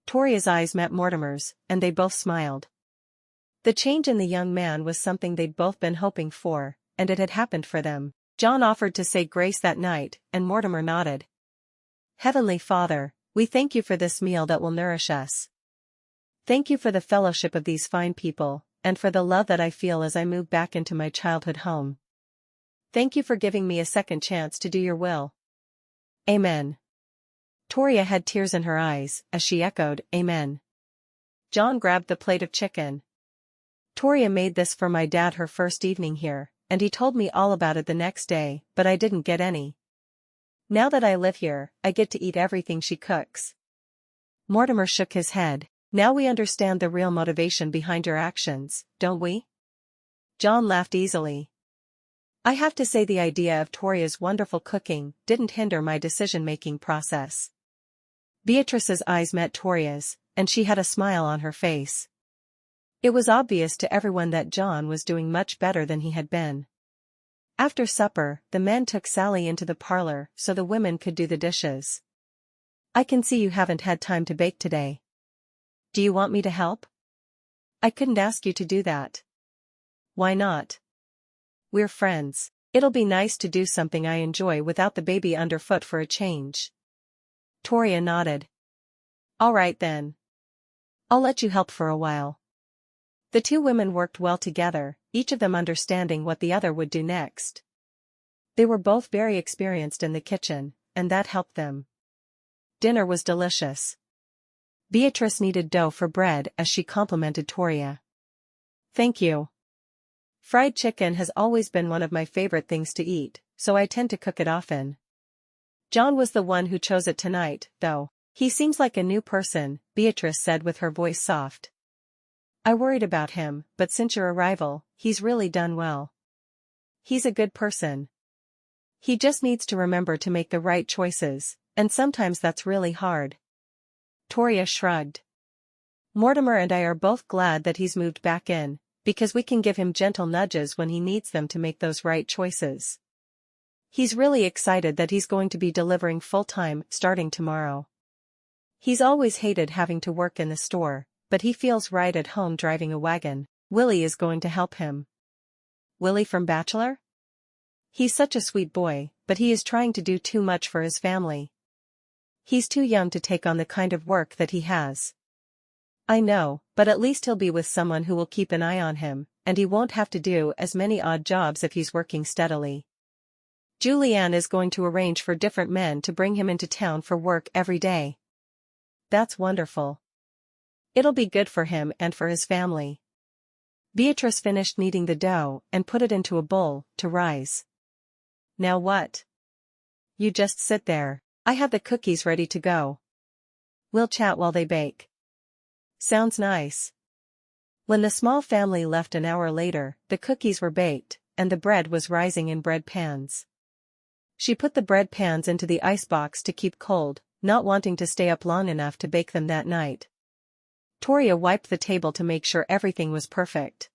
[SPEAKER 1] Toria's eyes met Mortimer's, and they both smiled. The change in the young man was something they'd both been hoping for, and it had happened for them. John offered to say grace that night, and Mortimer nodded. Heavenly Father, we thank you for this meal that will nourish us. Thank you for the fellowship of these fine people, and for the love that I feel as I move back into my childhood home. Thank you for giving me a second chance to do your will. Amen. Toria had tears in her eyes as she echoed, Amen. John grabbed the plate of chicken. Toria made this for my dad her first evening here, and he told me all about it the next day, but I didn't get any. Now that I live here, I get to eat everything she cooks. Mortimer shook his head. Now we understand the real motivation behind your actions, don't we? John laughed easily. I have to say the idea of Toria's wonderful cooking didn't hinder my decision-making process. Beatrice's eyes met Toria's, and she had a smile on her face. It was obvious to everyone that John was doing much better than he had been. After supper, the men took Sally into the parlor so the women could do the dishes. I can see you haven't had time to bake today. Do you want me to help? I couldn't ask you to do that. Why not? We're friends. It'll be nice to do something I enjoy without the baby underfoot for a change. Toria nodded. All right then. I'll let you help for a while. The two women worked well together, each of them understanding what the other would do next. They were both very experienced in the kitchen, and that helped them. Dinner was delicious. Beatrice kneaded dough for bread as she complimented Toria. Thank you. Fried chicken has always been one of my favorite things to eat, so I tend to cook it often. John was the one who chose it tonight, though. He seems like a new person, Beatrice said with her voice soft. I worried about him, but since your arrival, he's really done well. He's a good person. He just needs to remember to make the right choices, and sometimes that's really hard. Toria shrugged. Mortimer and I are both glad that he's moved back in, because we can give him gentle nudges when he needs them to make those right choices. He's really excited that he's going to be delivering full-time starting tomorrow. He's always hated having to work in the store, but he feels right at home driving a wagon. Willie is going to help him. Willie from Bachelor? He's such a sweet boy, but he is trying to do too much for his family. He's too young to take on the kind of work that he has. I know, but at least he'll be with someone who will keep an eye on him, and he won't have to do as many odd jobs if he's working steadily. Julianne is going to arrange for different men to bring him into town for work every day. That's wonderful. It'll be good for him and for his family. Beatrice finished kneading the dough and put it into a bowl to rise. Now what? You just sit there. I have the cookies ready to go. We'll chat while they bake. Sounds nice. When the small family left an hour later, the cookies were baked, and the bread was rising in bread pans. She put the bread pans into the icebox to keep cold, not wanting to stay up long enough to bake them that night. Toria wiped the table to make sure everything was perfect.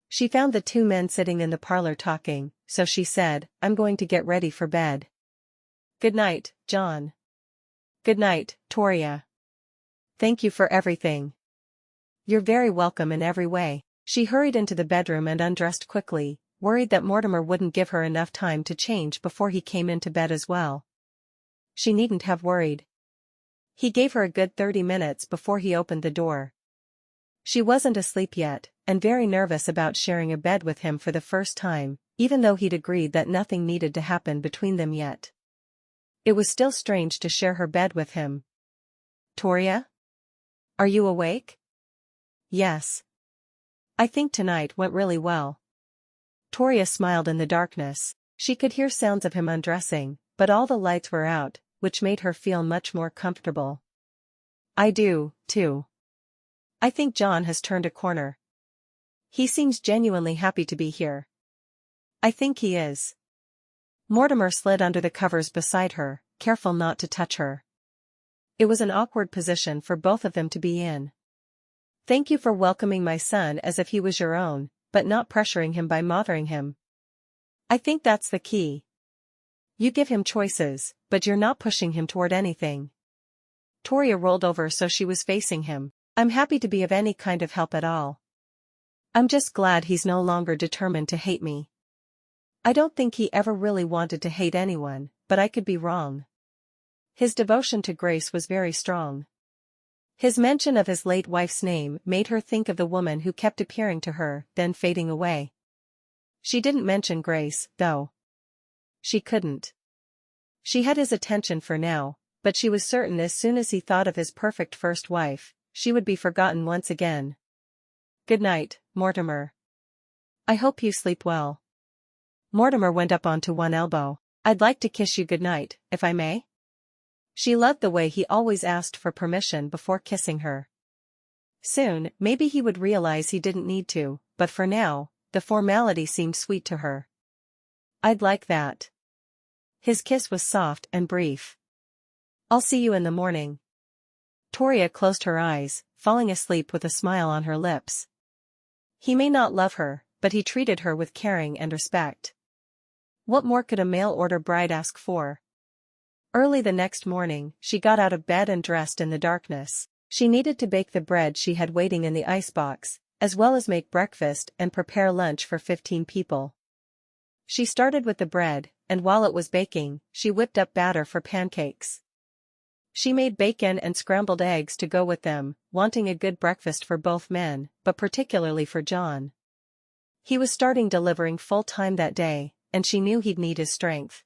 [SPEAKER 1] She found the two men sitting in the parlor talking, so she said, "I'm going to get ready for bed." "Good night, John." "Good night, Toria. Thank you for everything." "You're very welcome in every way." She hurried into the bedroom and undressed quickly, worried that Mortimer wouldn't give her enough time to change before he came into bed as well. She needn't have worried. He gave her a good 30 minutes before he opened the door. She wasn't asleep yet, and very nervous about sharing a bed with him for the first time, even though he'd agreed that nothing needed to happen between them yet. It was still strange to share her bed with him. "Toria? Are you awake?" "Yes. I think tonight went really well." Toria smiled in the darkness. She could hear sounds of him undressing, but all the lights were out, which made her feel much more comfortable. "I do, too. I think John has turned a corner. He seems genuinely happy to be here." "I think he is." Mortimer slid under the covers beside her, careful not to touch her. It was an awkward position for both of them to be in. "Thank you for welcoming my son as if he was your own, but not pressuring him by mothering him. I think that's the key. You give him choices, but you're not pushing him toward anything." Toria rolled over so she was facing him. "I'm happy to be of any kind of help at all. I'm just glad he's no longer determined to hate me. I don't think he ever really wanted to hate anyone, but I could be wrong. His devotion to Grace was very strong. His mention of his late wife's name made her think of the woman who kept appearing to her, then fading away. She didn't mention Grace, though. She couldn't. She had his attention for now, but she was certain as soon as he thought of his perfect first wife, she would be forgotten once again. "Good night, Mortimer. I hope you sleep well." Mortimer went up onto one elbow. "I'd like to kiss you good night, if I may?" She loved the way he always asked for permission before kissing her. Soon, maybe he would realize he didn't need to, but for now, the formality seemed sweet to her. "I'd like that." His kiss was soft and brief. "I'll see you in the morning." Toria closed her eyes, falling asleep with a smile on her lips. He may not love her, but he treated her with caring and respect. What more could a mail-order bride ask for? Early the next morning, she got out of bed and dressed in the darkness. She needed to bake the bread she had waiting in the icebox, as well as make breakfast and prepare lunch for 15 people. She started with the bread, and while it was baking, she whipped up batter for pancakes. She made bacon and scrambled eggs to go with them, wanting a good breakfast for both men, but particularly for John. He was starting delivering full-time that day, and she knew he'd need his strength.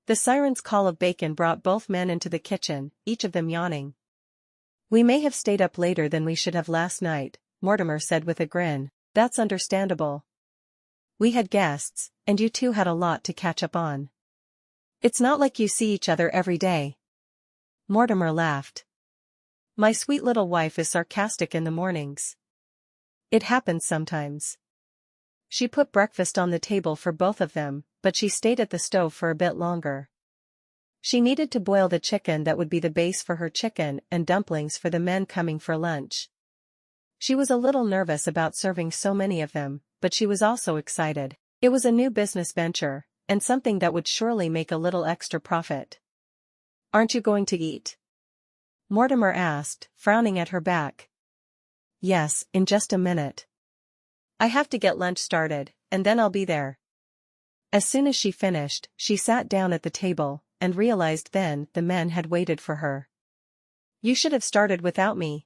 [SPEAKER 1] The siren's call of bacon brought both men into the kitchen, each of them yawning. "We may have stayed up later than we should have last night," Mortimer said with a grin. "That's understandable. We had guests, and you two had a lot to catch up on. It's not like you see each other every day." Mortimer laughed. "My sweet little wife is sarcastic in the mornings. It happens sometimes." She put breakfast on the table for both of them, but she stayed at the stove for a bit longer. She needed to boil the chicken that would be the base for her chicken and dumplings for the men coming for lunch. She was a little nervous about serving so many of them, but she was also excited. It was a new business venture, and something that would surely make a little extra profit. "Aren't you going to eat?" Mortimer asked, frowning at her back. "Yes, in just a minute. I have to get lunch started, and then I'll be there." As soon as she finished, she sat down at the table, and realized then the men had waited for her. "You should have started without me."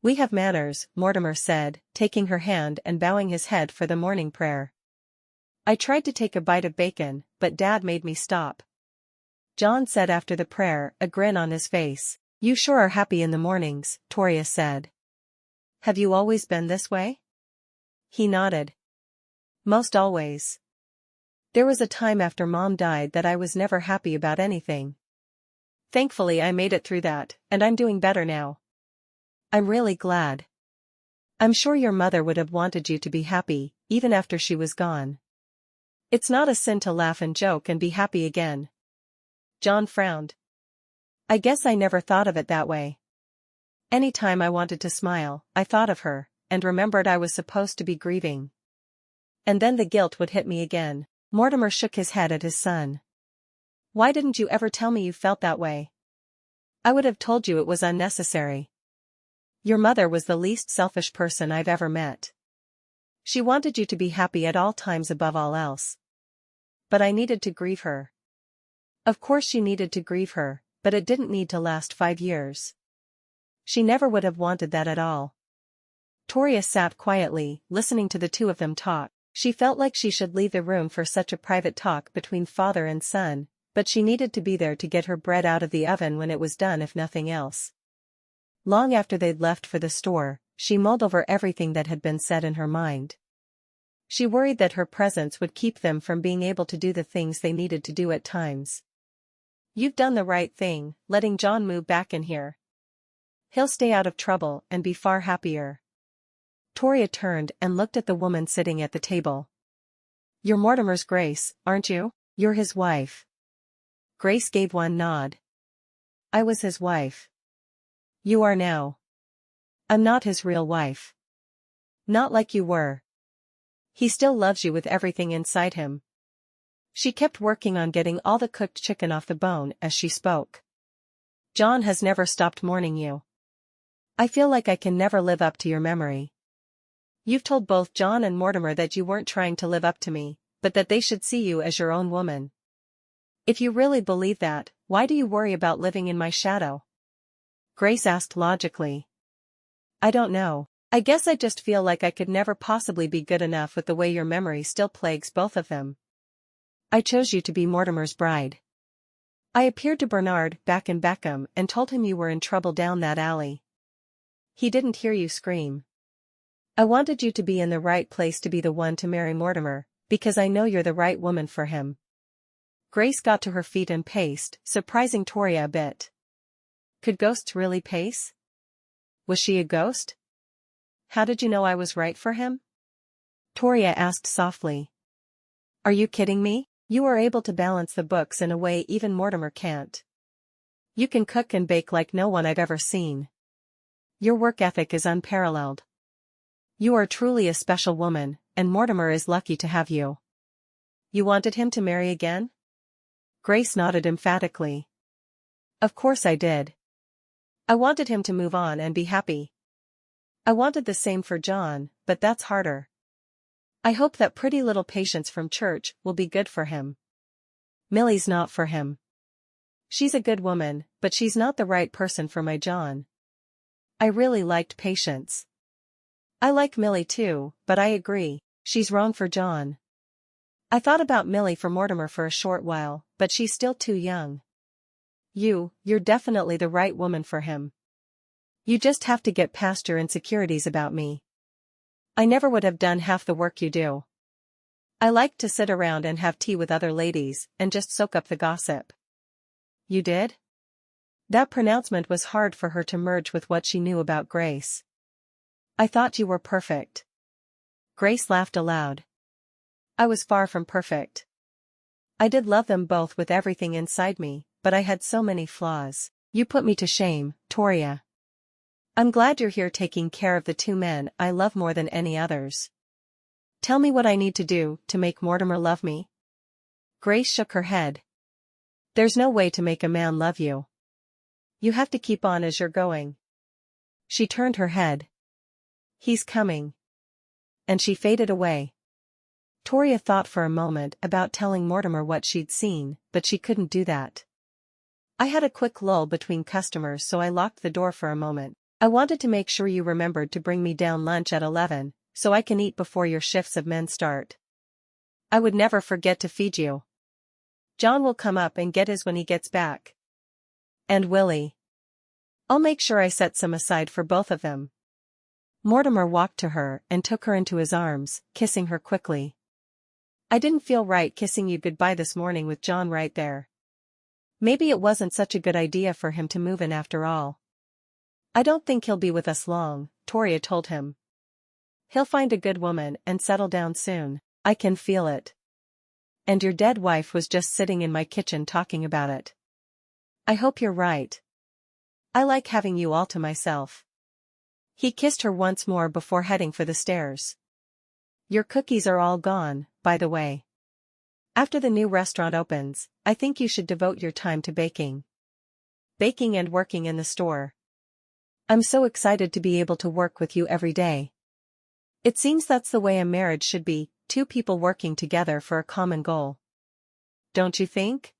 [SPEAKER 1] "We have manners," Mortimer said, taking her hand and bowing his head for the morning prayer. "I tried to take a bite of bacon, but Dad made me stop." John said after the prayer, a grin on his face. "You sure are happy in the mornings," Toria said. "Have you always been this way?" He nodded. "Most always. There was a time after Mom died that I was never happy about anything. Thankfully I made it through that, and I'm doing better now. I'm really glad." I'm sure your mother would have wanted you to be happy, even after she was gone. It's not a sin to laugh and joke and be happy again. John frowned. I guess I never thought of it that way. Any time I wanted to smile, I thought of her, and remembered I was supposed to be grieving. And then the guilt would hit me again. Mortimer shook his head at his son. Why didn't you ever tell me you felt that way? I would have told you it was unnecessary. Your mother was the least selfish person I've ever met. She wanted you to be happy at all times above all else. But I needed to grieve her. Of course she needed to grieve her, but it didn't need to last 5 years. She never would have wanted that at all. Toria sat quietly, listening to the two of them talk. She felt like she should leave the room for such a private talk between father and son, but she needed to be there to get her bread out of the oven when it was done if nothing else. Long after they'd left for the store, she mulled over everything that had been said in her mind. She worried that her presence would keep them from being able to do the things they needed to do at times. You've done the right thing, letting John move back in here. He'll stay out of trouble and be far happier. Toria turned and looked at the woman sitting at the table. You're Mortimer's Grace, aren't you? You're his wife. Grace gave one nod. I was his wife. You are now. I'm not his real wife. Not like you were. He still loves you with everything inside him. She kept working on getting all the cooked chicken off the bone as she spoke. John has never stopped mourning you. I feel like I can never live up to your memory. You've told both John and Mortimer that you weren't trying to live up to me, but that they should see you as your own woman. If you really believe that, why do you worry about living in my shadow? Grace asked logically. I don't know. I guess I just feel like I could never possibly be good enough with the way your memory still plagues both of them. I chose you to be Mortimer's bride. I appeared to Bernard back in Beckham and told him you were in trouble down that alley. He didn't hear you scream. I wanted you to be in the right place to be the one to marry Mortimer, because I know you're the right woman for him. Grace got to her feet and paced, surprising Toria a bit. Could ghosts really pace? Was she a ghost? How did you know I was right for him? Toria asked softly. Are you kidding me? You are able to balance the books in a way even Mortimer can't. You can cook and bake like no one I've ever seen. Your work ethic is unparalleled. You are truly a special woman, and Mortimer is lucky to have you. You wanted him to marry again? Grace nodded emphatically. Of course I did. I wanted him to move on and be happy. I wanted the same for John, but that's harder. I hope that pretty little Patience from church will be good for him. Millie's not for him. She's a good woman, but she's not the right person for my John. I really liked Patience. I like Millie too, but I agree, she's wrong for John. I thought about Millie for Mortimer for a short while, but she's still too young. You're definitely the right woman for him. You just have to get past your insecurities about me. I never would have done half the work you do. I liked to sit around and have tea with other ladies, and just soak up the gossip. You did? That pronouncement was hard for her to merge with what she knew about Grace. I thought you were perfect. Grace laughed aloud. I was far from perfect. I did love them both with everything inside me, but I had so many flaws. You put me to shame, Toria. I'm glad you're here taking care of the two men I love more than any others. Tell me what I need to do to make Mortimer love me. Grace shook her head. There's no way to make a man love you. You have to keep on as you're going. She turned her head. He's coming. And she faded away. Toria thought for a moment about telling Mortimer what she'd seen, but she couldn't do that. I had a quick lull between customers, so I locked the door for a moment. I wanted to make sure you remembered to bring me down lunch at 11, so I can eat before your shifts of men start. I would never forget to feed you. John will come up and get his when he gets back. And Willie. I'll make sure I set some aside for both of them. Mortimer walked to her and took her into his arms, kissing her quickly. I didn't feel right kissing you goodbye this morning with John right there. Maybe it wasn't such a good idea for him to move in after all. I don't think he'll be with us long, Toria told him. He'll find a good woman and settle down soon. I can feel it. And your dead wife was just sitting in my kitchen talking about it. I hope you're right. I like having you all to myself. He kissed her once more before heading for the stairs. Your cookies are all gone, by the way. After the new restaurant opens, I think you should devote your time to baking. Baking and working in the store. I'm so excited to be able to work with you every day. It seems that's the way a marriage should be, two people working together for a common goal. Don't you think?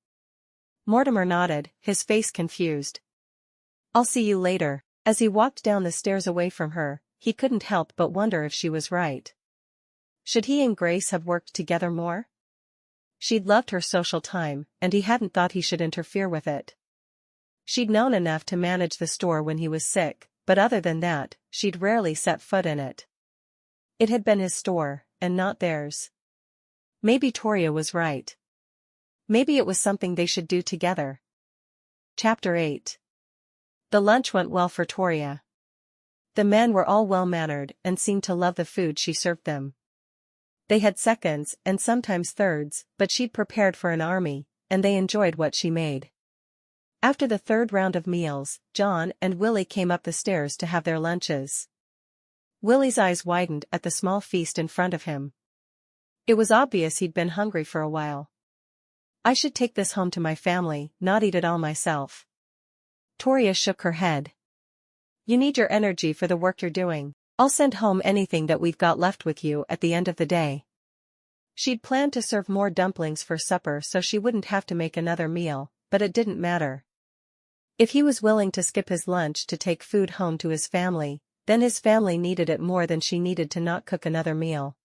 [SPEAKER 1] Mortimer nodded, his face confused. I'll see you later. As he walked down the stairs away from her, he couldn't help but wonder if she was right. Should he and Grace have worked together more? She'd loved her social time, and he hadn't thought he should interfere with it. She'd known enough to manage the store when he was sick, but other than that, she'd rarely set foot in it. It had been his store, and not theirs. Maybe Toria was right. Maybe it was something they should do together. Chapter 8. The lunch went well for Toria. The men were all well-mannered and seemed to love the food she served them. They had seconds and sometimes thirds, but she'd prepared for an army, and they enjoyed what she made. After the third round of meals, John and Willie came up the stairs to have their lunches. Willie's eyes widened at the small feast in front of him. It was obvious he'd been hungry for a while. I should take this home to my family, not eat it all myself. Toria shook her head. You need your energy for the work you're doing. I'll send home anything that we've got left with you at the end of the day. She'd planned to serve more dumplings for supper so she wouldn't have to make another meal, but it didn't matter. If he was willing to skip his lunch to take food home to his family, then his family needed it more than she needed to not cook another meal.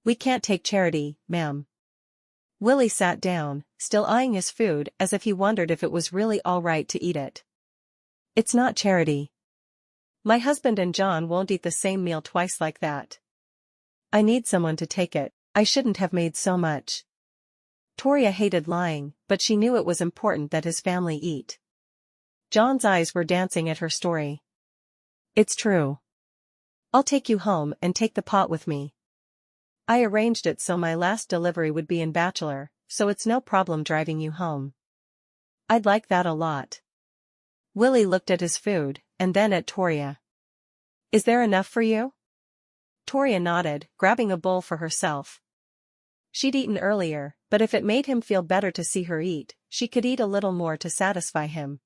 [SPEAKER 1] We can't take charity, ma'am. Willie sat down, still eyeing his food as if he wondered if it was really all right to eat it. It's not charity. My husband and John won't eat the same meal twice like that. I need someone to take it. I shouldn't have made so much. Toria hated lying, but she knew it was important that his family eat. John's eyes were dancing at her story. It's true. I'll take you home and take the pot with me. I arranged it so my last delivery would be in Bachelor, so it's no problem driving you home. I'd like that a lot. Willie looked at his food, and then at Toria. Is there enough for you? Toria nodded, grabbing a bowl for herself. She'd eaten earlier, but if it made him feel better to see her eat, she could eat a little more to satisfy him.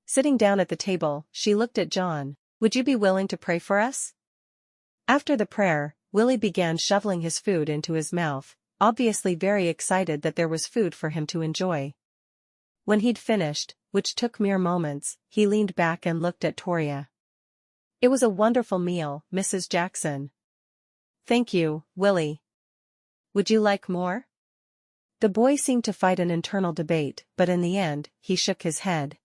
[SPEAKER 1] Sitting down at the table, she looked at John. Would you be willing to pray for us? After the prayer, Willie began shoveling his food into his mouth, obviously very excited that there was food for him to enjoy. When he'd finished, which took mere moments, he leaned back and looked at Toria. It was a wonderful meal, Mrs. Jackson. Thank you, Willie. Would you like more? The boy seemed to fight an internal debate, but in the end, he shook his head.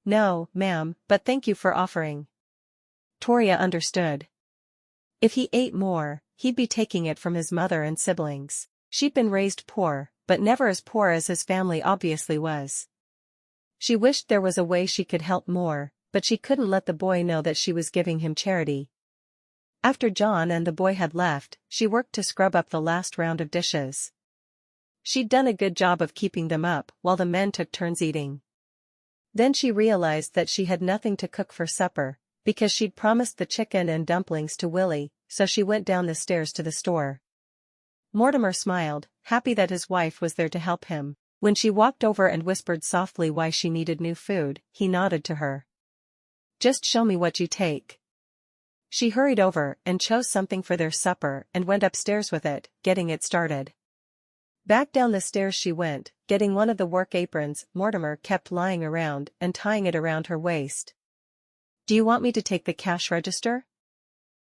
[SPEAKER 1] No, ma'am, but thank you for offering. Toria understood. If he ate more, he'd be taking it from his mother and siblings. She'd been raised poor, but never as poor as his family obviously was. She wished there was a way she could help more, but she couldn't let the boy know that she was giving him charity. After John and the boy had left, she worked to scrub up the last round of dishes. She'd done a good job of keeping them up while the men took turns eating. Then she realized that she had nothing to cook for supper, because she'd promised the chicken and dumplings to Willie, so she went down the stairs to the store. Mortimer smiled, happy that his wife was there to help him. When she walked over and whispered softly why she needed new food, he nodded to her. Just show me what you take. She hurried over and chose something for their supper and went upstairs with it, getting it started. Back down the stairs she went, getting one of the work aprons Mortimer kept lying around and tying it around her waist. Do you want me to take the cash register?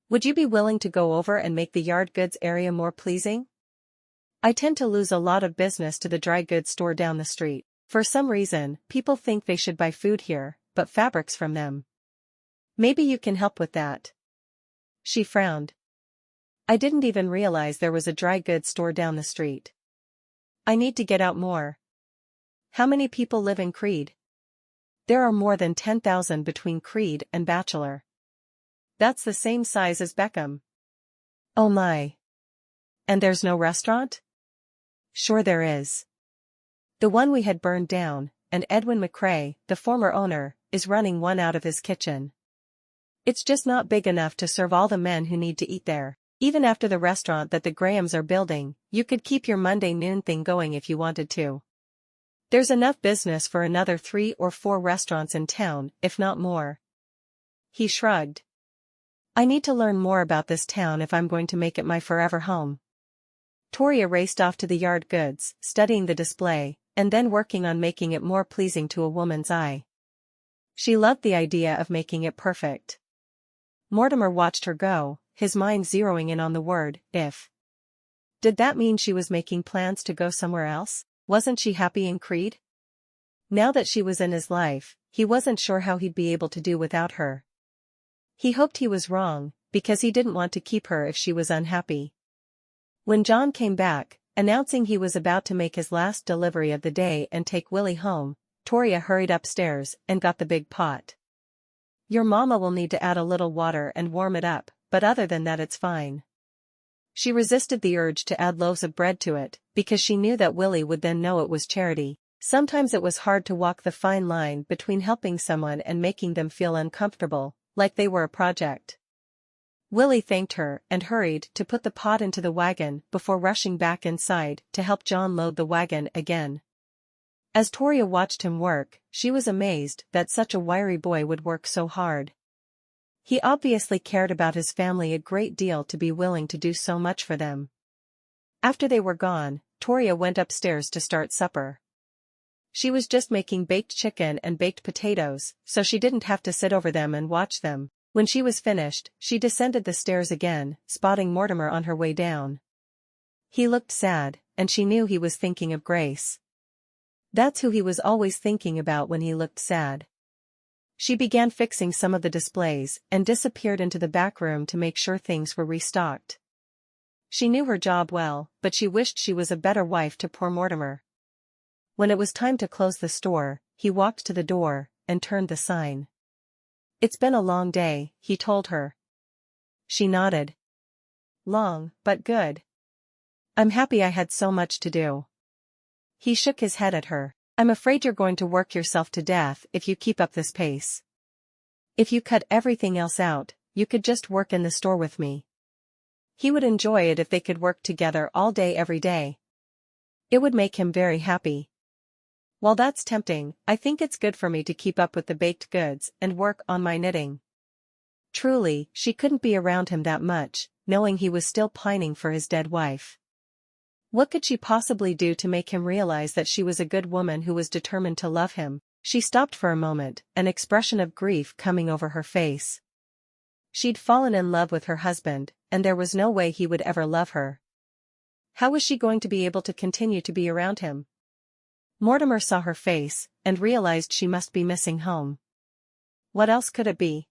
[SPEAKER 1] Would you be willing to go over and make the yard goods area more pleasing? I tend to lose a lot of business to the dry goods store down the street. For some reason, people think they should buy food here, but fabrics from them. Maybe you can help with that. She frowned. I didn't even realize there was a dry goods store down the street. I need to get out more. How many people live in Creede? There are more than 10,000 between Creede and Bachelor. That's the same size as Beckham. Oh my. And there's no restaurant? Sure there is. The one we had burned down, and Edwin McCrae, the former owner, is running one out of his kitchen. It's just not big enough to serve all the men who need to eat there. Even after the restaurant that the Grahams are building, you could keep your Monday noon thing going if you wanted to. There's enough business for another 3 or 4 restaurants in town, if not more. He shrugged. I need to learn more about this town if I'm going to make it my forever home. Toria raced off to the yard goods, studying the display, and then working on making it more pleasing to a woman's eye. She loved the idea of making it perfect. Mortimer watched her go, his mind zeroing in on the word, if. Did that mean she was making plans to go somewhere else? Wasn't she happy in Creede? Now that she was in his life, he wasn't sure how he'd be able to do without her. He hoped he was wrong, because he didn't want to keep her if she was unhappy. When John came back, announcing he was about to make his last delivery of the day and take Willie home, Toria hurried upstairs and got the big pot. Your mama will need to add a little water and warm it up, but other than that it's fine. She resisted the urge to add loaves of bread to it, because she knew that Willie would then know it was charity. Sometimes it was hard to walk the fine line between helping someone and making them feel uncomfortable, like they were a project. Willie thanked her and hurried to put the pot into the wagon before rushing back inside to help John load the wagon again. As Toria watched him work, she was amazed that such a wiry boy would work so hard. He obviously cared about his family a great deal to be willing to do so much for them. After they were gone, Toria went upstairs to start supper. She was just making baked chicken and baked potatoes, so she didn't have to sit over them and watch them. When she was finished, she descended the stairs again, spotting Mortimer on her way down. He looked sad, and she knew he was thinking of Grace. That's who he was always thinking about when he looked sad. She began fixing some of the displays and disappeared into the back room to make sure things were restocked. She knew her job well, but she wished she was a better wife to poor Mortimer. When it was time to close the store, he walked to the door and turned the sign. It's been a long day, he told her. She nodded. Long, but good. I'm happy I had so much to do. He shook his head at her. I'm afraid you're going to work yourself to death if you keep up this pace. If you cut everything else out, you could just work in the store with me. He would enjoy it if they could work together all day every day. It would make him very happy. While that's tempting, I think it's good for me to keep up with the baked goods and work on my knitting. Truly, she couldn't be around him that much, knowing he was still pining for his dead wife. What could she possibly do to make him realize that she was a good woman who was determined to love him? She stopped for a moment, an expression of grief coming over her face. She'd fallen in love with her husband, and there was no way he would ever love her. How was she going to be able to continue to be around him? Mortimer saw her face, and realized she must be missing home. What else could it be?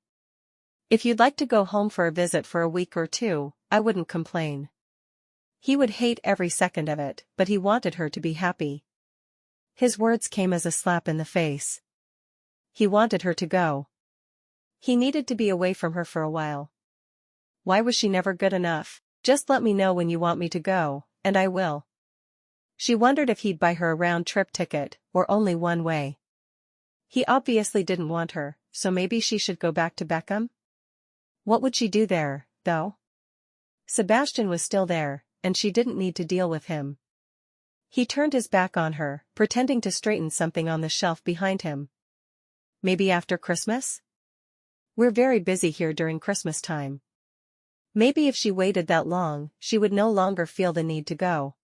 [SPEAKER 1] If you'd like to go home for a visit for a week or 2, I wouldn't complain. He would hate every second of it, but he wanted her to be happy. His words came as a slap in the face. He wanted her to go. He needed to be away from her for a while. Why was she never good enough? Just let me know when you want me to go, and I will. She wondered if he'd buy her a round-trip ticket, or only one way. He obviously didn't want her, so maybe she should go back to Beckham? What would she do there, though? Sebastian was still there, and she didn't need to deal with him. He turned his back on her, pretending to straighten something on the shelf behind him. Maybe after Christmas? We're very busy here during Christmas time. Maybe if she waited that long, she would no longer feel the need to go.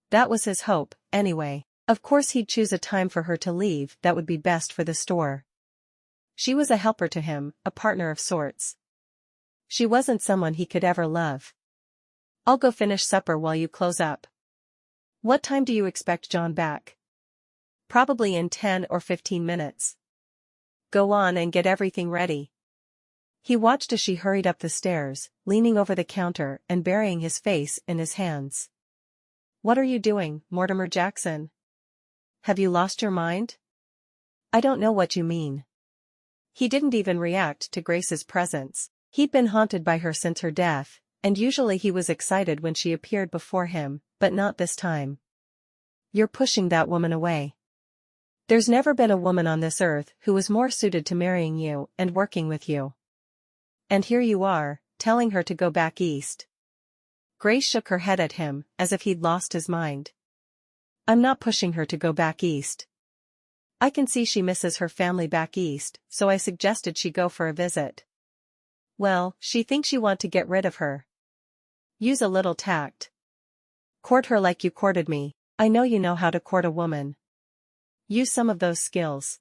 [SPEAKER 1] That was his hope, anyway. Of course he'd choose a time for her to leave that would be best for the store. She was a helper to him, a partner of sorts. She wasn't someone he could ever love. I'll go finish supper while you close up. What time do you expect John back? Probably in 10 or 15 minutes. Go on and get everything ready. He watched as she hurried up the stairs, leaning over the counter and burying his face in his hands. What are you doing, Mortimer Jackson? Have you lost your mind? I don't know what you mean. He didn't even react to Grace's presence. He'd been haunted by her since her death, and usually he was excited when she appeared before him, but not this time. "You're pushing that woman away. There's never been a woman on this earth who was more suited to marrying you and working with you. And here you are, telling her to go back east." Grace shook her head at him, as if he'd lost his mind. "I'm not pushing her to go back east. I can see she misses her family back east, so I suggested she go for a visit." "Well, she thinks you want to get rid of her. Use a little tact. Court her like you courted me. I know you know how to court a woman. Use some of those skills.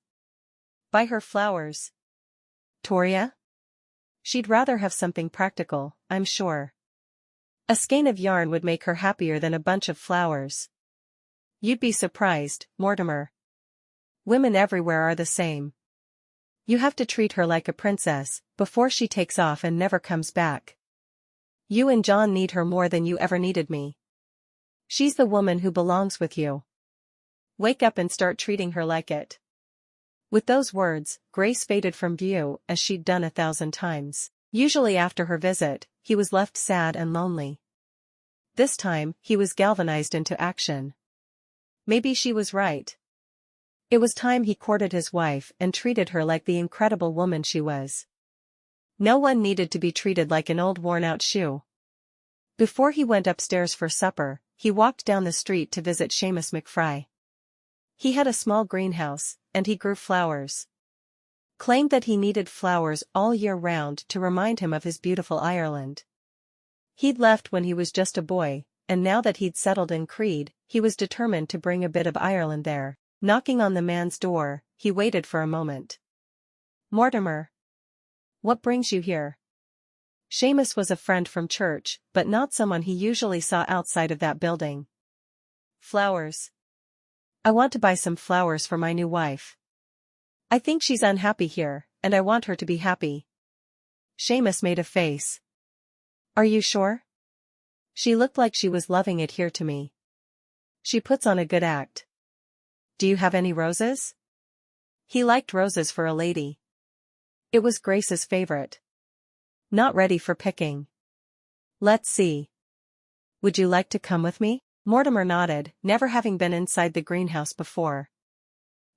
[SPEAKER 1] Buy her flowers." "Toria? She'd rather have something practical, I'm sure. A skein of yarn would make her happier than a bunch of flowers." "You'd be surprised, Mortimer. Women everywhere are the same. You have to treat her like a princess, before she takes off and never comes back. You and John need her more than you ever needed me. She's the woman who belongs with you. Wake up and start treating her like it." With those words, Grace faded from view as she'd done 1,000 times. Usually after her visit, he was left sad and lonely. This time, he was galvanized into action. Maybe she was right. It was time he courted his wife and treated her like the incredible woman she was. No one needed to be treated like an old worn-out shoe. Before he went upstairs for supper, he walked down the street to visit Seamus McFry. He had a small greenhouse, and he grew flowers. Claimed that he needed flowers all year round to remind him of his beautiful Ireland. He'd left when he was just a boy, and now that he'd settled in Creede, he was determined to bring a bit of Ireland there. Knocking on the man's door, he waited for a moment. "Mortimer. What brings you here?" Seamus was a friend from church, but not someone he usually saw outside of that building. "Flowers. I want to buy some flowers for my new wife. I think she's unhappy here, and I want her to be happy." Seamus made a face. "Are you sure? She looked like she was loving it here to me. She puts on a good act. Do you have any roses?" He liked roses for a lady. It was Grace's favorite. "Not ready for picking. Let's see. Would you like to come with me?" Mortimer nodded, never having been inside the greenhouse before.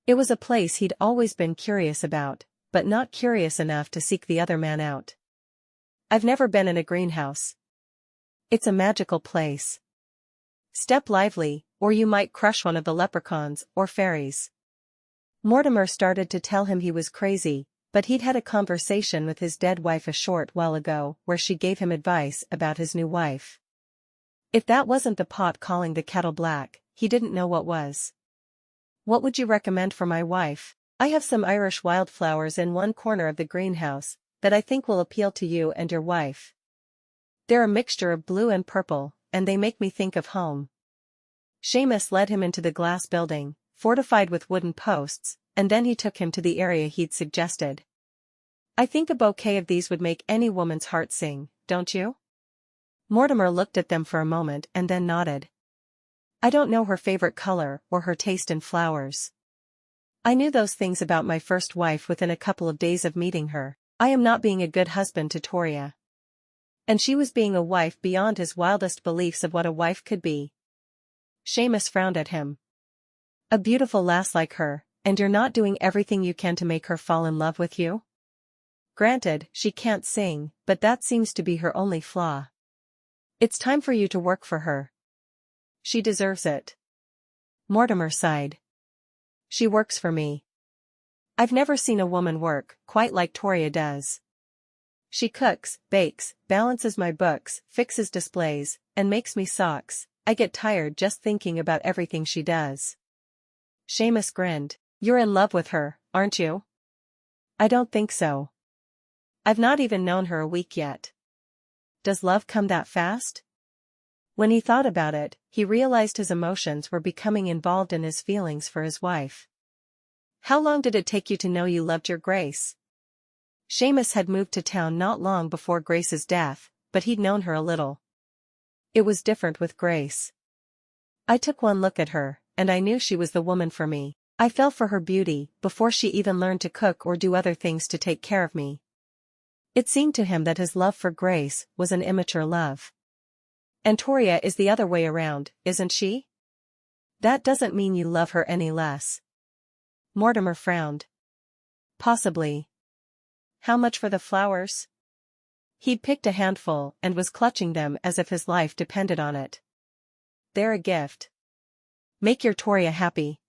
[SPEAKER 1] It was a place he'd always been curious about, but not curious enough to seek the other man out. "I've never been in a greenhouse. It's a magical place. Step lively, or you might crush one of the leprechauns or fairies." Mortimer started to tell him he was crazy, but he'd had a conversation with his dead wife a short while ago where she gave him advice about his new wife. If that wasn't the pot calling the kettle black, he didn't know what was. "What would you recommend for my wife?" "I have some Irish wildflowers in one corner of the greenhouse that I think will appeal to you and your wife. They're a mixture of blue and purple, and they make me think of home." Seamus led him into the glass building, fortified with wooden posts, and then he took him to the area he'd suggested. "I think a bouquet of these would make any woman's heart sing, don't you?" Mortimer looked at them for a moment and then nodded. "I don't know her favorite color or her taste in flowers. I knew those things about my first wife within a couple of days of meeting her. I am not being a good husband to Toria. And she was being a wife beyond his wildest beliefs of what a wife could be." Seamus frowned at him. "A beautiful lass like her, and you're not doing everything you can to make her fall in love with you? Granted, she can't sing, but that seems to be her only flaw. It's time for you to work for her. She deserves it." Mortimer sighed. "She works for me. I've never seen a woman work quite like Toria does. She cooks, bakes, balances my books, fixes displays, and makes me socks. I get tired just thinking about everything she does." Seamus grinned. "You're in love with her, aren't you?" "I don't think so. I've not even known her a week yet." Does love come that fast? When he thought about it, he realized his emotions were becoming involved in his feelings for his wife. "How long did it take you to know you loved your Grace?" Seamus had moved to town not long before Grace's death, but he'd known her a little. It was different with Grace. "I took one look at her, and I knew she was the woman for me. I fell for her beauty before she even learned to cook or do other things to take care of me. It seemed to him that his love for Grace was an immature love. And Toria is the other way around, isn't she? That doesn't mean you love her any less. Mortimer frowned. Possibly. How much for the flowers? He'd picked a handful and was clutching them as if his life depended on it. They're a gift. Make your Toria happy.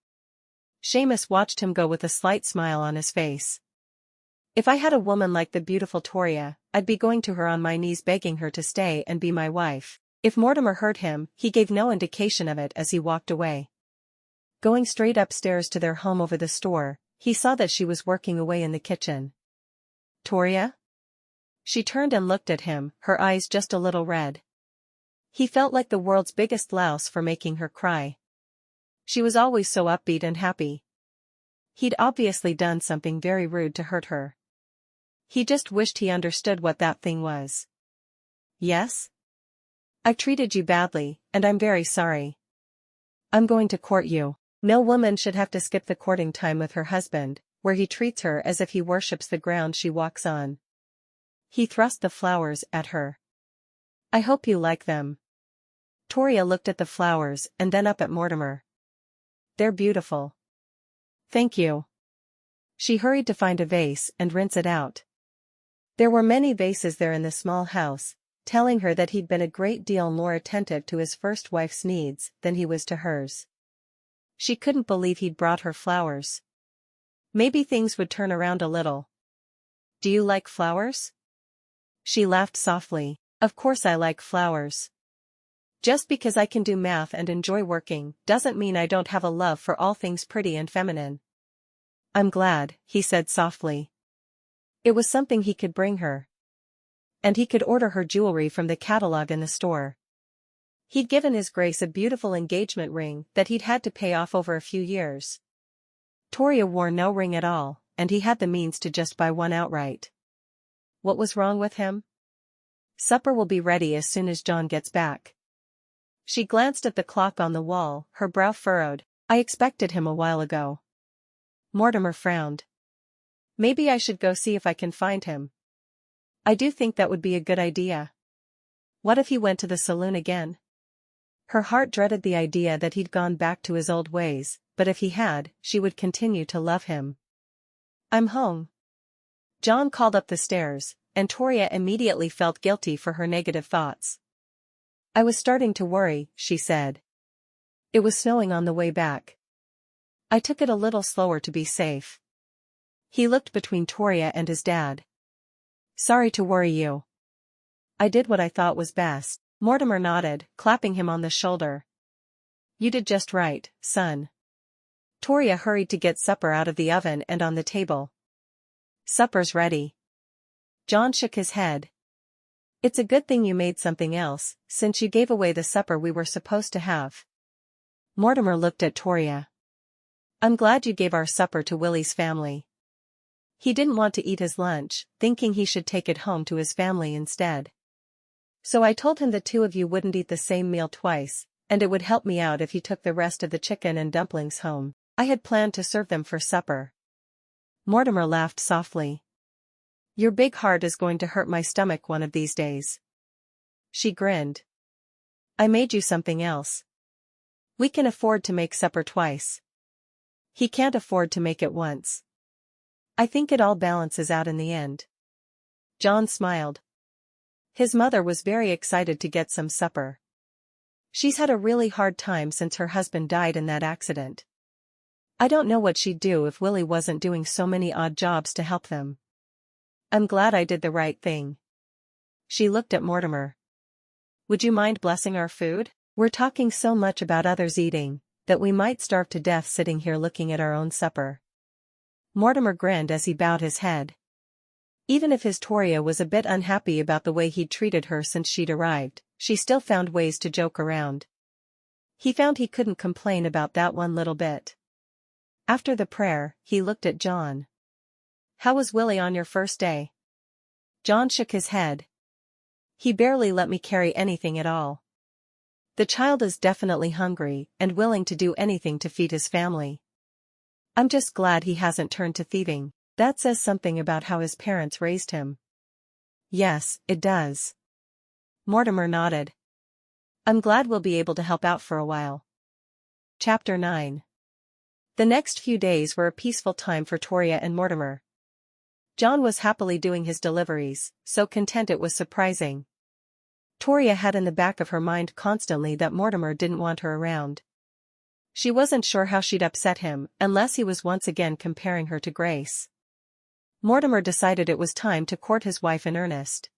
[SPEAKER 1] Seamus watched him go with a slight smile on his face. If I had a woman like the beautiful Toria, I'd be going to her on my knees begging her to stay and be my wife. If Mortimer heard him, he gave no indication of it as he walked away. Going straight upstairs to their home over the store, he saw that she was working away in the kitchen. Toria? She turned and looked at him, her eyes just a little red. He felt like the world's biggest louse for making her cry. She was always so upbeat and happy. He'd obviously done something very rude to hurt her. He just wished he understood what that thing was. Yes? I've treated you badly, and I'm very sorry. I'm going to court you. No woman should have to skip the courting time with her husband, where he treats her as if he worships the ground she walks on. He thrust the flowers at her. I hope you like them. Toria looked at the flowers and then up at Mortimer. They're beautiful. Thank you. She hurried to find a vase and rinse it out. There were many vases there in the small house, telling her that he'd been a great deal more attentive to his first wife's needs than he was to hers. She couldn't believe he'd brought her flowers. Maybe things would turn around a little. Do you like flowers? She laughed softly. Of course I like flowers. Just because I can do math and enjoy working doesn't mean I don't have a love for all things pretty and feminine. I'm glad, he said softly. It was something he could bring her. And he could order her jewelry from the catalog in the store. He'd given his Grace a beautiful engagement ring that he'd had to pay off over a few years. Toria wore no ring at all, and he had the means to just buy one outright. What was wrong with him? Supper will be ready as soon as John gets back. She glanced at the clock on the wall, her brow furrowed. I expected him a while ago. Mortimer frowned. Maybe I should go see if I can find him. I do think that would be a good idea. What if he went to the saloon again? Her heart dreaded the idea that he'd gone back to his old ways, but if he had, she would continue to love him. I'm home. John called up the stairs, and Toria immediately felt guilty for her negative thoughts. I was starting to worry, she said. It was snowing on the way back. I took it a little slower to be safe. He looked between Toria and his dad. Sorry to worry you. I did what I thought was best. Mortimer nodded, clapping him on the shoulder. You did just right, son. Toria hurried to get supper out of the oven and on the table. Supper's ready. John shook his head. It's a good thing you made something else, since you gave away the supper we were supposed to have. Mortimer looked at Toria. I'm glad you gave our supper to Willie's family. He didn't want to eat his lunch, thinking he should take it home to his family instead. So I told him the two of you wouldn't eat the same meal twice, and it would help me out if he took the rest of the chicken and dumplings home. I had planned to serve them for supper. Mortimer laughed softly. Your big heart is going to hurt my stomach one of these days. She grinned. I made you something else. We can afford to make supper twice. He can't afford to make it once. I think it all balances out in the end. John smiled. His mother was very excited to get some supper. She's had a really hard time since her husband died in that accident. I don't know what she'd do if Willie wasn't doing so many odd jobs to help them. I'm glad I did the right thing. She looked at Mortimer. Would you mind blessing our food? We're talking so much about others eating, that we might starve to death sitting here looking at our own supper. Mortimer grinned as he bowed his head. Even if his Toria was a bit unhappy about the way he'd treated her since she'd arrived, she still found ways to joke around. He found he couldn't complain about that one little bit. After the prayer, he looked at John. How was Willie on your first day? John shook his head. He barely let me carry anything at all. The child is definitely hungry and willing to do anything to feed his family. I'm just glad he hasn't turned to thieving. That says something about how his parents raised him. Yes, it does. Mortimer nodded. I'm glad we'll be able to help out for a while. Chapter 9. The next few days were a peaceful time for Toria and Mortimer. John was happily doing his deliveries, so content it was surprising. Toria had in the back of her mind constantly that Mortimer didn't want her around. She wasn't sure how she'd upset him unless he was once again comparing her to Grace. Mortimer decided it was time to court his wife in earnest.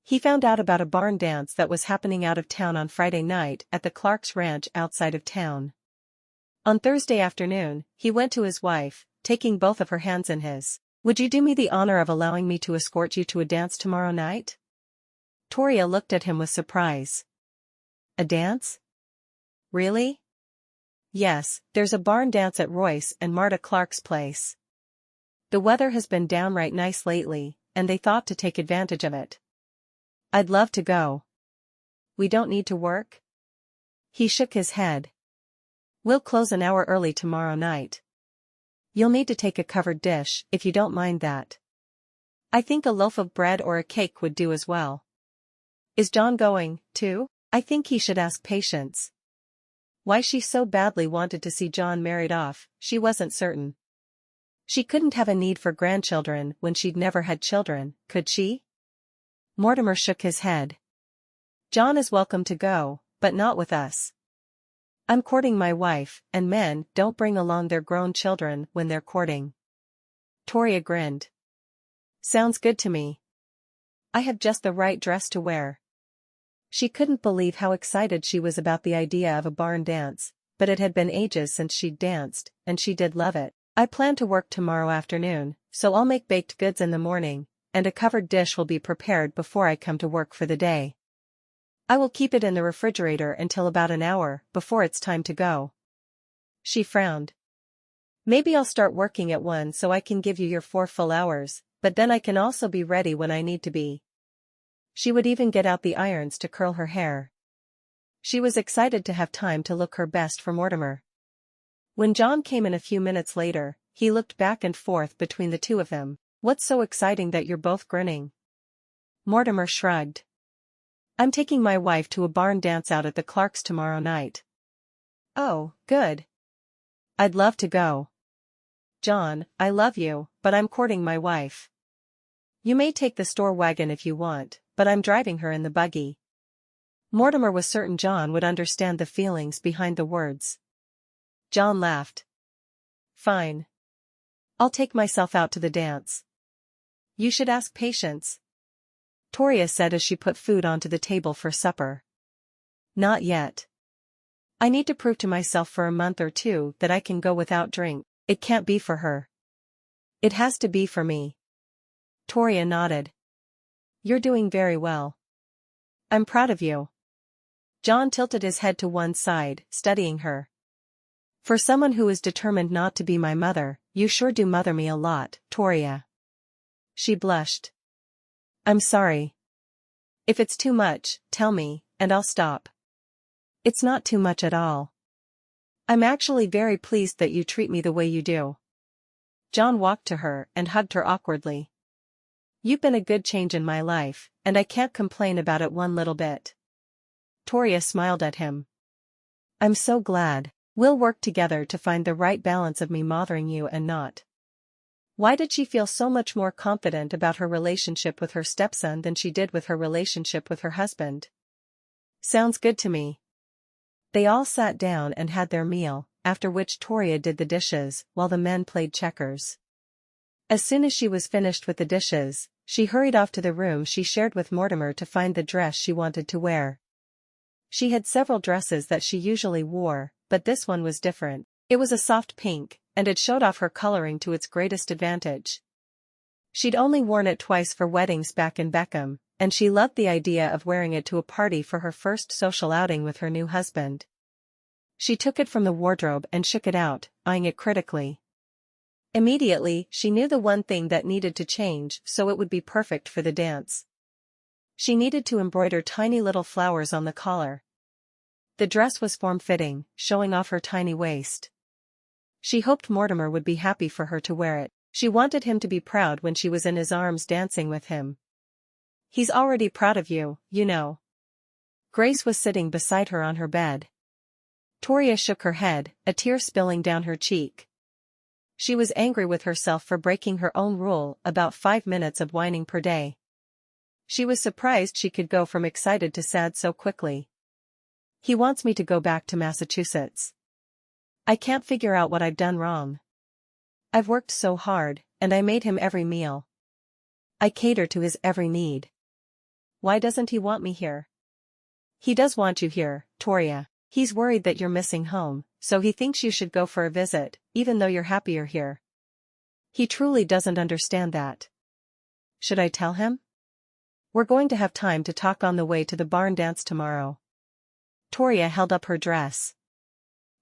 [SPEAKER 1] He found out about a barn dance that was happening out of town on Friday night at the Clark's ranch outside of town. On Thursday afternoon, he went to his wife, taking both of her hands in his. Would you do me the honor of allowing me to escort you to a dance tomorrow night? Toria looked at him with surprise. A dance? Really? Yes, there's a barn dance at Royce and Marta Clark's place. The weather has been downright nice lately, and they thought to take advantage of it. I'd love to go. We don't need to work? He shook his head. We'll close an hour early tomorrow night. You'll need to take a covered dish, if you don't mind that. I think a loaf of bread or a cake would do as well. Is John going, too? I think he should ask Patience. Why she so badly wanted to see John married off, she wasn't certain. She couldn't have a need for grandchildren when she'd never had children, could she? Mortimer shook his head. John is welcome to go, but not with us. I'm courting my wife, and men don't bring along their grown children when they're courting. Toria grinned. Sounds good to me. I have just the right dress to wear. She couldn't believe how excited she was about the idea of a barn dance, but it had been ages since she'd danced, and she did love it. I plan to work tomorrow afternoon, so I'll make baked goods in the morning, and a covered dish will be prepared before I come to work for the day. I will keep it in the refrigerator until about an hour before it's time to go. She frowned. Maybe I'll start working at 1 so I can give you your 4 full hours, but then I can also be ready when I need to be. She would even get out the irons to curl her hair. She was excited to have time to look her best for Mortimer. When John came in a few minutes later, he looked back and forth between the two of them. What's so exciting that you're both grinning? Mortimer shrugged. I'm taking my wife to a barn dance out at the Clarks tomorrow night. Oh, good. I'd love to go. John, I love you, but I'm courting my wife. You may take the store wagon if you want, but I'm driving her in the buggy. Mortimer was certain John would understand the feelings behind the words. John laughed. Fine. I'll take myself out to the dance. You should ask Patience, Toria said as she put food onto the table for supper. Not yet. I need to prove to myself for a month or 2 that I can go without drink. It can't be for her. It has to be for me. Toria nodded. You're doing very well. I'm proud of you. John tilted his head to one side, studying her. For someone who is determined not to be my mother, you sure do mother me a lot, Toria. She blushed. I'm sorry. If it's too much, tell me, and I'll stop. It's not too much at all. I'm actually very pleased that you treat me the way you do. John walked to her and hugged her awkwardly. You've been a good change in my life, and I can't complain about it one little bit. Toria smiled at him. I'm so glad. We'll work together to find the right balance of me mothering you and not. Why did she feel so much more confident about her relationship with her stepson than she did with her relationship with her husband? Sounds good to me. They all sat down and had their meal, after which Toria did the dishes while the men played checkers. As soon as she was finished with the dishes, she hurried off to the room she shared with Mortimer to find the dress she wanted to wear. She had several dresses that she usually wore, but this one was different. It was a soft pink, and it showed off her coloring to its greatest advantage. She'd only worn it twice for weddings back in Beckham, and she loved the idea of wearing it to a party for her first social outing with her new husband. She took it from the wardrobe and shook it out, eyeing it critically. Immediately, she knew the one thing that needed to change so it would be perfect for the dance. She needed to embroider tiny little flowers on the collar. The dress was form-fitting, showing off her tiny waist. She hoped Mortimer would be happy for her to wear it. She wanted him to be proud when she was in his arms dancing with him. He's already proud of you, you know. Grace was sitting beside her on her bed. Toria shook her head, a tear spilling down her cheek. She was angry with herself for breaking her own rule about 5 minutes of whining per day. She was surprised she could go from excited to sad so quickly. He wants me to go back to Massachusetts. I can't figure out what I've done wrong. I've worked so hard, and I made him every meal. I cater to his every need. Why doesn't he want me here? He does want you here, Toria. He's worried that you're missing home, so he thinks you should go for a visit, even though you're happier here. He truly doesn't understand that. Should I tell him? We're going to have time to talk on the way to the barn dance tomorrow. Toria held up her dress.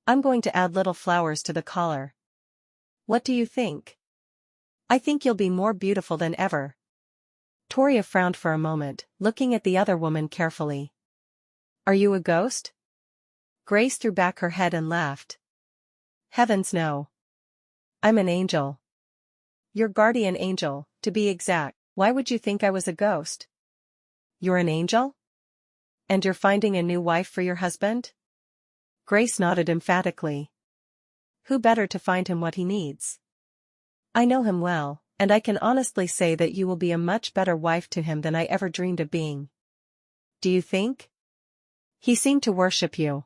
[SPEAKER 1] I'm going to add little flowers to the collar. What do you think? I think you'll be more beautiful than ever. Toria frowned for a moment, looking at the other woman carefully. Are you a ghost? Grace threw back her head and laughed. Heavens no. I'm an angel. Your guardian angel, to be exact. Why would you think I was a ghost? You're an angel? And you're finding a new wife for your husband? Grace nodded emphatically. Who better to find him what he needs? I know him well, and I can honestly say that you will be a much better wife to him than I ever dreamed of being. Do you think? He seemed to worship you.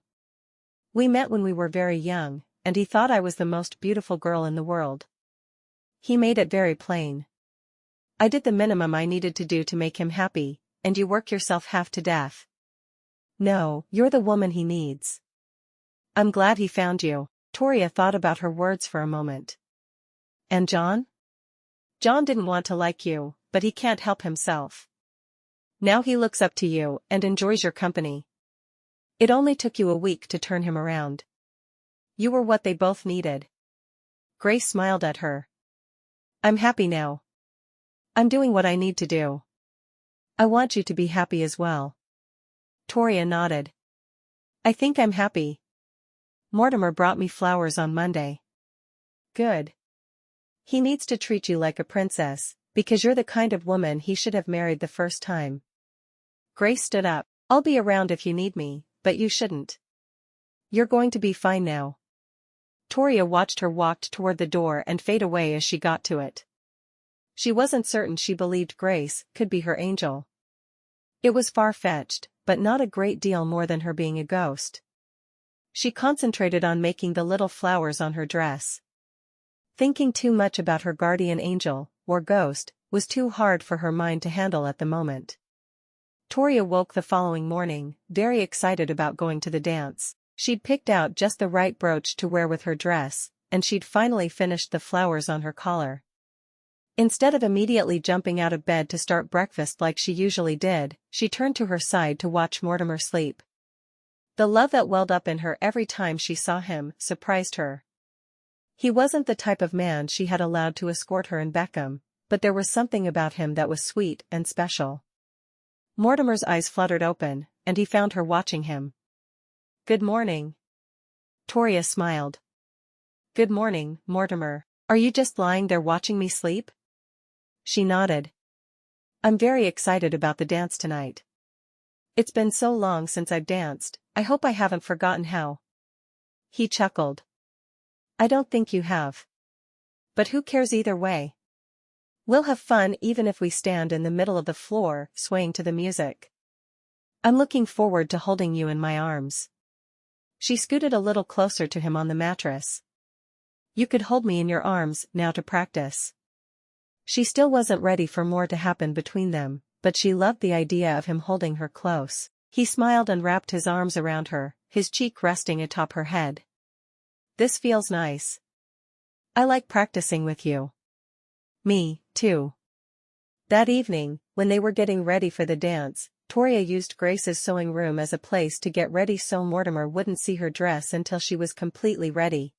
[SPEAKER 1] We met when we were very young, and he thought I was the most beautiful girl in the world. He made it very plain. I did the minimum I needed to do to make him happy, and you work yourself half to death. No, you're the woman he needs. I'm glad he found you. Toria thought about her words for a moment. And John? John didn't want to like you, but he can't help himself. Now he looks up to you and enjoys your company. It only took you a week to turn him around. You were what they both needed. Grace smiled at her. I'm happy now. I'm doing what I need to do. I want you to be happy as well. Toria nodded. I think I'm happy. Mortimer brought me flowers on Monday. Good. He needs to treat you like a princess, because you're the kind of woman he should have married the first time. Grace stood up. I'll be around if you need me, but you shouldn't. You're going to be fine now. Toria watched her walk toward the door and fade away as she got to it. She wasn't certain she believed Grace could be her angel. It was far-fetched, but not a great deal more than her being a ghost. She concentrated on making the little flowers on her dress. Thinking too much about her guardian angel, or ghost, was too hard for her mind to handle at the moment. Toria woke the following morning, very excited about going to the dance. She'd picked out just the right brooch to wear with her dress, and she'd finally finished the flowers on her collar. Instead of immediately jumping out of bed to start breakfast like she usually did, she turned to her side to watch Mortimer sleep. The love that welled up in her every time she saw him surprised her. He wasn't the type of man she had allowed to escort her in Beckham, but there was something about him that was sweet and special. Mortimer's eyes fluttered open, and he found her watching him. Good morning. Toria smiled. Good morning, Mortimer. Are you just lying there watching me sleep? She nodded. I'm very excited about the dance tonight. It's been so long since I've danced, I hope I haven't forgotten how. He chuckled. I don't think you have. But who cares either way? We'll have fun even if we stand in the middle of the floor, swaying to the music. I'm looking forward to holding you in my arms. She scooted a little closer to him on the mattress. You could hold me in your arms now to practice. She still wasn't ready for more to happen between them, but she loved the idea of him holding her close. He smiled and wrapped his arms around her, his cheek resting atop her head. This feels nice. I like practicing with you. Me, too. That evening, when they were getting ready for the dance, Toria used Grace's sewing room as a place to get ready so Mortimer wouldn't see her dress until she was completely ready.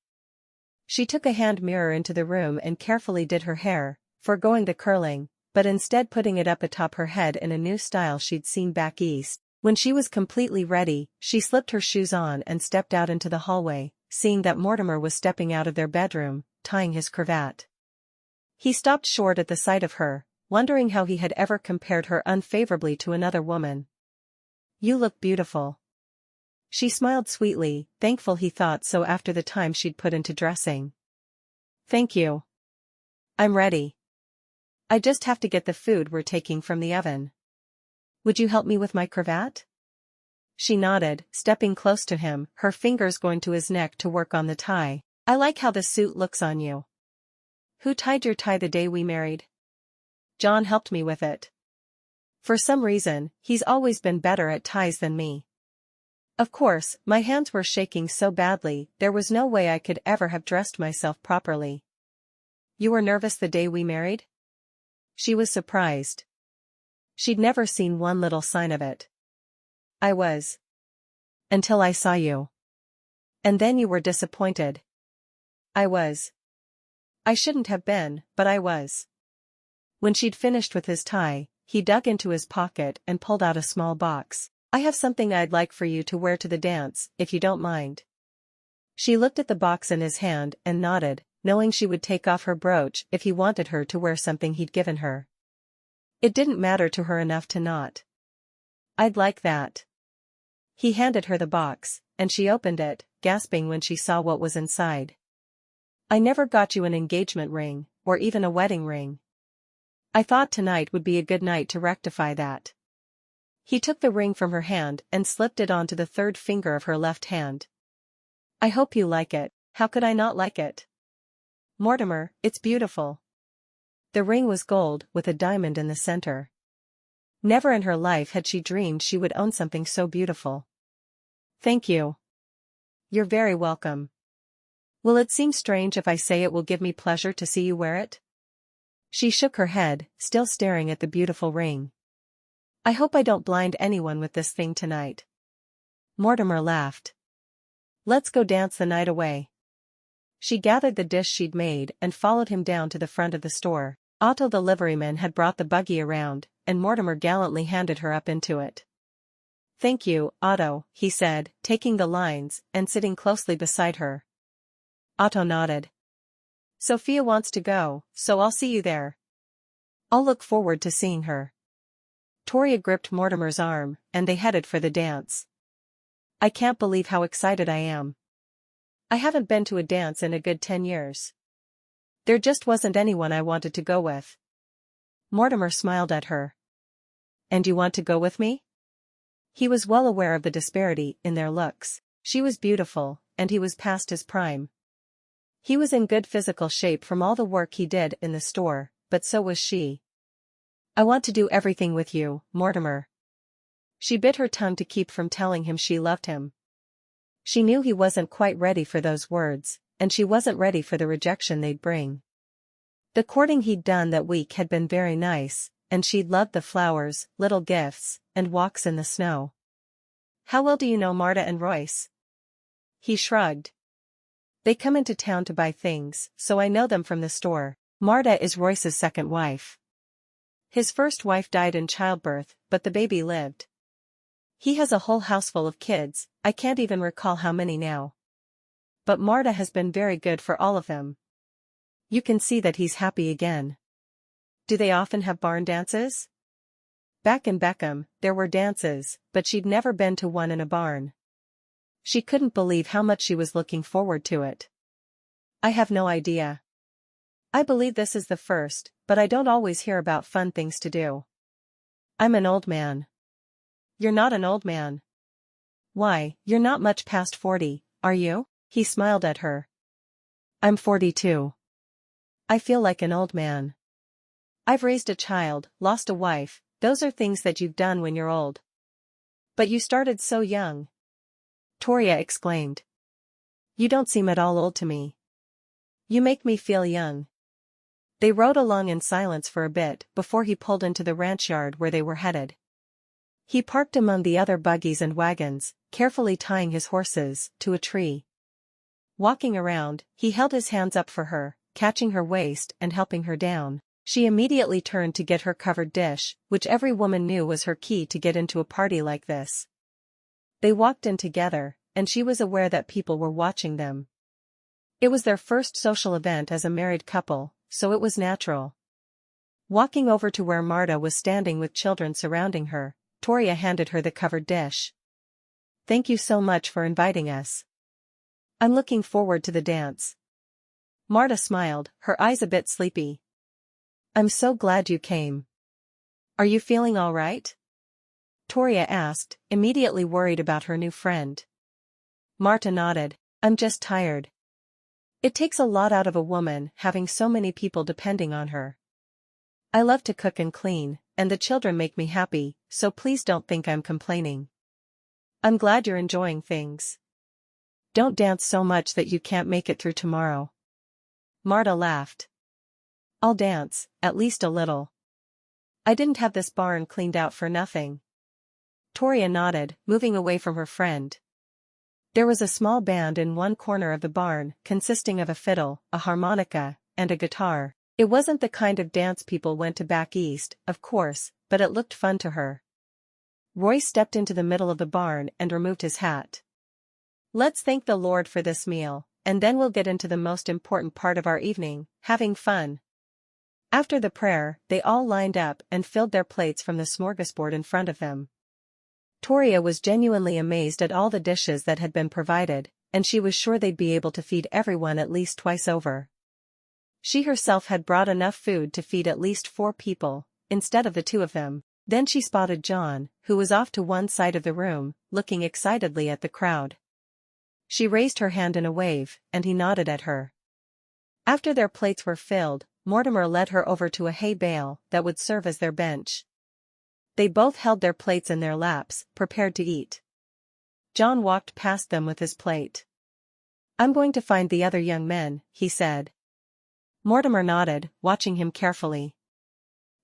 [SPEAKER 1] She took a hand mirror into the room and carefully did her hair, foregoing the curling, but instead putting it up atop her head in a new style she'd seen back east. When she was completely ready, she slipped her shoes on and stepped out into the hallway, seeing that Mortimer was stepping out of their bedroom, tying his cravat. He stopped short at the sight of her, wondering how he had ever compared her unfavorably to another woman. "You look beautiful." She smiled sweetly, thankful he thought so after the time she'd put into dressing. "Thank you. I'm ready. I just have to get the food we're taking from the oven. Would you help me with my cravat?" She nodded, stepping close to him, her fingers going to his neck to work on the tie. "I like how the suit looks on you." "Who tied your tie the day we married?" "John helped me with it. For some reason, he's always been better at ties than me. Of course, my hands were shaking so badly, there was no way I could ever have dressed myself properly." "You were nervous the day we married?" She was surprised. She'd never seen one little sign of it. "I was. Until I saw you. And then you were disappointed." "I was. I shouldn't have been, but I was." When she'd finished with his tie, he dug into his pocket and pulled out a small box. "I have something I'd like for you to wear to the dance, if you don't mind." She looked at the box in his hand and nodded, knowing she would take off her brooch if he wanted her to wear something he'd given her. It didn't matter to her enough to not. "I'd like that." He handed her the box, and she opened it, gasping when she saw what was inside. "I never got you an engagement ring, or even a wedding ring. I thought tonight would be a good night to rectify that." He took the ring from her hand and slipped it onto the third finger of her left hand. "I hope you like it." "How could I not like it? Mortimer, it's beautiful." The ring was gold, with a diamond in the center. Never in her life had she dreamed she would own something so beautiful. "Thank you." "You're very welcome. Will it seem strange if I say it will give me pleasure to see you wear it?" She shook her head, still staring at the beautiful ring. "I hope I don't blind anyone with this thing tonight." Mortimer laughed. "Let's go dance the night away." She gathered the dish she'd made and followed him down to the front of the store. Otto the liveryman had brought the buggy around, and Mortimer gallantly handed her up into it. "Thank you, Otto," he said, taking the lines and sitting closely beside her. Otto nodded. "Sophia wants to go, so I'll see you there." "I'll look forward to seeing her." Toria gripped Mortimer's arm, and they headed for the dance. "I can't believe how excited I am. I haven't been to a dance in a good 10 years. There just wasn't anyone I wanted to go with." Mortimer smiled at her. "And you want to go with me?" He was well aware of the disparity in their looks. She was beautiful, and he was past his prime. He was in good physical shape from all the work he did in the store, but so was she. "I want to do everything with you, Mortimer." She bit her tongue to keep from telling him she loved him. She knew he wasn't quite ready for those words, and she wasn't ready for the rejection they'd bring. The courting he'd done that week had been very nice, and she'd loved the flowers, little gifts, and walks in the snow. "How well do you know Marta and Royce?" He shrugged. "They come into town to buy things, so I know them from the store." Marta is Royce's second wife. His first wife died in childbirth, but the baby lived. He has a whole house full of kids, I can't even recall how many now. But Marta has been very good for all of them. You can see that he's happy again. Do they often have barn dances? Back in Beckham, there were dances, but she'd never been to one in a barn. She couldn't believe how much she was looking forward to it. "I have no idea. I believe this is the first, but I don't always hear about fun things to do. I'm an old man." "You're not an old man. Why, you're not much past 40, are you?" He smiled at her. "I'm 42. I feel like an old man. I've raised a child, lost a wife, those are things that you've done when you're old." "But you started so young," Toria exclaimed. "You don't seem at all old to me. You make me feel young." They rode along in silence for a bit before he pulled into the ranch yard where they were headed. He parked among the other buggies and wagons, carefully tying his horses to a tree. Walking around, he held his hands up for her, catching her waist and helping her down. She immediately turned to get her covered dish, which every woman knew was her key to get into a party like this. They walked in together, and she was aware that people were watching them. It was their first social event as a married couple, so it was natural. Walking over to where Marta was standing with children surrounding her, Toria handed her the covered dish. "Thank you so much for inviting us. I'm looking forward to the dance." Marta smiled, her eyes a bit sleepy. "I'm so glad you came. Are you feeling all right?" Toria asked, immediately worried about her new friend. Marta nodded. "I'm just tired. It takes a lot out of a woman having so many people depending on her. I love to cook and clean, and the children make me happy, so please don't think I'm complaining. I'm glad you're enjoying things. Don't dance so much that you can't make it through tomorrow." Marta laughed. "I'll dance, at least a little. I didn't have this barn cleaned out for nothing." Toria nodded, moving away from her friend. There was a small band in one corner of the barn, consisting of a fiddle, a harmonica, and a guitar. It wasn't the kind of dance people went to back east, of course, but it looked fun to her. Royce stepped into the middle of the barn and removed his hat. "Let's thank the Lord for this meal, and then we'll get into the most important part of our evening, having fun." After the prayer, they all lined up and filled their plates from the smorgasbord in front of them. Toria was genuinely amazed at all the dishes that had been provided, and she was sure they'd be able to feed everyone at least twice over. She herself had brought enough food to feed at least 4 people, instead of the 2 of them. Then she spotted John, who was off to one side of the room, looking excitedly at the crowd. She raised her hand in a wave, and he nodded at her. After their plates were filled, Mortimer led her over to a hay bale that would serve as their bench. They both held their plates in their laps, prepared to eat. John walked past them with his plate. "I'm going to find the other young men," he said. Mortimer nodded, watching him carefully.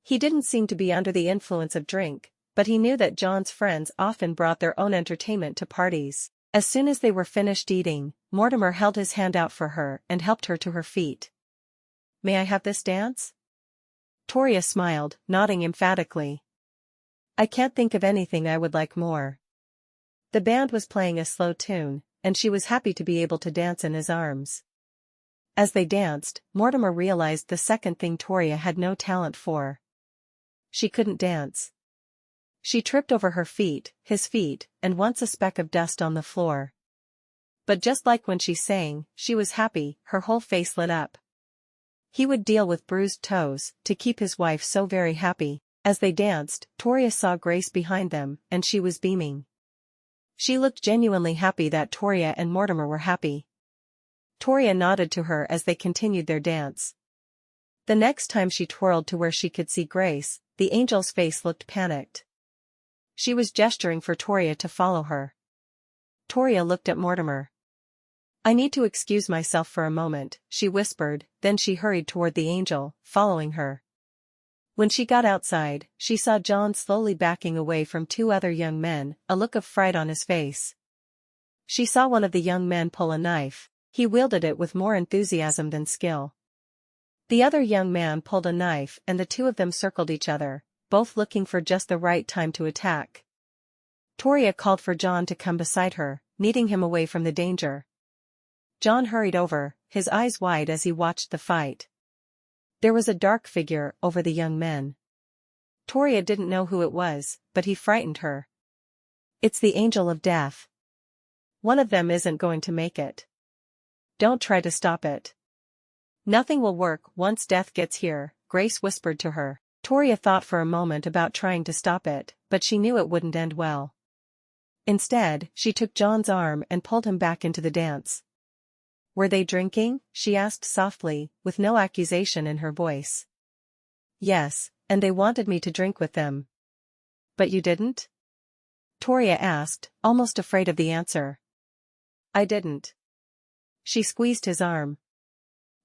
[SPEAKER 1] He didn't seem to be under the influence of drink, but he knew that John's friends often brought their own entertainment to parties. As soon as they were finished eating, Mortimer held his hand out for her and helped her to her feet. "May I have this dance?" Toria smiled, nodding emphatically. "I can't think of anything I would like more." The band was playing a slow tune, and she was happy to be able to dance in his arms. As they danced, Mortimer realized the second thing Toria had no talent for. She couldn't dance. She tripped over her feet, his feet, and once a speck of dust on the floor. But just like when she sang, she was happy, her whole face lit up. He would deal with bruised toes, to keep his wife so very happy. As they danced, Toria saw Grace behind them, and she was beaming. She looked genuinely happy that Toria and Mortimer were happy. Toria nodded to her as they continued their dance. The next time she twirled to where she could see Grace, the angel's face looked panicked. She was gesturing for Toria to follow her. Toria looked at Mortimer. "I need to excuse myself for a moment," she whispered, then she hurried toward the angel, following her. When she got outside, she saw John slowly backing away from 2 other young men, a look of fright on his face. She saw one of the young men pull a knife. He wielded it with more enthusiasm than skill. The other young man pulled a knife and the 2 of them circled each other, both looking for just the right time to attack. Toria called for John to come beside her, leading him away from the danger. John hurried over, his eyes wide as he watched the fight. There was a dark figure over the young men. Toria didn't know who it was, but he frightened her. "It's the angel of death. One of them isn't going to make it. Don't try to stop it. Nothing will work once death gets here," Grace whispered to her. Toria thought for a moment about trying to stop it, but she knew it wouldn't end well. Instead, she took John's arm and pulled him back into the dance. "Were they drinking?" she asked softly, with no accusation in her voice. "Yes, and they wanted me to drink with them." "But you didn't?" Toria asked, almost afraid of the answer. "I didn't." She squeezed his arm.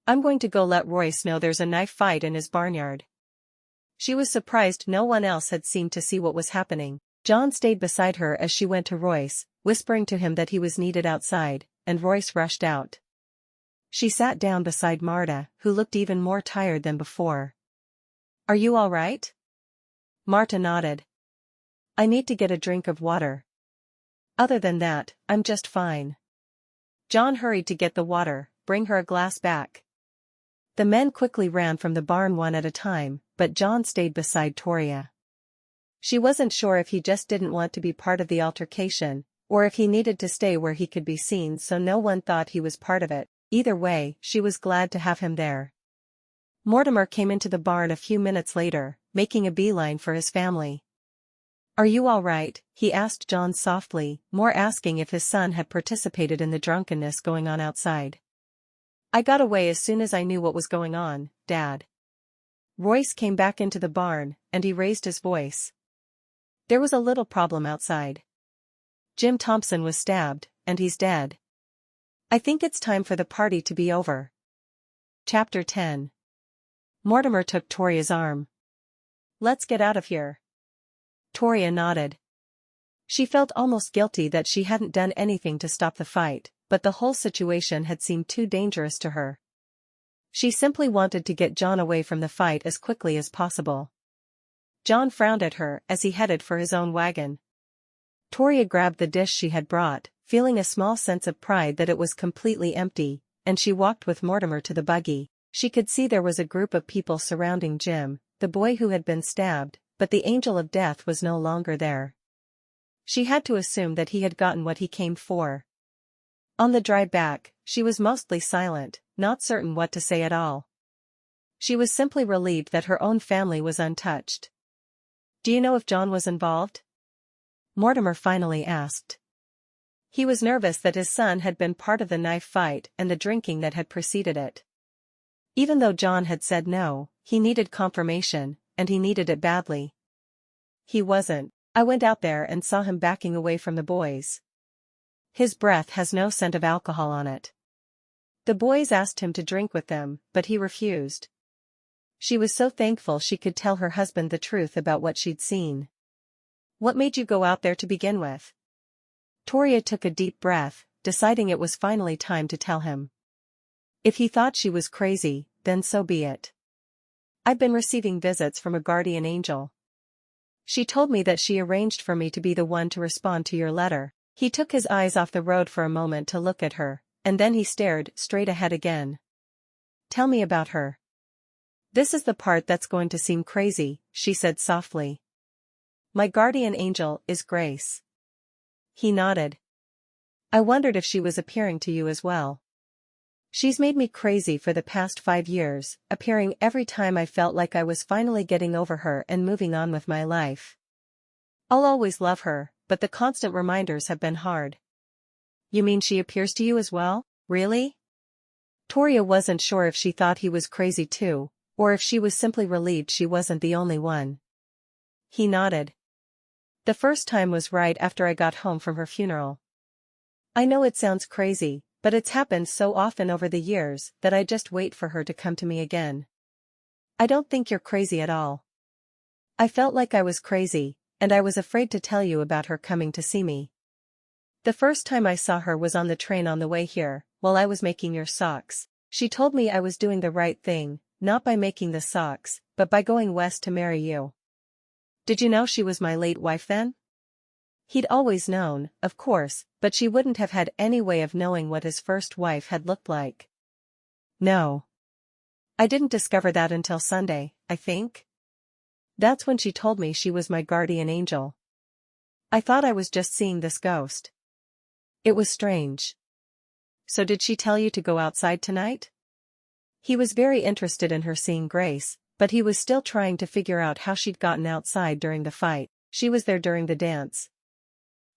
[SPEAKER 1] "I'm going to go let Royce know there's a knife fight in his barnyard." She was surprised no one else had seemed to see what was happening. John stayed beside her as she went to Royce, whispering to him that he was needed outside, and Royce rushed out. She sat down beside Marta, who looked even more tired than before. "Are you all right?" Marta nodded. "I need to get a drink of water. Other than that, I'm just fine." John hurried to get the water, bring her a glass back. The men quickly ran from the barn one at a time, but John stayed beside Toria. She wasn't sure if he just didn't want to be part of the altercation, or if he needed to stay where he could be seen so no one thought he was part of it. Either way, she was glad to have him there. Mortimer came into the barn a few minutes later, making a beeline for his family. "Are you all right?" he asked John softly, more asking if his son had participated in the drunkenness going on outside. "I got away as soon as I knew what was going on, Dad." Royce came back into the barn, and he raised his voice. "There was a little problem outside. Jim Thompson was stabbed, and he's dead. I think it's time for the party to be over." Chapter 10. Mortimer took Toria's arm. "Let's get out of here." Toria nodded. She felt almost guilty that she hadn't done anything to stop the fight, but the whole situation had seemed too dangerous to her. She simply wanted to get John away from the fight as quickly as possible. John frowned at her as he headed for his own wagon. Toria grabbed the dish she had brought, feeling a small sense of pride that it was completely empty, and she walked with Mortimer to the buggy. She could see there was a group of people surrounding Jim, the boy who had been stabbed, but the angel of death was no longer there. She had to assume that he had gotten what he came for. On the drive back, she was mostly silent, not certain what to say at all. She was simply relieved that her own family was untouched. "Do you know if John was involved?" Mortimer finally asked. He was nervous that his son had been part of the knife fight and the drinking that had preceded it. Even though John had said no, he needed confirmation, and he needed it badly. "He wasn't. I went out there and saw him backing away from the boys. His breath has no scent of alcohol on it. The boys asked him to drink with them, but he refused." She was so thankful she could tell her husband the truth about what she'd seen. "What made you go out there to begin with?" Toria took a deep breath, deciding it was finally time to tell him. If he thought she was crazy, then so be it. "I've been receiving visits from a guardian angel. She told me that she arranged for me to be the one to respond to your letter." He took his eyes off the road for a moment to look at her, and then he stared straight ahead again. "Tell me about her." "This is the part that's going to seem crazy," she said softly. "My guardian angel is Grace." He nodded. "I wondered if she was appearing to you as well. She's made me crazy for the past 5 years, appearing every time I felt like I was finally getting over her and moving on with my life. I'll always love her, but the constant reminders have been hard." "You mean she appears to you as well, really?" Toria wasn't sure if she thought he was crazy too, or if she was simply relieved she wasn't the only one. He nodded. "The first time was right after I got home from her funeral. I know it sounds crazy, but it's happened so often over the years that I just wait for her to come to me again." "I don't think you're crazy at all. I felt like I was crazy, and I was afraid to tell you about her coming to see me. The first time I saw her was on the train on the way here, while I was making your socks. She told me I was doing the right thing, not by making the socks, but by going west to marry you." "Did you know she was my late wife then?" He'd always known, of course, but she wouldn't have had any way of knowing what his first wife had looked like. "No. I didn't discover that until Sunday, I think. That's when she told me she was my guardian angel. I thought I was just seeing this ghost. It was strange." "So did she tell you to go outside tonight?" He was very interested in her seeing Grace, but he was still trying to figure out how she'd gotten outside during the fight. "She was there during the dance.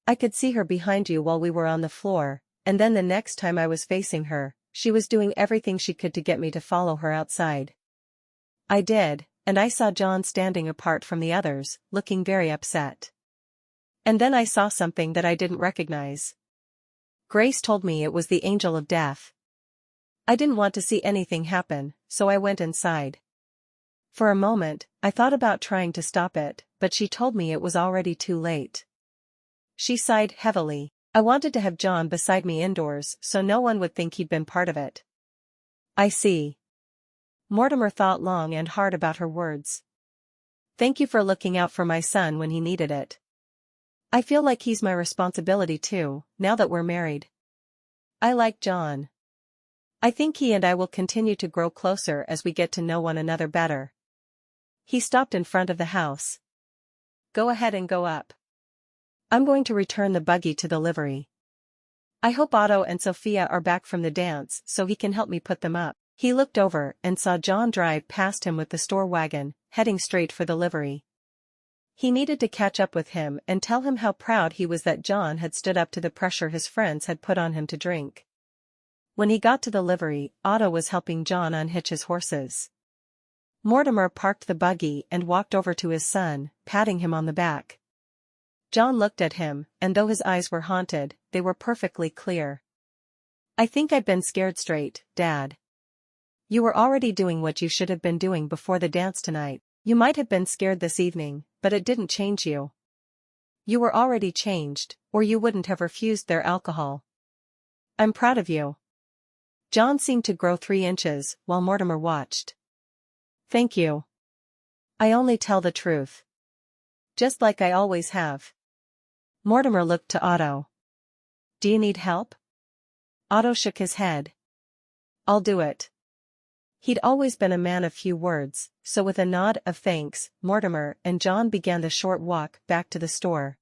[SPEAKER 1] I could see her behind you while we were on the floor, and then the next time I was facing her, she was doing everything she could to get me to follow her outside. I did, and I saw John standing apart from the others, looking very upset. And then I saw something that I didn't recognize. Grace told me it was the angel of death. I didn't want to see anything happen, so I went inside. For a moment, I thought about trying to stop it, but she told me it was already too late." She sighed heavily. "I wanted to have John beside me indoors so no one would think he'd been part of it." "I see." Mortimer thought long and hard about her words. "Thank you for looking out for my son when he needed it. I feel like he's my responsibility too, now that we're married. I like John. I think he and I will continue to grow closer as we get to know one another better." He stopped in front of the house. Go ahead and go up. I'm going to return the buggy to the livery. I hope Otto and Sophia are back from the dance so he can help me put them up. He looked over and saw John drive past him with the store wagon, heading straight for the livery. He needed to catch up with him and tell him how proud he was that John had stood up to the pressure his friends had put on him to drink. When he got to the livery, Otto was helping John unhitch his horses. Mortimer parked the buggy and walked over to his son, patting him on the back. John looked at him, and though his eyes were haunted, they were perfectly clear. I think I've been scared straight, Dad. You were already doing what you should have been doing before the dance tonight. You might have been scared this evening, but it didn't change you. You were already changed, or you wouldn't have refused their alcohol. I'm proud of you. John seemed to grow 3 inches, while Mortimer watched. Thank you. I only tell the truth. Just like I always have. Mortimer looked to Otto. Do you need help? Otto shook his head. I'll do it. He'd always been a man of few words, so with a nod of thanks, Mortimer and John began the short walk back to the store.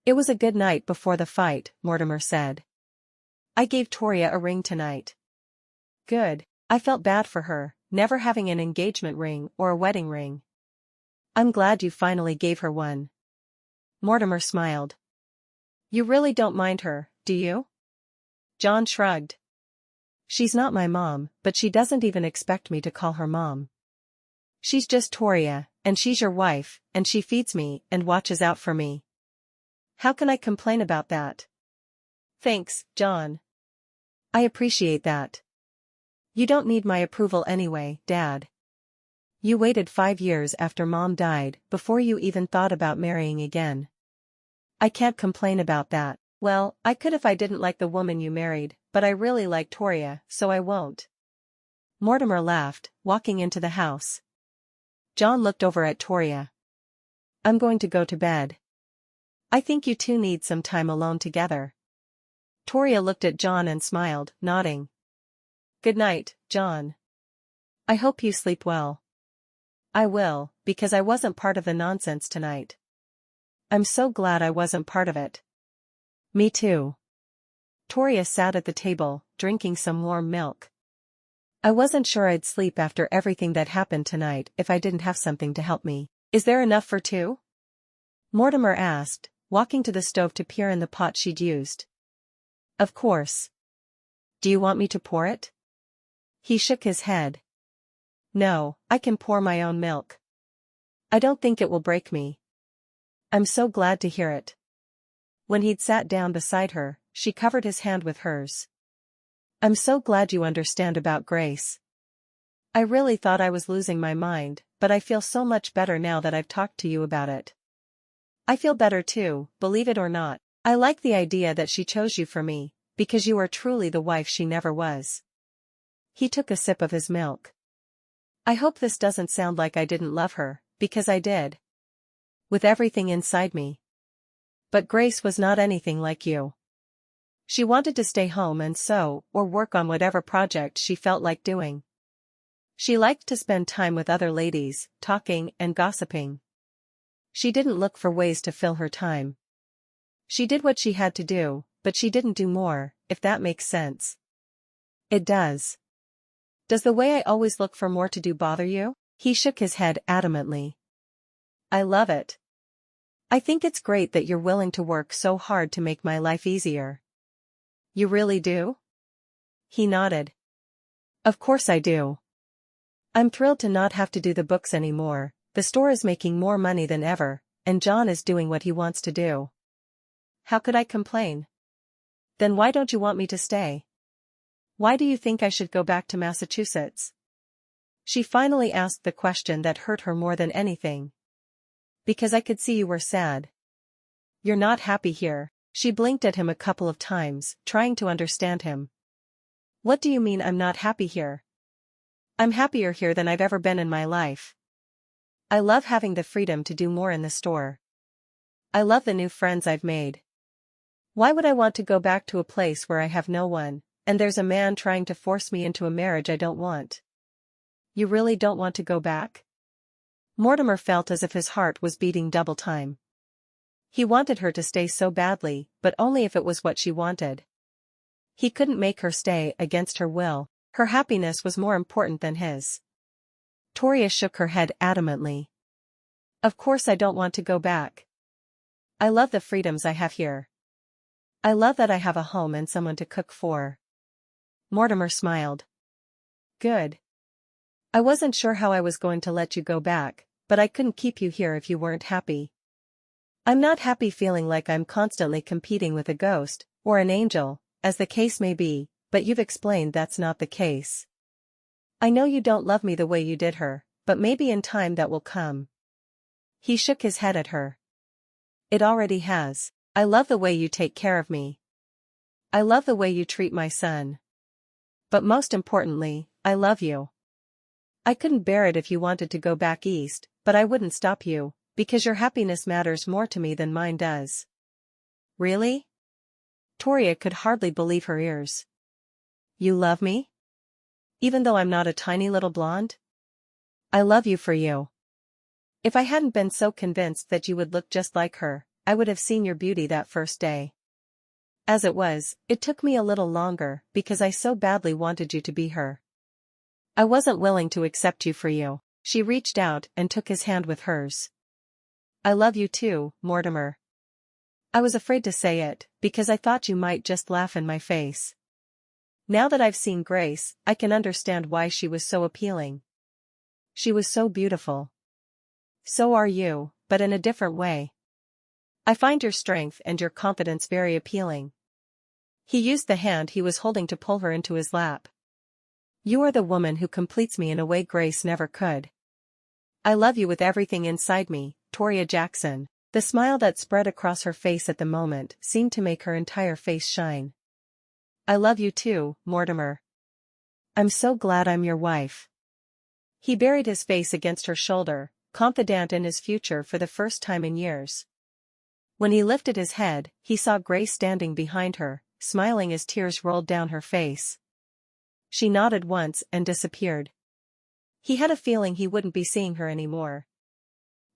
[SPEAKER 1] It was a good night before the fight, Mortimer said. I gave Toria a ring tonight. Good. I felt bad for her, never having an engagement ring or a wedding ring. I'm glad you finally gave her one. Mortimer smiled. You really don't mind her, do you? John shrugged. She's not my mom, but she doesn't even expect me to call her mom. She's just Toria, and she's your wife, and she feeds me and watches out for me. How can I complain about that? Thanks, John. I appreciate that. You don't need my approval anyway, Dad. You waited 5 years after Mom died before you even thought about marrying again. I can't complain about that. Well, I could if I didn't like the woman you married, but I really like Toria, so I won't. Mortimer laughed, walking into the house. John looked over at Toria. I'm going to go to bed. I think you two need some time alone together. Toria looked at John and smiled, nodding. Good night, John. I hope you sleep well. I will, because I wasn't part of the nonsense tonight. I'm so glad I wasn't part of it. Me too. Toria sat at the table, drinking some warm milk. I wasn't sure I'd sleep after everything that happened tonight if I didn't have something to help me. Is there enough for 2? Mortimer asked, walking to the stove to peer in the pot she'd used. Of course. Do you want me to pour it? He shook his head. No, I can pour my own milk. I don't think it will break me. I'm so glad to hear it. When he'd sat down beside her, she covered his hand with hers. I'm so glad you understand about Grace. I really thought I was losing my mind, but I feel so much better now that I've talked to you about it. I feel better too, believe it or not. I like the idea that she chose you for me, because you are truly the wife she never was. He took a sip of his milk. I hope this doesn't sound like I didn't love her, because I did. With everything inside me. But Grace was not anything like you. She wanted to stay home and sew or work on whatever project she felt like doing. She liked to spend time with other ladies, talking and gossiping. She didn't look for ways to fill her time. She did what she had to do, but she didn't do more, if that makes sense. It does. Does the way I always look for more to do bother you? He shook his head adamantly. I love it. I think it's great that you're willing to work so hard to make my life easier. You really do? He nodded. Of course I do. I'm thrilled to not have to do the books anymore. The store is making more money than ever, and John is doing what he wants to do. How could I complain? Then why don't you want me to stay? Why do you think I should go back to Massachusetts? She finally asked the question that hurt her more than anything. Because I could see you were sad. You're not happy here. She blinked at him a couple of times, trying to understand him. What do you mean I'm not happy here? I'm happier here than I've ever been in my life. I love having the freedom to do more in the store. I love the new friends I've made. Why would I want to go back to a place where I have no one, and there's a man trying to force me into a marriage I don't want? You really don't want to go back? Mortimer felt as if his heart was beating double time. He wanted her to stay so badly, but only if it was what she wanted. He couldn't make her stay against her will. Her happiness was more important than his. Toria shook her head adamantly. Of course I don't want to go back. I love the freedoms I have here. I love that I have a home and someone to cook for. Mortimer smiled. Good. I wasn't sure how I was going to let you go back, but I couldn't keep you here if you weren't happy. I'm not happy feeling like I'm constantly competing with a ghost, or an angel, as the case may be, but you've explained that's not the case. I know you don't love me the way you did her, but maybe in time that will come. He shook his head at her. It already has. I love the way you take care of me. I love the way you treat my son. But most importantly, I love you. I couldn't bear it if you wanted to go back east, but I wouldn't stop you, because your happiness matters more to me than mine does. Really? Toria could hardly believe her ears. You love me? Even though I'm not a tiny little blonde? I love you for you. If I hadn't been so convinced that you would look just like her, I would have seen your beauty that first day. As it was, it took me a little longer because I so badly wanted you to be her. I wasn't willing to accept you for you. She reached out and took his hand with hers. I love you too, Mortimer. I was afraid to say it, because I thought you might just laugh in my face. Now that I've seen Grace, I can understand why she was so appealing. She was so beautiful. So are you, but in a different way. I find your strength and your confidence very appealing. He used the hand he was holding to pull her into his lap. You are the woman who completes me in a way Grace never could. I love you with everything inside me, Toria Jackson. The smile that spread across her face at the moment seemed to make her entire face shine. I love you too, Mortimer. I'm so glad I'm your wife. He buried his face against her shoulder, confident in his future for the first time in years. When he lifted his head, he saw Grace standing behind her, smiling as tears rolled down her face. She nodded once and disappeared. He had a feeling he wouldn't be seeing her anymore.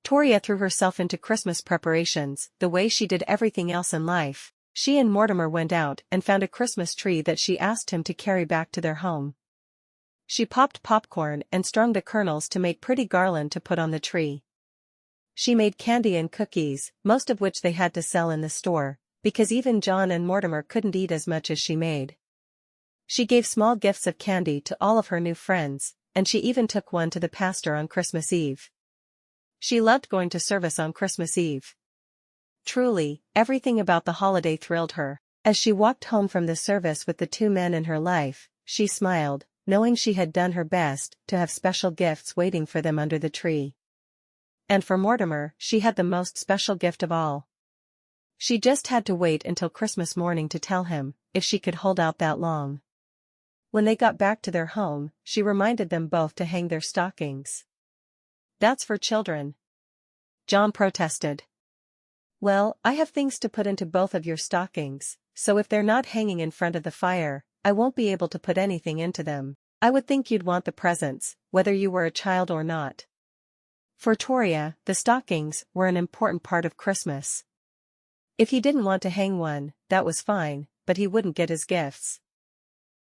[SPEAKER 1] Toria threw herself into Christmas preparations, the way she did everything else in life. She and Mortimer went out and found a Christmas tree that she asked him to carry back to their home. She popped popcorn and strung the kernels to make pretty garland to put on the tree. She made candy and cookies, most of which they had to sell in the store, because even John and Mortimer couldn't eat as much as she made. She gave small gifts of candy to all of her new friends, and she even took one to the pastor on Christmas Eve. She loved going to service on Christmas Eve. Truly, everything about the holiday thrilled her. As she walked home from the service with the two men in her life, she smiled, knowing she had done her best to have special gifts waiting for them under the tree. And for Mortimer, she had the most special gift of all. She just had to wait until Christmas morning to tell him, if she could hold out that long. When they got back to their home, she reminded them both to hang their stockings. That's for children. John protested. Well, I have things to put into both of your stockings, so if they're not hanging in front of the fire, I won't be able to put anything into them. I would think you'd want the presents, whether you were a child or not. For Toria, the stockings were an important part of Christmas. If he didn't want to hang one, that was fine, but he wouldn't get his gifts.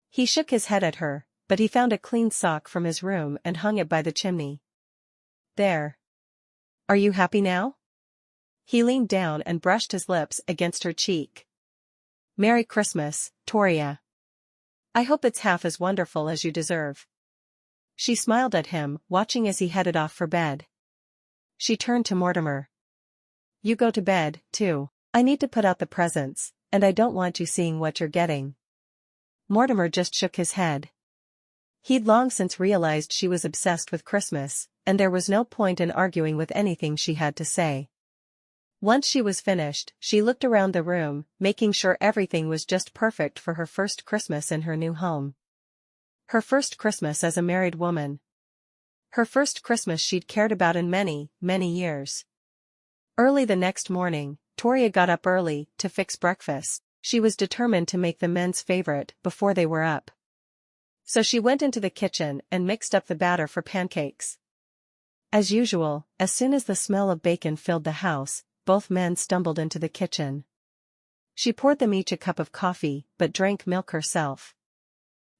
[SPEAKER 1] He shook his head at her, but he found a clean sock from his room and hung it by the chimney. There. Are you happy now? He leaned down and brushed his lips against her cheek. Merry Christmas, Toria. I hope it's half as wonderful as you deserve. She smiled at him, watching as he headed off for bed. She turned to Mortimer. You go to bed, too. I need to put out the presents, and I don't want you seeing what you're getting. Mortimer just shook his head. He'd long since realized she was obsessed with Christmas, and there was no point in arguing with anything she had to say. Once she was finished, she looked around the room, making sure everything was just perfect for her first Christmas in her new home. Her first Christmas as a married woman. Her first Christmas she'd cared about in many, many years. Early the next morning, Toria got up early to fix breakfast. She was determined to make the men's favorite before they were up. So she went into the kitchen and mixed up the batter for pancakes. As usual, as soon as the smell of bacon filled the house, both men stumbled into the kitchen. She poured them each a cup of coffee, but drank milk herself.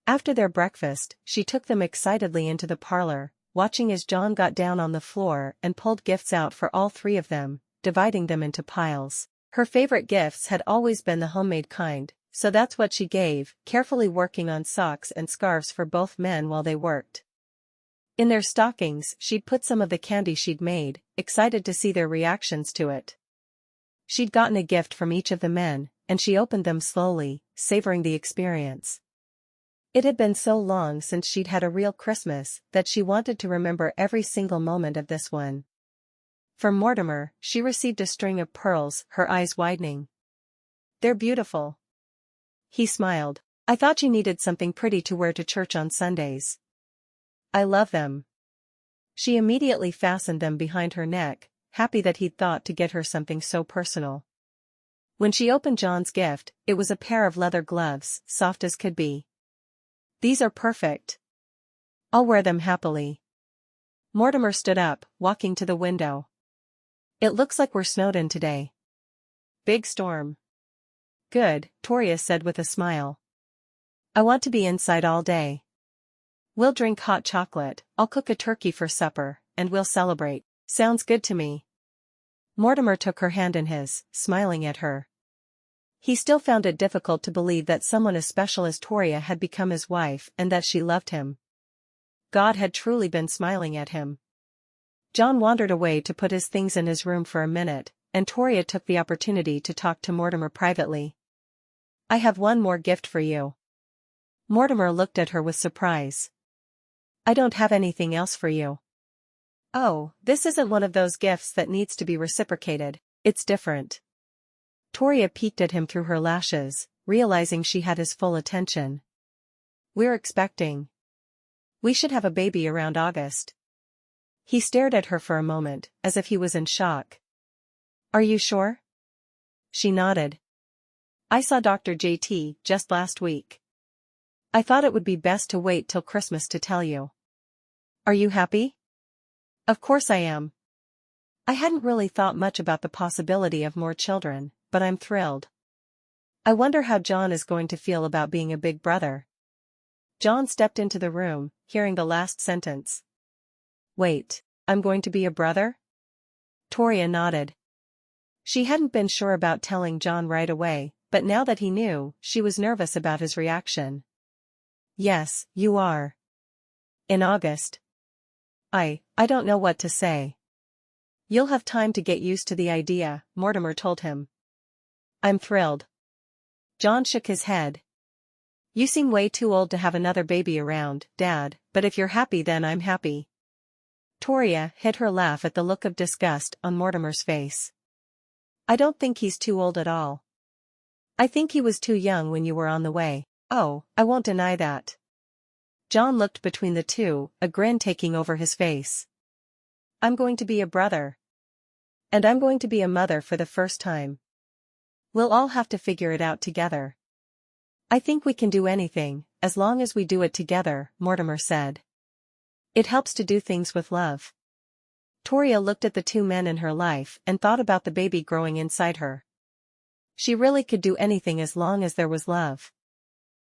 [SPEAKER 1] After their breakfast, she took them excitedly into the parlor, watching as John got down on the floor and pulled gifts out for all three of them, dividing them into piles. Her favorite gifts had always been the homemade kind, so that's what she gave, carefully working on socks and scarves for both men while they worked. In their stockings, she'd put some of the candy she'd made, excited to see their reactions to it. She'd gotten a gift from each of the men, and she opened them slowly, savoring the experience. It had been so long since she'd had a real Christmas that she wanted to remember every single moment of this one. From Mortimer, she received a string of pearls, her eyes widening. "They're beautiful." He smiled. "I thought you needed something pretty to wear to church on Sundays." "I love them." She immediately fastened them behind her neck, happy that he'd thought to get her something so personal. When she opened John's gift, it was a pair of leather gloves, soft as could be. "These are perfect. I'll wear them happily." Mortimer stood up, walking to the window. "It looks like we're snowed in today." "Big storm." "Good," Toria said with a smile. "I want to be inside all day. We'll drink hot chocolate, I'll cook a turkey for supper, and we'll celebrate." "Sounds good to me." Mortimer took her hand in his, smiling at her. He still found it difficult to believe that someone as special as Toria had become his wife and that she loved him. God had truly been smiling at him. John wandered away to put his things in his room for a minute, and Toria took the opportunity to talk to Mortimer privately. "I have one more gift for you." Mortimer looked at her with surprise. "I don't have anything else for you." "Oh, this isn't one of those gifts that needs to be reciprocated, it's different." Toria peeked at him through her lashes, realizing she had his full attention. "We're expecting. We should have a baby around August." He stared at her for a moment, as if he was in shock. "Are you sure?" She nodded. "I saw Dr. JT just last week. I thought it would be best to wait till Christmas to tell you." "Are you happy?" "Of course I am. I hadn't really thought much about the possibility of more children, but I'm thrilled. I wonder how John is going to feel about being a big brother." John stepped into the room, hearing the last sentence. "Wait, I'm going to be a brother?" Toria nodded. She hadn't been sure about telling John right away, but now that he knew, she was nervous about his reaction. "Yes, you are. In August." I don't know what to say." "You'll have time to get used to the idea," Mortimer told him. "I'm thrilled." John shook his head. "You seem way too old to have another baby around, Dad, but if you're happy then I'm happy." Toria hid her laugh at the look of disgust on Mortimer's face. "I don't think he's too old at all. I think he was too young when you were on the way." "Oh, I won't deny that." John looked between the two, a grin taking over his face. "I'm going to be a brother. And I'm going to be a mother for the first time. We'll all have to figure it out together." "I think we can do anything, as long as we do it together," Mortimer said. "It helps to do things with love." Toria looked at the two men in her life and thought about the baby growing inside her. She really could do anything as long as there was love.